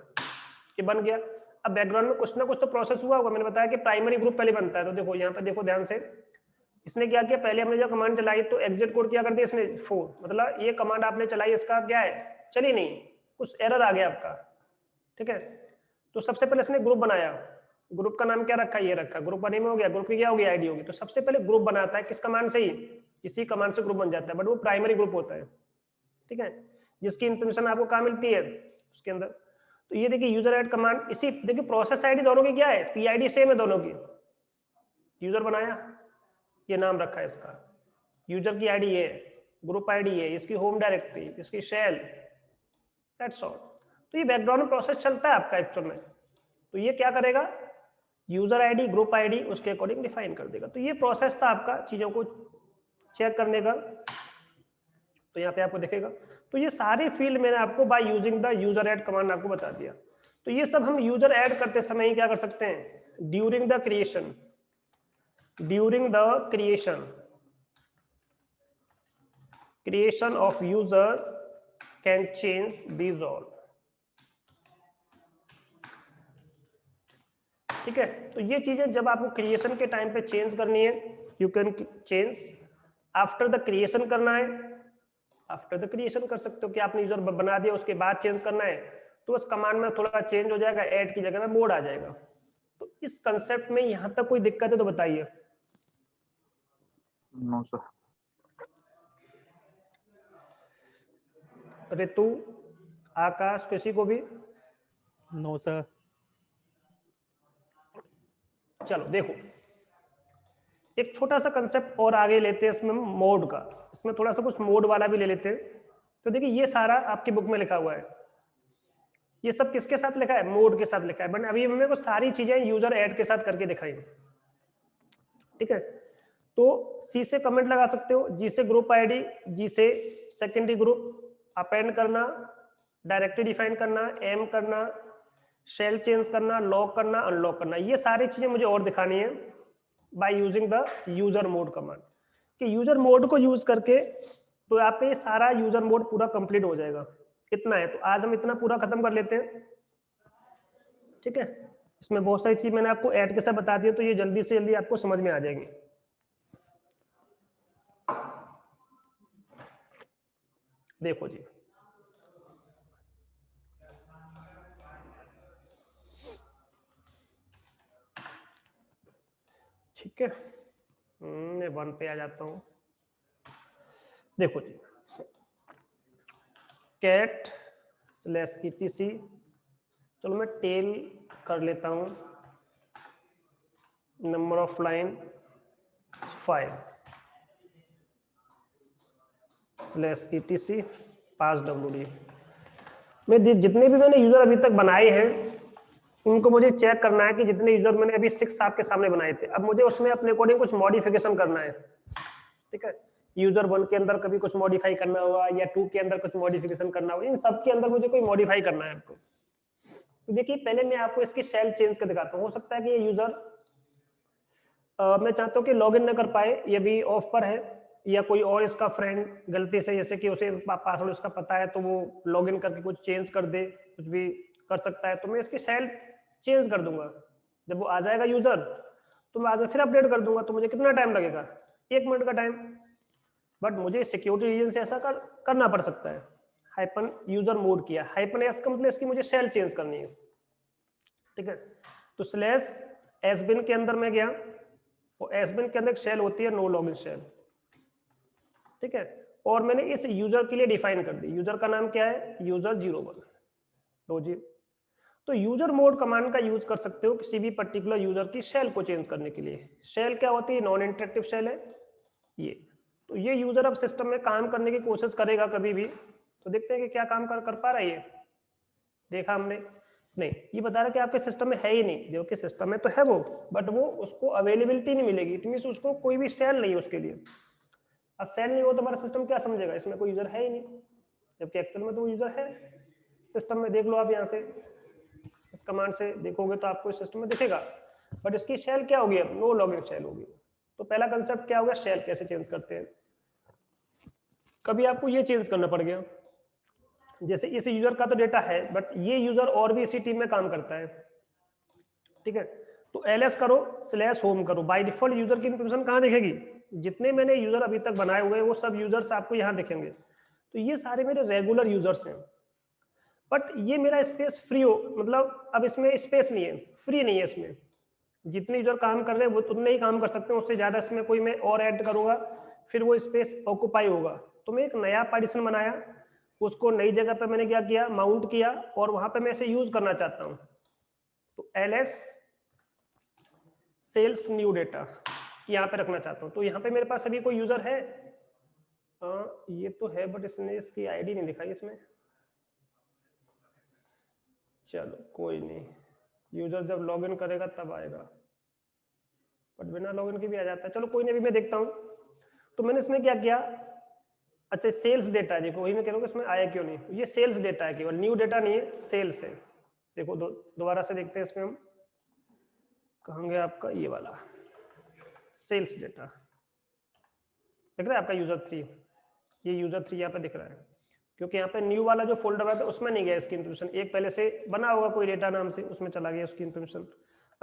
ये बन गया। अब बैकग्राउंड में कुछ ना कुछ तो प्रोसेस हुआ होगा। मैंने बताया कि प्राइमरी ग्रुप पहले बनता है, तो देखो यहाँ पे देखो ध्यान से, इसने क्या किया, पहले हमने जो कमांड चलाई तो एग्जिट कोड क्या कर दिया इसने 4, मतलब ये कमांड आपने चलाई, इसका क्या है, चली नहीं, कुछ एरर आ गया आपका, ठीक है। तो सबसे पहले इसने ग्रुप बनाया, ग्रुप का नाम क्या रखा, ये रखा, ग्रुप का नेम हो गया, ग्रुप की क्या होगी, आईडी होगी। तो सबसे पहले ग्रुप बनाता है किस कमांड से, ही इसी कमांड से ग्रुप बन जाता है, बट वो प्राइमरी ग्रुप होता है, ठीक है, जिसकी इंफॉर्मेशन आपको कहाँ मिलती है, उसके अंदर। तो ये देखिए यूजर ऐड कमांड, इसी देखिए प्रोसेस आईडी दोनों की क्या है, पीआईडी सेम है दोनों की। यूजर बनाया, ये नाम रखा है इसका, यूजर की आईडी ये, ग्रुप आईडी ये, इसकी होम डायरेक्टरी, इसकी शेल, दैट्स ऑल। तो ये बैकग्राउंड में प्रोसेस चलता है आपका एक्चुअल में। तो ये क्या करेगा, यूजर आईडी, ग्रुप आईडी उसके अकॉर्डिंग डिफाइन कर देगा। तो ये प्रोसेस था आपका चीजों को चेक करने का। तो यहाँ पे आपको दिखेगा, तो ये सारे फील्ड मैंने आपको by using the user add command आपको बता दिया। तो ये सब हम यूजर ऐड करते समय ही क्या कर सकते हैं, during the creation, creation of user can change these all. ठीक है, तो ये चीजें जब आपको क्रिएशन के टाइम पे चेंज करनी है, you can change. After the creation करना है, आफ्टर द क्रिएशन कर सकते हो कि आपने यूजर बना दिया उसके बाद चेंज करना है, तो बस कमांड में थोड़ा चेंज हो जाएगा, ऐड की जगह में मोड आ जाएगा। तो इस कंसेप्ट में यहां तक कोई दिक्कत है तो बताइए। No sir. ऋतु, आकाश, किसी को भी? No sir. चलो देखो, एक छोटा सा कंसेप्ट और आगे लेते हैं इसमें मोड का, इसमें थोड़ा सा कुछ मोड वाला भी ले लेते हैं। तो देखिए ये सारा आपकी बुक में लिखा हुआ है, ये सब किसके साथ लिखा है, मोड के साथ लिखा है, बट अभी मेरे को सारी चीजें यूजर ऐड के साथ करके दिखाई। ठीक है, तो सी से कमेंट लगा सकते हो, जी से ग्रुप आईडी, जी से सेकेंडरी ग्रुप, अपेंड करना, डायरेक्टरी डिफाइन करना, एम करना, शेल चेंज करना, लॉक करना, अनलॉक करना, ये सारी चीजें मुझे और दिखानी है by using the user mode command. कि यूजर मोड को यूज करके तो आपका ये सारा यूजर मोड पूरा कंप्लीट हो जाएगा। कितना है, तो आज हम इतना पूरा खत्म कर लेते हैं। ठीक है, इसमें बहुत सारी चीज मैंने आपको ऐड के साथ बता दिया, तो ये जल्दी से जल्दी आपको समझ में आ जाएंगे। देखो जी, ठीक है, मैं 1 पे आ जाता हूं। देखो जी, कैट स्लैश etc, चलो मैं टेल कर लेता हूं, number of line 5 slash etc pass wd। मैं जितने भी मैंने यूजर अभी तक बनाए हैं उनको मुझे चेक करना है कि जितने यूजर मैंने अभी 6 आपके सामने बनाए थे, अब मुझे उसमें अपने अकॉर्डिंग कुछ मॉडिफिकेशन करना है। ठीक है, यूजर 1 के अंदर कभी कुछ मॉडिफाई करना होगा या 2 के अंदर कुछ मॉडिफिकेशन करना होगा, इन सब के अंदर मुझे कोई मॉडिफाई करना है आपको। तो देखिए पहले मैं आपको इसकी शेल चेंज कर दिखाता हूँ। हो सकता है कि ये यूजर मैं चाहता हूँ कि लॉगिन न कर पाए, ये भी ऑफ पर है, या कोई और इसका फ्रेंड गलती से, जैसे कि उसे पासवर्ड उसका पता है तो वो लॉगिन करके कुछ चेंज कर दे, कुछ भी कर सकता है, तो मैं इसकी शेल चेंज कर दूंगा। जब वो आ जाएगा यूजर तो मैं आगे फिर अपडेट कर दूंगा। तो मुझे कितना टाइम लगेगा, 1 मिनट का टाइम, बट मुझे सिक्योरिटी रीजन से ऐसा करना पड़ सकता है। हाइपन यूजर मोड किया, हाइपन एस का मतलब इसकी मुझे शेल चेंज करनी है। ठीक है, तो स्लैश एसबिन के अंदर मैं गया, और एसबिन के अंदर एक शेल होती है नो लॉगिन शेल। ठीक है, और मैंने इस यूजर के लिए डिफाइन कर दी, यूजर का नाम क्या है, यूजर 01 लो जी। तो यूजर मोड कमांड का यूज कर सकते हो किसी भी पर्टिकुलर यूजर की शेल को चेंज करने के लिए। शेल क्या होती है, नॉन इंटरेक्टिव शेल है ये। तो ये यूजर अब सिस्टम में काम करने की कोशिश करेगा कभी भी, तो देखते हैं कि क्या काम कर पा रहा है ये। देखा हमने, नहीं, ये बता रहा है कि आपके सिस्टम में है ही नहीं, जो कि सिस्टम में तो है वो, बट वो उसको अवेलेबिलिटी नहीं मिलेगी, इट मींस उसको कोई भी शेल नहीं है उसके लिए। अब शेल नहीं हो तो हमारा सिस्टम क्या समझेगा, इसमें कोई यूजर है ही नहीं, जबकि एक्चुअल में तो वो यूजर है सिस्टम में। देख लो आप यहाँ से, इस कमांड से देखोगे तो आपको इस सिस्टम में दिखेगा, बट इसकी शेल क्या होगी, अब नो लॉगिन शेल होगी। तो पहला कंसेप्ट क्या होगा, शेल कैसे चेंज करते हैं। कभी आपको ये चेंज करना पड़ गया, जैसे इस यूजर का तो डेटा है, बट ये यूजर और भी इसी टीम में काम करता है। ठीक है, तो ls करो स्लैश होम करो, बाय डिफॉल्ट यूजर की इन्फॉर्मेशन कहाँ दिखेगी, जितने मैंने यूजर अभी तक बनाए हुए हैं वो सब यूजर्स आपको यहाँ दिखेंगे। तो ये सारे मेरे रेगुलर यूजर्स हैं, बट ये मेरा स्पेस फ्री हो, मतलब अब इसमें स्पेस नहीं है, फ्री नहीं है इसमें। जितने यूजर काम कर रहे हैं वो उतने ही काम कर सकते हैं, उससे ज्यादा इसमें कोई मैं और ऐड करूंगा फिर वो स्पेस ऑक्यूपाई होगा। तो मैं एक नया पार्टीशन बनाया, उसको नई जगह पे मैंने क्या किया, माउंट किया, और वहां पे मैं इसे यूज करना चाहता हूं। तो ls सेल्स न्यू डेटा यहाँ पे रखना चाहता हूँ। तो यहाँ पे मेरे पास अभी कोई यूजर है, ये तो है, बट इसने इसकी आईडी नहीं दिखाई इसमें। चलो कोई नहीं, यूजर जब लॉगिन करेगा तब आएगा, बट बिना लॉगिन के भी आ जाता है। चलो कोई नहीं, अभी मैं देखता हूँ। तो मैंने इसमें क्या किया, अच्छा सेल्स डेटा है, देखो वही मैं कह रहा हूँ इसमें आया क्यों नहीं, ये सेल्स डेटा है केवल, न्यू डेटा नहीं है, सेल्स है। देखो दोबारा से देखते हैं, इसमें हम कहेंगे आपका ये वाला सेल्स डेटा दिख रहा है आपका यूजर 3, ये यूजर 3 यहाँ पे दिख रहा है, क्योंकि यहाँ पे न्यू वाला जो फोल्डर है उसमें नहीं गया इसकी इन्फॉर्मेशन, एक पहले से बना होगा कोई डेटा नाम से, उसमें चला गया उसकी इन्फॉर्मेशन।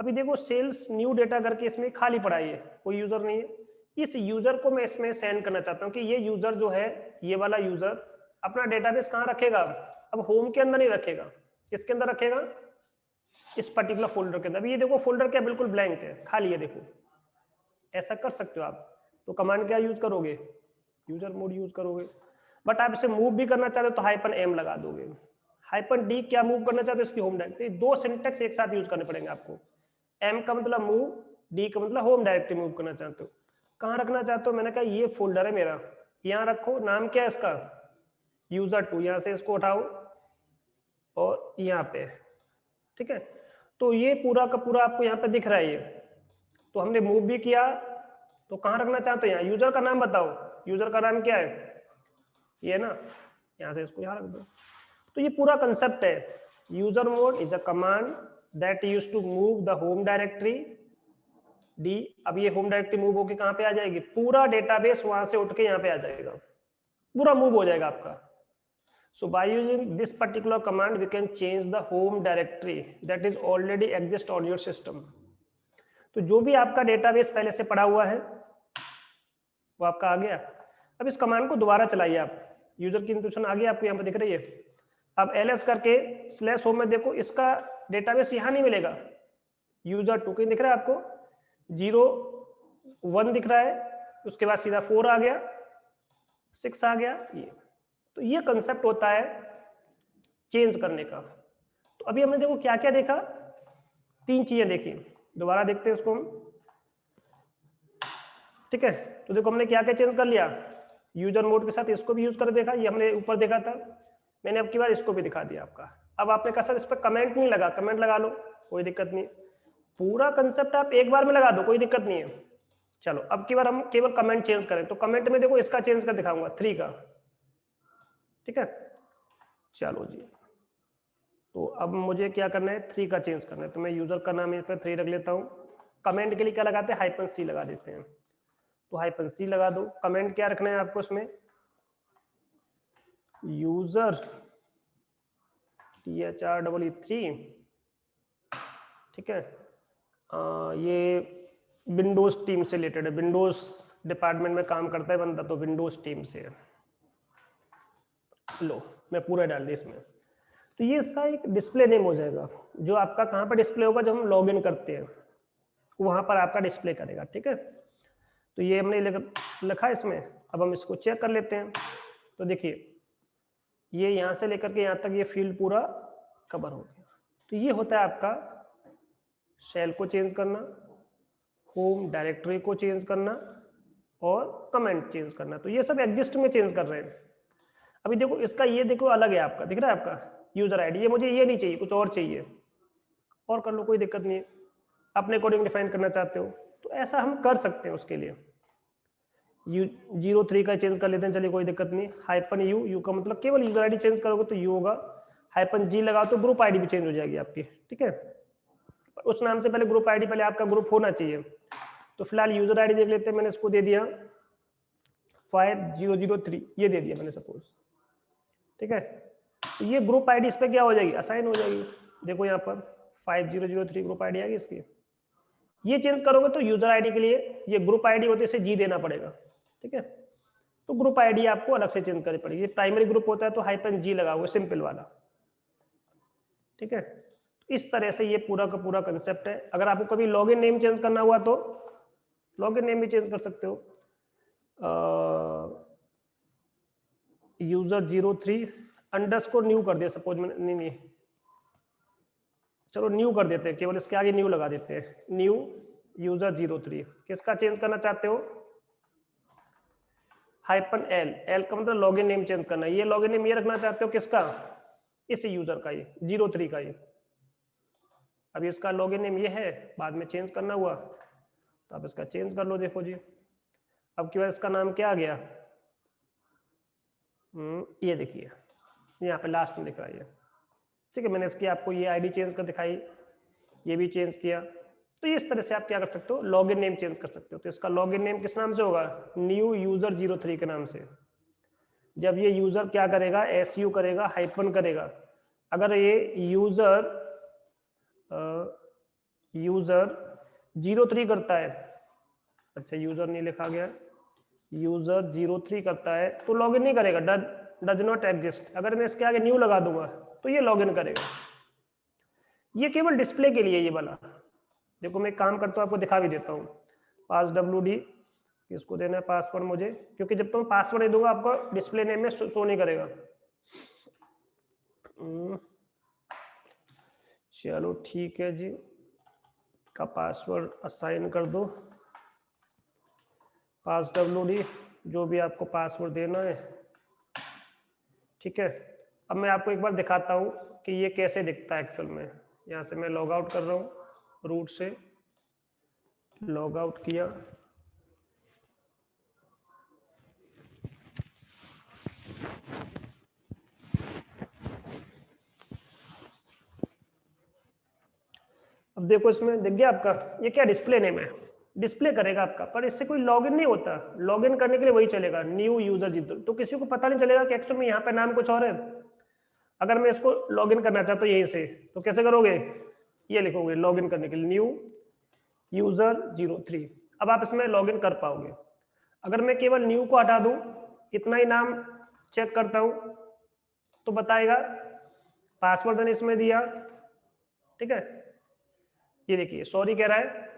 अभी देखो सेल्स न्यू डेटा करके इसमें खाली पड़ा है, कोई यूजर नहीं है। इस यूजर को मैं इसमें सेंड करना चाहता हूँ कि ये यूजर जो है, ये वाला यूजर अपना डेटाबेस कहाँ रखेगा, अब होम के अंदर नहीं रखेगा, किसके अंदर रखेगा, इस पर्टिकुलर फोल्डर के अंदर। अभी ये देखो फोल्डर क्या बिल्कुल ब्लैंक है, खाली है, देखो ऐसा कर सकते हो आप। तो कमांड क्या यूज करोगे, यूजर मोड यूज करोगे, बट आप इसे मूव भी करना चाहते हो तो -m लगा दोगे। -d क्या मूव करना चाहते हो, इसकी होम डायरेक्टरी। दो सिंटेक्स एक साथ यूज करने पड़ेंगे आपको, m का मतलब मूव, d का मतलब होम डायरेक्टरी मूव करना चाहते हो। कहाँ रखना चाहते हो, मैंने कहा ये फोल्डर है मेरा, यहाँ रखो, नाम क्या है इसका, user2, यहाँ से इसको उठाओ और यहाँ पे, ठीक है। तो ये पूरा का पूरा आपको यहाँ पे दिख रहा है ये, तो हमने मूव भी किया, तो कहाँ रखना चाहते हो, यहाँ यूजर का नाम बताओ, यूजर का नाम क्या है, ये ना, यहाँ से इसको यहाँ रख दो। तो ये पूरा कंसेप्ट है। User mode is a command that use to move the home directory D. अब ये होम डायरेक्टरी मूव होके कहाँ पे आ जाएगी, पूरा डेटाबेस वहां से उठ के यहाँ पे आ जाएगा, पूरा मूव हो जाएगा आपका। So by using this particular command, we can change the home directory that is already exist on your system. तो जो भी आपका डेटाबेस पहले से पड़ा हुआ है वो आपका आ गया। अब इस कमांड को दोबारा चलाइए आप, यूजर की इन्फॉर्मेशन आ गई आपको यहाँ पे दिख रही है। अब ls करके /home में देखो, इसका डेटाबेस यहाँ नहीं मिलेगा, user2 कहीं दिख रहा है आपको, 0 1 दिख रहा है, उसके बाद सीधा 4 आ गया, 6 आ गया, ये। तो ये कंसेप्ट होता है चेंज करने का। तो अभी हमने देखो क्या क्या देखा, 3 चीजें देखी, दोबारा देखते हैं इसको हम, ठीक है। तो देखो हमने क्या क्या चेंज कर लिया, यूजर मोड के साथ इसको भी यूज कर देखा, ये हमने ऊपर देखा था, मैंने अब की बार इसको भी दिखा दिया आपका। अब आपने कहा सर इस पर कमेंट नहीं लगा, कमेंट लगा लो, कोई दिक्कत नहीं, पूरा कंसेप्ट आप एक बार में लगा दो, कोई दिक्कत नहीं है। चलो अब की बार हम केवल कमेंट चेंज करें, तो कमेंट में देखो इसका चेंज कर दिखाऊंगा, 3 का, ठीक है। चलो जी, तो अब मुझे क्या करना है, 3 का चेंज करना है, तो मैं यूजर का नाम यहाँ पे 3 रख लेता हूँ। कमेंट के लिए क्या लगाते हैं, -c लगा देते हैं, तो -c लगा दो। कमेंट क्या रखना है आपको उसमें, यूजर THREE3, ठीक है। ये विंडोज टीम से रिलेटेड है, विंडोज डिपार्टमेंट में काम करता है बंदा, तो विंडोज टीम से है। लो मैं पूरा डाल दिया इसमें, तो ये इसका एक डिस्प्ले नेम हो जाएगा, जो आपका कहाँ पर डिस्प्ले होगा, जब हम लॉग इन करते हैं वहां पर आपका डिस्प्ले करेगा, ठीक है। तो ये हमने लिखा इसमें। अब हम इसको चेक कर लेते हैं, तो देखिए ये यहाँ से लेकर के यहाँ तक ये फील्ड पूरा कवर हो गया। तो ये होता है आपका शेल को चेंज करना, होम डायरेक्टरी को चेंज करना और कमेंट चेंज करना। तो ये सब एग्जिस्ट में चेंज कर रहे हैं। अभी देखो इसका ये देखो अलग है, आपका दिख रहा है आपका यूजर आईडी, ये मुझे ये नहीं चाहिए, कुछ और चाहिए, और कर लो, कोई दिक्कत नहीं है। अपने अकॉर्डिंग डिफाइन करना चाहते हो तो ऐसा हम कर सकते हैं। उसके लिए 03 का चेंज कर लेते हैं, चलिए कोई दिक्कत नहीं। -u, यू का मतलब केवल यूजर आईडी चेंज करोगे तो यू होगा, -g लगा तो ग्रुप आईडी भी चेंज हो जाएगी आपकी, ठीक है। उस नाम से पहले ग्रुप आईडी, पहले आपका ग्रुप होना चाहिए। तो फिलहाल यूजर आईडी देख लेते हैं, मैंने इसको दे दिया 5003, ये दे दिया मैंने सपोज, ठीक है। तो ये ग्रुप आईडी इस पर क्या हो जाएगी, असाइन हो जाएगी। देखो यहाँ पर 5003 ग्रुप आईडी आ गई इसकी। ये चेंज करोगे तो यूजर आईडी के लिए ये ग्रुप आईडी होते से जी देना पड़ेगा, ठीक है। तो ग्रुप आईडी आपको अलग से चेंज करनी पड़ेगी। प्राइमरी ग्रुप होता है तो -g लगा हुआ, सिंपल वाला, ठीक है। इस तरह से ये पूरा का पूरा कंसेप्ट है। अगर आपको कभी लॉगिन नेम चेंज करना हुआ तो लॉगिन नेम भी चेंज कर सकते हो। यूजर 03 अंडरस्कोर न्यू कर दिया सपोज मैंने, नहीं चलो न्यू कर देते हैं, केवल इसके आगे न्यू लगा देते हैं, न्यू यूजर 03। किसका चेंज करना चाहते हो, -l का मतलब लॉगिन नेम चेंज करना है। ये लॉगिन नेम ये रखना चाहते हो किसका, इस यूजर का, ये 03 का। ये अभी इसका लॉगिन नेम ये है, बाद में चेंज करना हुआ तो आप इसका चेंज कर लो। देखो जी अब की बार इसका नाम क्या आ गया, ये देखिए यहाँ पे लास्ट में दिख रहा है, ठीक है, मैंने इसकी आपको ये आईडी चेंज कर दिखाई, ये भी चेंज किया। तो ये इस तरह से आप क्या कर सकते हो, लॉगिन नेम चेंज कर सकते हो। तो इसका लॉगिन नेम किस नाम से होगा, न्यू यूजर 03 के नाम से। जब ये यूजर क्या करेगा, SU करेगा, हाइफन करेगा, अगर ये यूजर 03 करता है, अच्छा यूजर नहीं लिखा गया, यूजर 03 करता है तो लॉगिन नहीं करेगा, डज नॉट एग्जिस्ट। अगर मैं इसके आगे न्यू लगा दूंगा तो ये लॉगिन करेगा। ये केवल डिस्प्ले के लिए ये वाला। देखो मैं एक काम करता हूँ, आपको दिखा भी देता हूँ। पास WD किसको देना है पासवर्ड मुझे, क्योंकि जब तुम पासवर्ड नहीं दूंगा आपको डिस्प्ले नेम में शो नहीं करेगा। चलो ठीक है जी, का पासवर्ड असाइन कर दो, पास WD जो भी आपको पासवर्ड देना है। ठीक है, अब मैं आपको एक बार दिखाता हूँ कि ये कैसे दिखता है एक्चुअल में। यहाँ से मैं लॉग आउट कर रहा हूँ, रूट से लॉग आउट किया, अब देखो इसमें दिख गया आपका, ये क्या डिस्प्ले नेम है, डिस्प्ले करेगा आपका, पर इससे कोई लॉगिन नहीं होता। लॉगिन करने के लिए वही चलेगा, न्यू यूजर जितना, तो किसी को पता नहीं चलेगा कि एक्चुअल में यहाँ पे नाम कुछ और है। अगर मैं इसको लॉगिन करना चाहता हूँ यहीं से, तो कैसे करोगे, ये लिखोगे लॉगिन करने के लिए न्यू यूजर 03। अब आप इसमें लॉगिन कर पाओगे। अगर मैं केवल न्यू को हटा दूं, इतना ही नाम चेक करता हूं, तो बताएगा पासवर्ड मैंने इसमें दिया, ठीक है, ये देखिए सॉरी कह रहा है।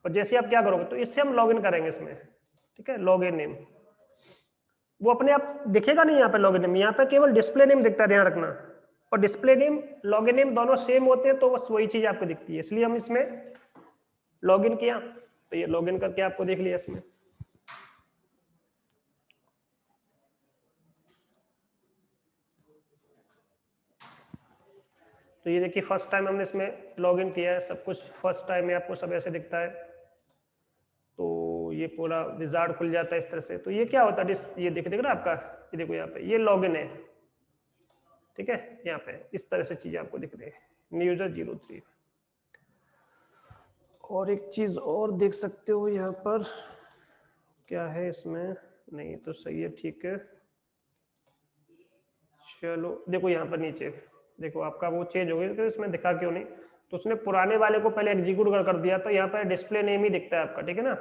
और जैसे आप क्या करोगे, तो इससे हम लॉगिन करेंगे इसमें, ठीक है, लॉगिन नेम वो अपने आप दिखेगा नहीं यहाँ पे लॉगिन नेम, यहाँ पे केवल डिस्प्ले नेम दिखता है, ध्यान रखना। और डिस्प्ले नेम लॉगिन नेम दोनों सेम होते हैं, तो बस वही चीज आपको दिखती है, इसलिए हम इसमें लॉगिन किया। तो ये लॉगिन करके आपको देख लिया इसमें। तो ये देखिए फर्स्ट टाइम हमने इसमें लॉगिन किया है, सब कुछ फर्स्ट टाइम में आपको सब ऐसे दिखता है। तो ये पूरा विजार्ड खुल जाता है इस तरह से। तो ये क्या होता है, ये देख रहा आपका, ये देखो यहाँ पे ये लॉगिन है, ठीक है, यहाँ पे इस तरह से चीजें आपको दिख रही है, न्यू यूजर 03। और एक चीज और देख सकते हो यहाँ पर, क्या है इसमें, नहीं तो सही है, ठीक है। चलो देखो यहाँ पर नीचे देखो आपका वो चेंज हो गया, तो इसमें दिखा क्यों नहीं, तो उसने पुराने वाले को पहले एग्जीक्यूट कर दिया, तो यहाँ पर डिस्प्ले नेम ही दिखता है आपका, ठीक है ना,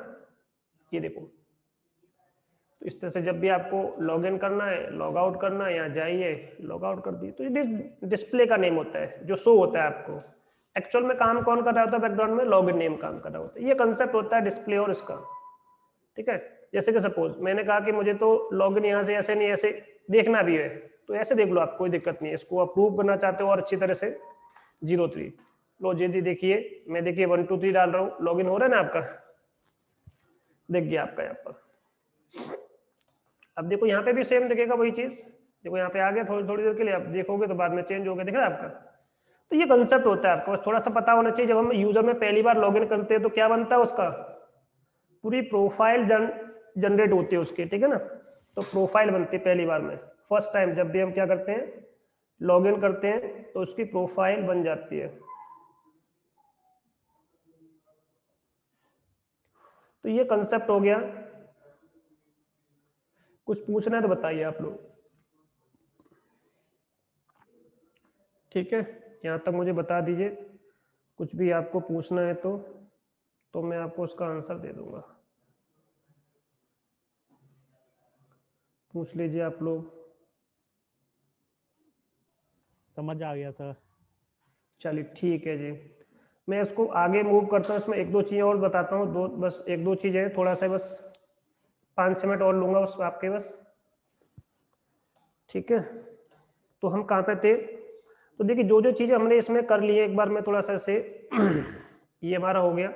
ये देखो। तो इस तरह से जब भी आपको लॉगिन करना है, लॉग आउट करना है, यहाँ जाइए लॉग आउट कर दिए, तो ये डिस्प्ले का नेम होता है जो शो होता है आपको। एक्चुअल में काम कौन कर रहा होता है बैकग्राउंड में, लॉगिन नेम काम कर रहा होता है। ये कंसेप्ट होता है डिस्प्ले और इसका, ठीक है। जैसे कि सपोज मैंने कहा कि मुझे तो लॉगिन यहाँ से ऐसे नहीं ऐसे देखना भी है, तो ऐसे देख लो आप, कोई दिक्कत नहीं है। इसको अप्रूव करना चाहते हो और अच्छी तरह से 03 लो जी, देखिए मैं देखिए 1 2 3 डाल रहा हूँ, लॉगिन हो रहा है ना आपका, देख गया आपका यहाँ पर। अब देखो यहाँ पे भी सेम दिखेगा वही चीज, देखो यहाँ पे आ गया, थोड़ी देर के लिए आप देखोगे तो बाद में चेंज हो गया, दिख रहा है आपका। तो ये कंसेप्ट होता है, आपको बस थोड़ा सा पता होना चाहिए। जब हम यूजर में पहली बार लॉगिन करते हैं तो क्या बनता है उसका, पूरी प्रोफाइल जनरेट होती है उसकी, ठीक है ना। तो प्रोफाइल बनती है पहली बार में, फर्स्ट टाइम जब भी हम क्या करते हैं लॉगिन करते हैं, तो उसकी प्रोफाइल बन जाती है। तो ये कंसेप्ट हो गया। कुछ पूछना है तो बताइए आप लोग, ठीक है, यहाँ तक मुझे बता दीजिए। कुछ भी आपको पूछना है तो मैं आपको उसका आंसर दे दूंगा, पूछ लीजिए आप लोग। समझ आ गया सर। चलिए ठीक है जी, मैं इसको आगे मूव करता हूँ। इसमें एक दो चीजें और बताता हूँ, बस एक दो चीजें, थोड़ा सा बस 5-6 मिनट और लूंगा उसको आपके बस, ठीक है। तो हम कहाँ पे थे, तो देखिए जो चीजें हमने इसमें कर ली है, एक बार मैं थोड़ा सा से ये हमारा हो गया।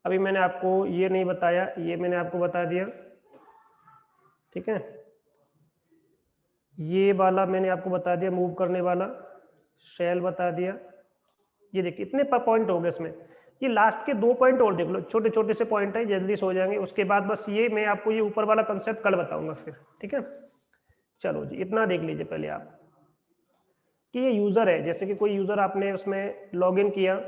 अभी मैंने आपको ये नहीं बताया, ये मैंने आपको बता दिया, ठीक है। ये वाला मैंने आपको बता दिया, मूव करने वाला शेल बता दिया। ये देखिए इतने पॉइंट हो गए इसमें। ये लास्ट के 2 पॉइंट और देख लो, छोटे छोटे से पॉइंट है, जल्दी से हो जाएंगे। उसके बाद बस ये मैं आपको ये ऊपर वाला कंसेप्ट कल बताऊंगा फिर, ठीक है। चलो जी इतना देख लीजिए पहले आप। कि ये यूजर है, जैसे कि कोई यूजर आपने उसमें लॉग इन किया,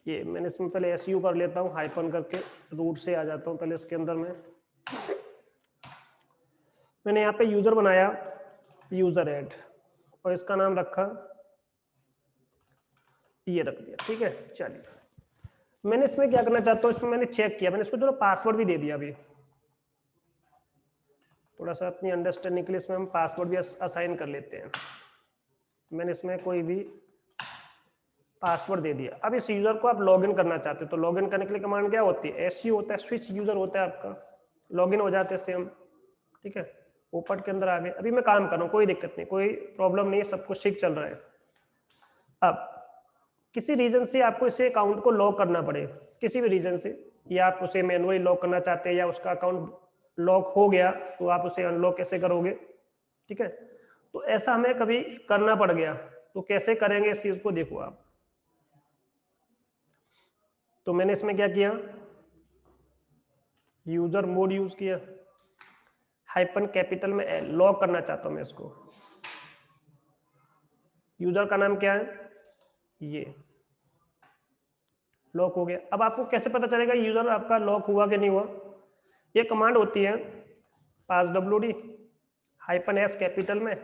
ये मैंने इसमें पहले एसयू कर लेता हूँ, हाइफन करके रूट से आ जाता हूँ पहले इसके अंदर में। मैंने यहाँ पे यूजर बनाया, यूजर ऐड, और इसका नाम रखा, ये रख दिया, ठीक है। चलिए मैंने इसमें क्या करना चाहता हूँ, इसमें मैंने चेक किया, मैंने इसको चलो पासवर्ड भी दे दिया। अभी थोड़ा सा अपनी अंडरस्टैंडिंग के लिए इसमें हम पासवर्ड भी असाइन कर लेते हैं। मैंने इसमें कोई भी पासवर्ड दे दिया। अब इस यूजर को आप लॉगिन करना चाहते हो तो लॉगिन करने के लिए कमांड क्या होती है, एसयू होता है, स्विच यूजर होता है आपका, लॉगिन हो जाते हैं इससे हम, ठीक है। ओपन के अंदर आ गए, अभी मैं काम कर रहा हूँ, कोई दिक्कत नहीं, कोई प्रॉब्लम नहीं है, सब कुछ ठीक चल रहा है। अब किसी रीजन से आपको इसे अकाउंट को लॉक करना पड़े, किसी भी रीजन से, या आप उसे मैनुअली लॉक करना चाहते हैं, या उसका अकाउंट लॉक हो गया तो आप उसे अनलॉक कैसे करोगे, ठीक है। तो ऐसा हमें कभी करना पड़ गया तो कैसे करेंगे इस चीज को, देखो आप। तो मैंने इसमें क्या किया, यूजर मोड यूज किया, हाइपन कैपिटल में एल, लॉक करना चाहता हूं मैं इसको। यूजर का नाम क्या है, ये लॉक हो गया। अब आपको कैसे पता चलेगा यूजर आपका लॉक हुआ कि नहीं हुआ, ये कमांड होती है पास wd हाइपन एस कैपिटल में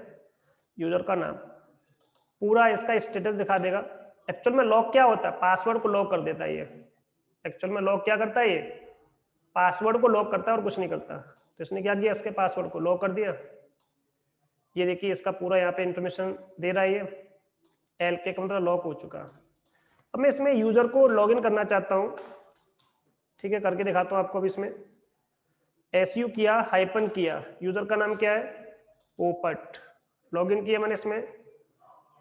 यूजर का नाम, पूरा इसका स्टेटस दिखा देगा। एक्चुअल में लॉक क्या होता है, पासवर्ड को लॉक कर देता है ये। एक्चुअल में लॉक क्या करता है, ये पासवर्ड को लॉक करता है और कुछ नहीं करता। तो इसने क्या किया, इसके पासवर्ड को लॉक कर दिया। ये देखिए इसका पूरा यहाँ पे इंफॉर्मेशन दे रहा है, ये एल के का मतलब लॉक हो चुका। अब मैं इसमें यूजर को लॉगिन करना चाहता हूँ, ठीक है, करके दिखाता हूँ आपको। अब इसमें एसयू किया, हाइपन किया, यूजर का नाम क्या है, पोपट, लॉगिन किया मैंने इसमें,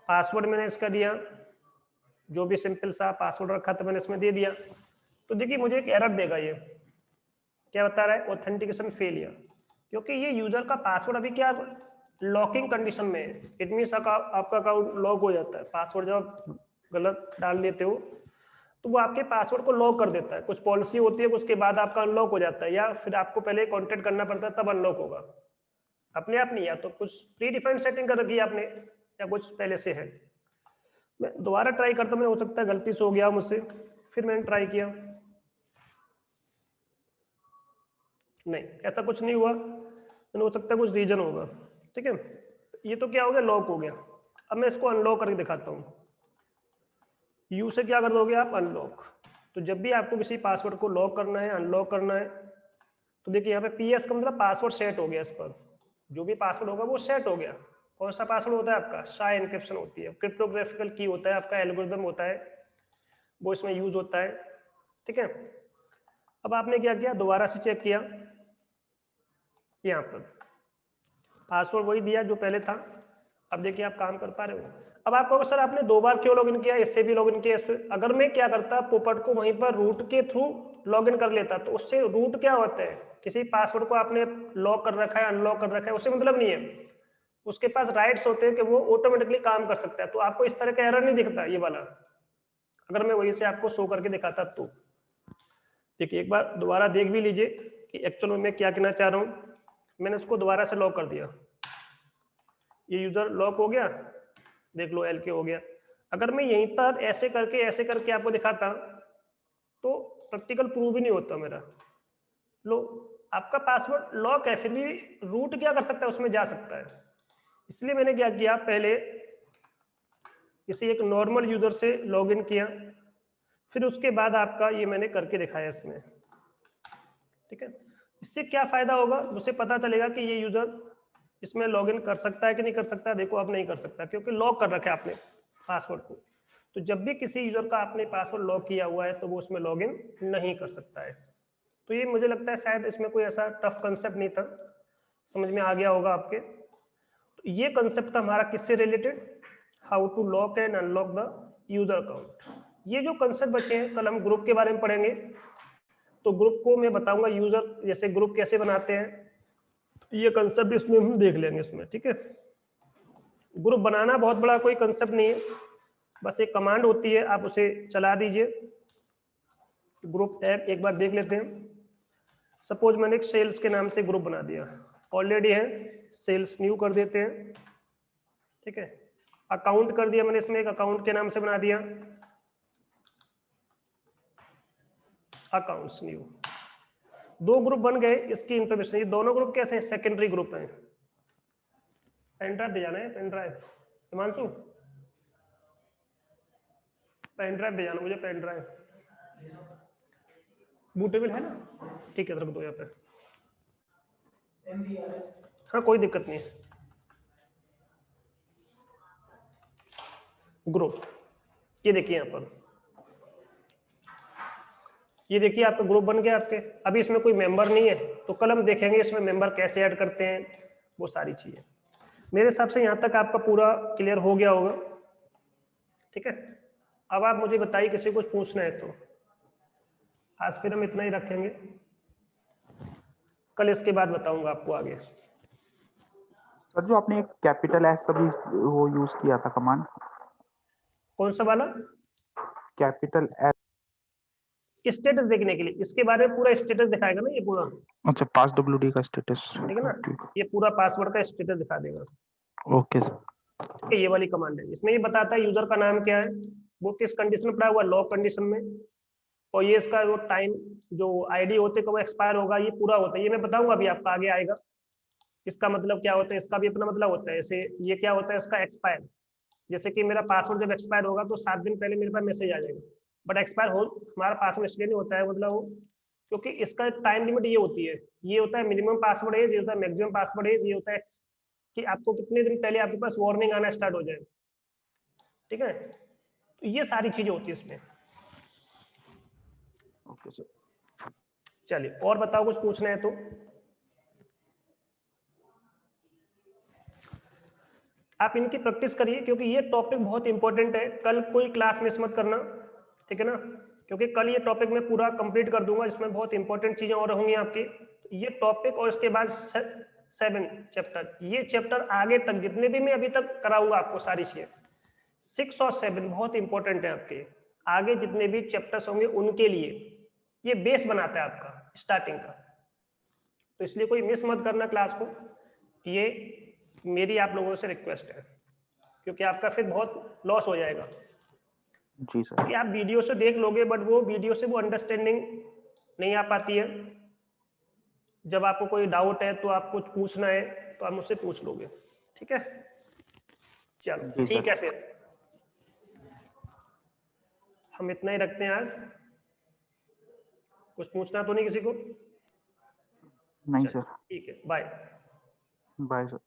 पासवर्ड मैंने इसका दिया, जो भी सिंपल सा पासवर्ड रखा था मैंने इसमें दे दिया। तो देखिए मुझे एक एरर देगा, ये क्या बता रहा है, ऑथेंटिकेशन फेलियर, क्योंकि ये यूजर का पासवर्ड अभी क्या लॉकिंग कंडीशन में है। इट मीन्स आपका अकाउंट लॉक हो जाता है, पासवर्ड जब आप गलत डाल देते हो तो वो आपके पासवर्ड को लॉक कर देता है। कुछ पॉलिसी होती है, उसके बाद आपका अनलॉक हो जाता है, या फिर आपको पहले कॉन्टेक्ट करना पड़ता है तब अनलॉक होगा, अपने आप नहीं, या तो कुछ प्री डिफाइंड सेटिंग कर रखी है आपने, या कुछ पहले से है। मैं दोबारा ट्राई करता हूँ, हो सकता है गलती से हो गया मुझसे, फिर मैंने ट्राई किया, नहीं ऐसा कुछ नहीं हुआ, मैंने हो सकता है कुछ रीजन होगा, ठीक है। ये तो क्या हो गया, लॉक हो गया। अब मैं इसको अनलॉक करके दिखाता हूँ। यू से क्या कर दोगे आप, अनलॉक। तो जब भी आपको किसी पासवर्ड को लॉक करना है, अनलॉक करना है, तो देखिए यहाँ पे पीएस का मतलब पासवर्ड सेट हो गया, इस पर जो भी पासवर्ड होगा वो सेट हो गया। कौन सा पासवर्ड होता है आपका, शाई एनक्रिप्शन होती है, क्रिप्टोग्राफिकल की होता है आपका, एल्गोरिथम होता है, वो इसमें यूज होता है, ठीक है। अब आपने क्या किया, दोबारा से चेक किया, यहाँ पर पासवर्ड वही दिया जो पहले था। अब देखिए आप काम कर पा रहे हो। अब आप कहोगे सर आपने 2 बार क्यों लॉगिन किया, इससे भी लॉगिन किया, इससे। अगर मैं क्या करता, पोपट को वहीं पर रूट के थ्रू लॉगिन कर लेता, तो उससे रूट क्या होता है, किसी पासवर्ड को आपने लॉक कर रखा है, अनलॉक कर रखा है, उससे मतलब नहीं है, उसके पास राइट्स होते हैं कि वो ऑटोमेटिकली काम कर सकता है। तो आपको इस तरह का एरर नहीं दिखता ये वाला, अगर मैं वहीं से आपको शो करके दिखाता तो। देखिए एक बार दोबारा देख भी लीजिए कि एक्चुअल में मैं क्या कहना चाह रहा हूँ। मैंने उसको दोबारा से लॉक कर दिया, ये यूजर लॉक हो गया, देख लो एल के हो गया। अगर मैं यहीं पर ऐसे करके आपको दिखाता तो प्रैक्टिकल प्रूव ही नहीं होता मेरा। लो आपका पासवर्ड लॉक है, फिर भी रूट क्या कर सकता है, उसमें जा सकता है। इसलिए मैंने क्या किया, पहले किसी एक नॉर्मल यूजर से लॉगिन किया, फिर उसके बाद आपका ये मैंने करके दिखाया इसमें, ठीक है। इससे क्या फायदा होगा, उसे पता चलेगा कि ये यूजर इसमें लॉगिन कर सकता है कि नहीं कर सकता। देखो अब नहीं कर सकता क्योंकि लॉक कर रखा है आपने पासवर्ड को। तो जब भी किसी यूजर का आपने पासवर्ड लॉक किया हुआ है तो वो उसमें लॉगिन नहीं कर सकता है। तो ये मुझे लगता है शायद इसमें कोई ऐसा टफ कंसेप्ट नहीं था, समझ में आ गया होगा आपके। तो ये कंसेप्ट था हमारा किससे रिलेटेड, how to lock and unlock the user account. ये जो कंसेप्ट बचे हैं कल हम ग्रुप के बारे में पढ़ेंगे, तो ग्रुप को मैं बताऊंगा यूजर जैसे ग्रुप कैसे बनाते हैं, ये कंसेप्ट इसमें हम देख लेंगे इसमें, ठीक है। ग्रुप बनाना बहुत बड़ा कोई कंसेप्ट नहीं है, बस एक कमांड होती है, आप उसे चला दीजिए, ग्रुप ऐप एक बार देख लेते हैं। सपोज मैंने एक सेल्स के नाम से ग्रुप बना दिया, ऑलरेडी है, सेल्स न्यू कर देते हैं। ठीक है, अकाउंट कर दिया मैंने, इसमें एक अकाउंट के नाम से बना दिया, अकाउंट्स न्यू। दो ग्रुप बन गए, इसकी इंफॉर्मेशन, ये दोनों ग्रुप कैसे हैं, सेकेंडरी ग्रुप हैं। पेन ड्राइव दे जाना है, pen drive Himanshu, pen drive दे जाना मुझे, पेन ड्राइव बूटेबल है ना, ठीक है रख दो यहाँ पे। हाँ कोई दिक्कत नहीं है। ग्रुप, ये देखिए यहाँ पर, ये देखिए आपका ग्रुप बन गया आपके। अभी इसमें कोई मेंबर नहीं है, तो कल हम देखेंगे इसमें मेंबर कैसे ऐड करते हैं, वो सारी चीजें। मेरे हिसाब से यहाँ तक आपका पूरा क्लियर हो गया होगा। ठीक है, अब आप मुझे बताइए किसी को पूछना है तो। आज फिर हम इतना ही रखेंगे, कल इसके बाद बताऊंगा आपको आगे। सर जो आपने कैपिटल एस सभी वो यूज किया था कमांड, कौन सा वाला? Capital S. स्टेटस देखने के लिए, इसके बारे में पूरा स्टेटस दिखाएगा ना ये पूरा, अच्छा, पास डब्ल्यूडी का स्टेटस। ठीक है ना, ये पूरा पासवर्ड का स्टेटस दिखा देगा। Okay sir. ठीक है, ये वाली कमांड है, इसमें ये बताता है यूजर का नाम क्या है, वो किस कंडीशन में पड़ा हुआ, लॉक कंडीशन में, और ये इसका वो टाइम जो आईडी होते कब एक्सपायर होगा, ये पूरा होता है। ये मैं बताऊंगा अभी, आपका आगे आएगा इसका मतलब क्या होता है, इसका भी अपना मतलब होता है। जैसे ये क्या होता है इसका एक्सपायर, जैसे कि मेरा पासवर्ड जब एक्सपायर होगा तो 7 दिन पहले मेरे पास मैसेज आ जाएगा, बट एक्सपायर हो हमारा पासवर्ड इसलिए नहीं होता है, मतलब वो क्योंकि इसका टाइम लिमिट ये होती है, ये होता है मिनिमम पासवर्ड एज, ये होता है मैक्सिमम पासवर्ड एज, ये होता है कि आपको कितने दिन पहले आपके पास वार्निंग आना स्टार्ट हो जाए। ठीक है, तो ये सारी चीजें होती है इसमें। Okay sir. चलिए और बताओ, कुछ पूछना है तो। आप इनकी प्रैक्टिस करिए क्योंकि ये टॉपिक बहुत इंपॉर्टेंट है, कल कोई क्लास मिस मत करना, ठीक है ना, क्योंकि कल ये टॉपिक मैं पूरा कंप्लीट कर दूंगा, इसमें बहुत इंपॉर्टेंट चीजें और होंगी आपकी। ये टॉपिक और इसके बाद 7 चैप्टर, ये चैप्टर आगे तक जितने भी मैं अभी तक कराऊंगा आपको सारी चीजें, 6 और 7 बहुत इंपॉर्टेंट है आपके, आगे जितने भी चैप्टर्स होंगे उनके लिए ये बेस बनाता है आपका स्टार्टिंग का। तो इसलिए कोई मिस मत करना क्लास को, ये मेरी आप लोगों से रिक्वेस्ट है, क्योंकि आपका फिर बहुत लॉस हो जाएगा। जी सर। कि आप वीडियो से देख लोगे बट वो वीडियो से वो अंडरस्टैंडिंग नहीं आ पाती है। जब आपको कोई डाउट है तो आप कुछ पूछना है तो आप मुझसे पूछ लोगे, ठीक है। चलो जी ठीक सर। है, फिर हम इतना ही रखते हैं आज। कुछ पूछना तो नहीं किसी को? नहीं चलो, सर। ठीक है, बाय। Bye sir.